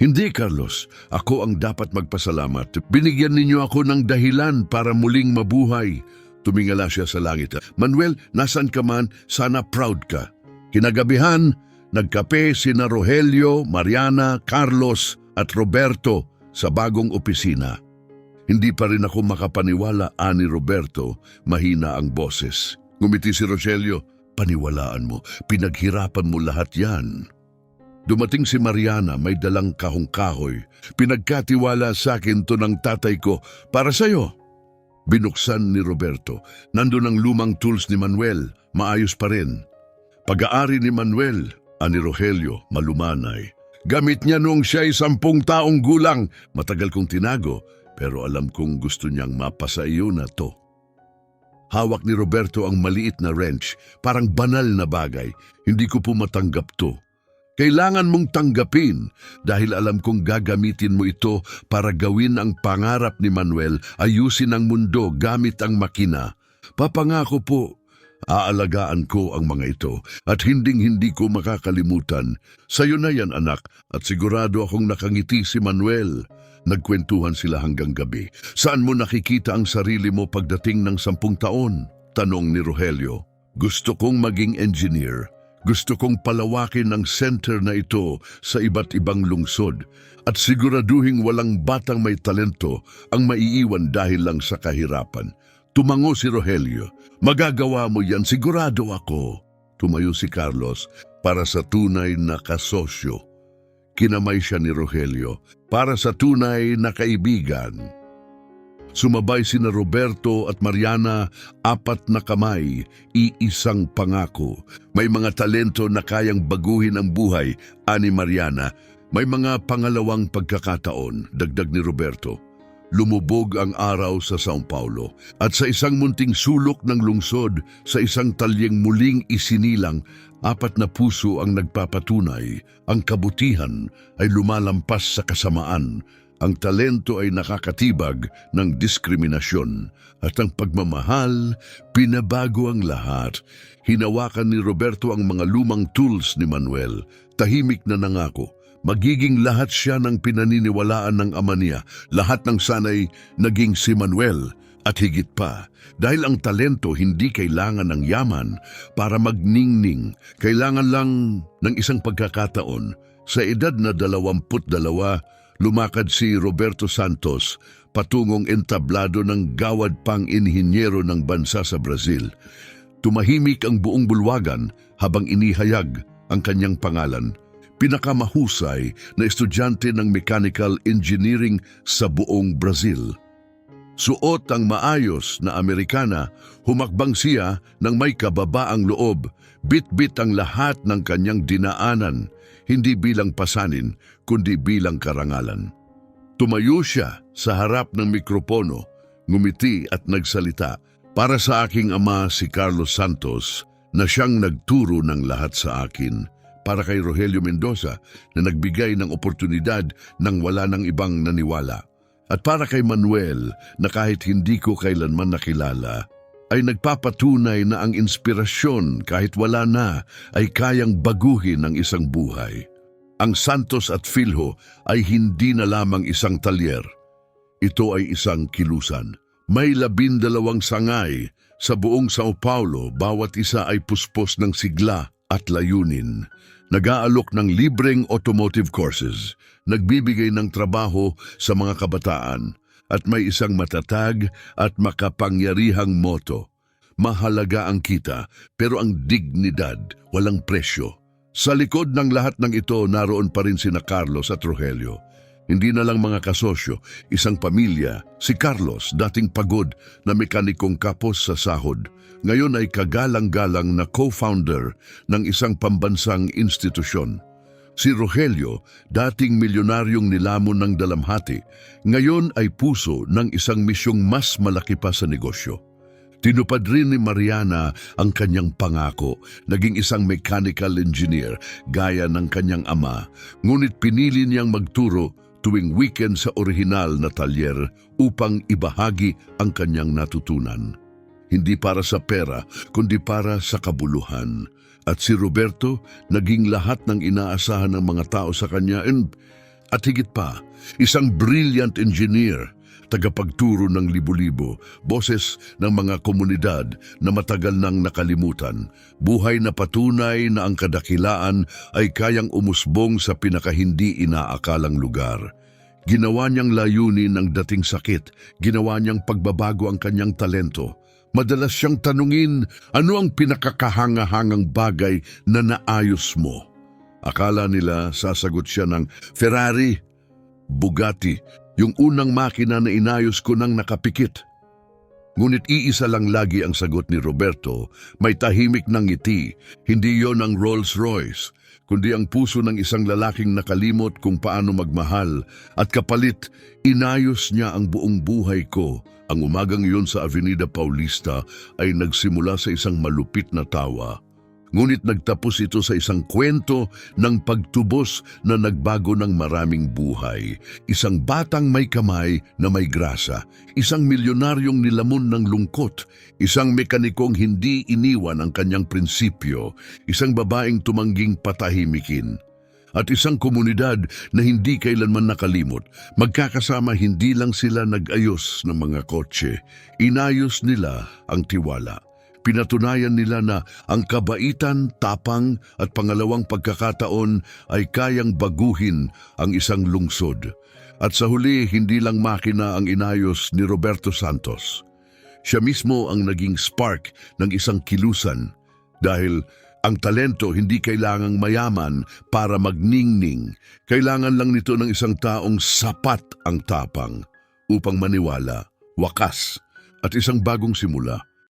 Hindi, Carlos. Ako ang dapat magpasalamat. Binigyan ninyo ako ng dahilan para muling mabuhay. Tumingala siya sa langit. Manuel, nasan ka man, sana proud ka. Kinagabihan, nagkape sina Rogelio, Mariana, Carlos at Roberto sa bagong opisina. Hindi pa rin ako makapaniwala, ani Roberto, mahina ang boses. Ngumiti si Rogelio, paniwalaan mo, pinaghirapan mo lahat yan. Dumating si Mariana, may dalang kahong-kahoy. Pinagkatiwala sa akin to ng tatay ko para sa'yo. Binuksan ni Roberto. Nandun ang lumang tools ni Manuel, maayos pa rin. Pag-aari ni Manuel, ani Rogelio, malumanay. Gamit niya noong siya'y 10 taong gulang. Matagal kong tinago, pero alam kong gusto niyang mapasa iyo na to. Hawak ni Roberto ang maliit na wrench, parang banal na bagay. Hindi ko po matanggap to. Kailangan mong tanggapin dahil alam kong gagamitin mo ito para gawin ang pangarap ni Manuel, ayusin ang mundo gamit ang makina. Papangako po, aalagaan ko ang mga ito at hinding-hindi ko makakalimutan. Sa'yo na yan, anak, at sigurado akong nakangiti si Manuel. Nagkwentuhan sila hanggang gabi. Saan mo nakikita ang sarili mo pagdating ng 10 taon? Tanong ni Rogelio. Gusto kong maging engineer. Gusto kong palawakin ang center na ito sa iba't ibang lungsod at siguraduhin walang batang may talento ang maiiwan dahil lang sa kahirapan. Tumango si Rogelio. Magagawa mo yan, sigurado ako. Tumayo si Carlos para sa tunay na kasosyo. Kinamay siya ni Rogelio para sa tunay na kaibigan. Sumabay sina Roberto at Mariana, 4 na kamay, iisang pangako. May mga talento na kayang baguhin ang buhay, ani Mariana. May mga pangalawang pagkakataon, dagdag ni Roberto. Lumubog ang araw sa São Paulo at sa isang munting sulok ng lungsod, sa isang talyeng muling isinilang, 4 na puso ang nagpapatunay. Ang kabutihan ay lumalampas sa kasamaan. Ang talento ay nakakatibag ng diskriminasyon at ang pagmamahal, pinabago ang lahat. Hinawakan ni Roberto ang mga lumang tools ni Manuel. Tahimik na nangako. Magiging lahat siya ng pinaniniwalaan ng ama niya. Lahat ng sanay naging si Manuel. At higit pa, dahil ang talento hindi kailangan ng yaman para magningning. Kailangan lang ng isang pagkakataon. Sa edad na 22, lumakad si Roberto Santos patungong entablado ng gawad pang inhinyero ng bansa sa Brazil. Tumahimik ang buong bulwagan habang inihayag ang kanyang pangalan. Pinakamahusay na estudyante ng mechanical engineering sa buong Brazil. Suot ang maayos na Amerikana, humakbang siya ng may kababaang loob, bit-bit ang lahat ng kanyang dinaanan, hindi bilang pasanin, kundi bilang karangalan. Tumayo siya sa harap ng mikropono, ngumiti at nagsalita. Para sa aking ama si Carlos Santos, na siyang nagturo ng lahat sa akin. Para kay Rogelio Mendoza, na nagbigay ng oportunidad nang wala ng ibang naniwala. At para kay Manuel, na kahit hindi ko kailanman nakilala, ay nagpapatunay na ang inspirasyon kahit wala na ay kayang baguhin ang isang buhay. Ang Santos at Filho ay hindi na lamang isang talyer. Ito ay isang kilusan. May 12 sangay sa buong Sao Paulo, bawat isa ay puspos ng sigla at layunin. Nag-aalok ng libreng automotive courses, nagbibigay ng trabaho sa mga kabataan, at may isang matatag at makapangyarihang motto. Mahalaga ang kita, pero ang dignidad walang presyo. Sa likod ng lahat ng ito, naroon pa rin sina Carlos at Rogelio. Hindi na lang mga kasosyo, isang pamilya. Si Carlos, dating pagod na mekanikong kapos sa sahod, ngayon ay kagalang-galang na co-founder ng isang pambansang institusyon. Si Rogelio, dating milyonaryong nilamon ng dalamhati, ngayon ay puso ng isang misyong mas malaki pa sa negosyo. Tinupad rin ni Mariana ang kanyang pangako, naging isang mechanical engineer gaya ng kanyang ama, ngunit pinili niyang magturo tuwing weekend sa orihinal na talyer upang ibahagi ang kanyang natutunan. Hindi para sa pera, kundi para sa kabuluhan. At si Roberto, naging lahat ng inaasahan ng mga tao sa kanya at higit pa, isang brilliant engineer, tagapagturo ng libo-libo, boses ng mga komunidad na matagal nang nakalimutan, buhay na patunay na ang kadakilaan ay kayang umusbong sa pinakahindi inaakalang lugar. Ginawa niyang layunin ang dating sakit, ginawa niyang pagbabago ang kanyang talento. Madalas siyang tanungin, ano ang pinakakahanga-hangang bagay na naayos mo? Akala nila sasagot siya ng Ferrari, Bugatti, yung unang makina na inayos ko nang nakapikit. Ngunit iisa lang lagi ang sagot ni Roberto, may tahimik ng ngiti, hindi yon ang Rolls-Royce, kundi ang puso ng isang lalaking nakalimot kung paano magmahal at kapalit, inayos niya ang buong buhay ko. Ang umagang iyon sa Avenida Paulista ay nagsimula sa isang malupit na tawa. Ngunit nagtapos ito sa isang kwento ng pagtubos na nagbago ng maraming buhay. Isang batang may kamay na may grasa, isang milyonaryong nilamon ng lungkot, isang mekanikong hindi iniwan ang kanyang prinsipyo, isang babaeng tumangging patahimikin, at isang komunidad na hindi kailanman nakalimot. Magkakasama, hindi lang sila nag-ayos ng mga kotse, inayos nila ang tiwala. Pinatunayan nila na ang kabaitan, tapang at pangalawang pagkakataon ay kayang baguhin ang isang lungsod. At sa huli, hindi lang makina ang inayos ni Roberto Santos. Siya mismo ang naging spark ng isang kilusan dahil ang talento hindi kailangang mayaman para magningning. Kailangan lang nito ng isang taong sapat ang tapang upang maniwala, wakas at isang bagong simula.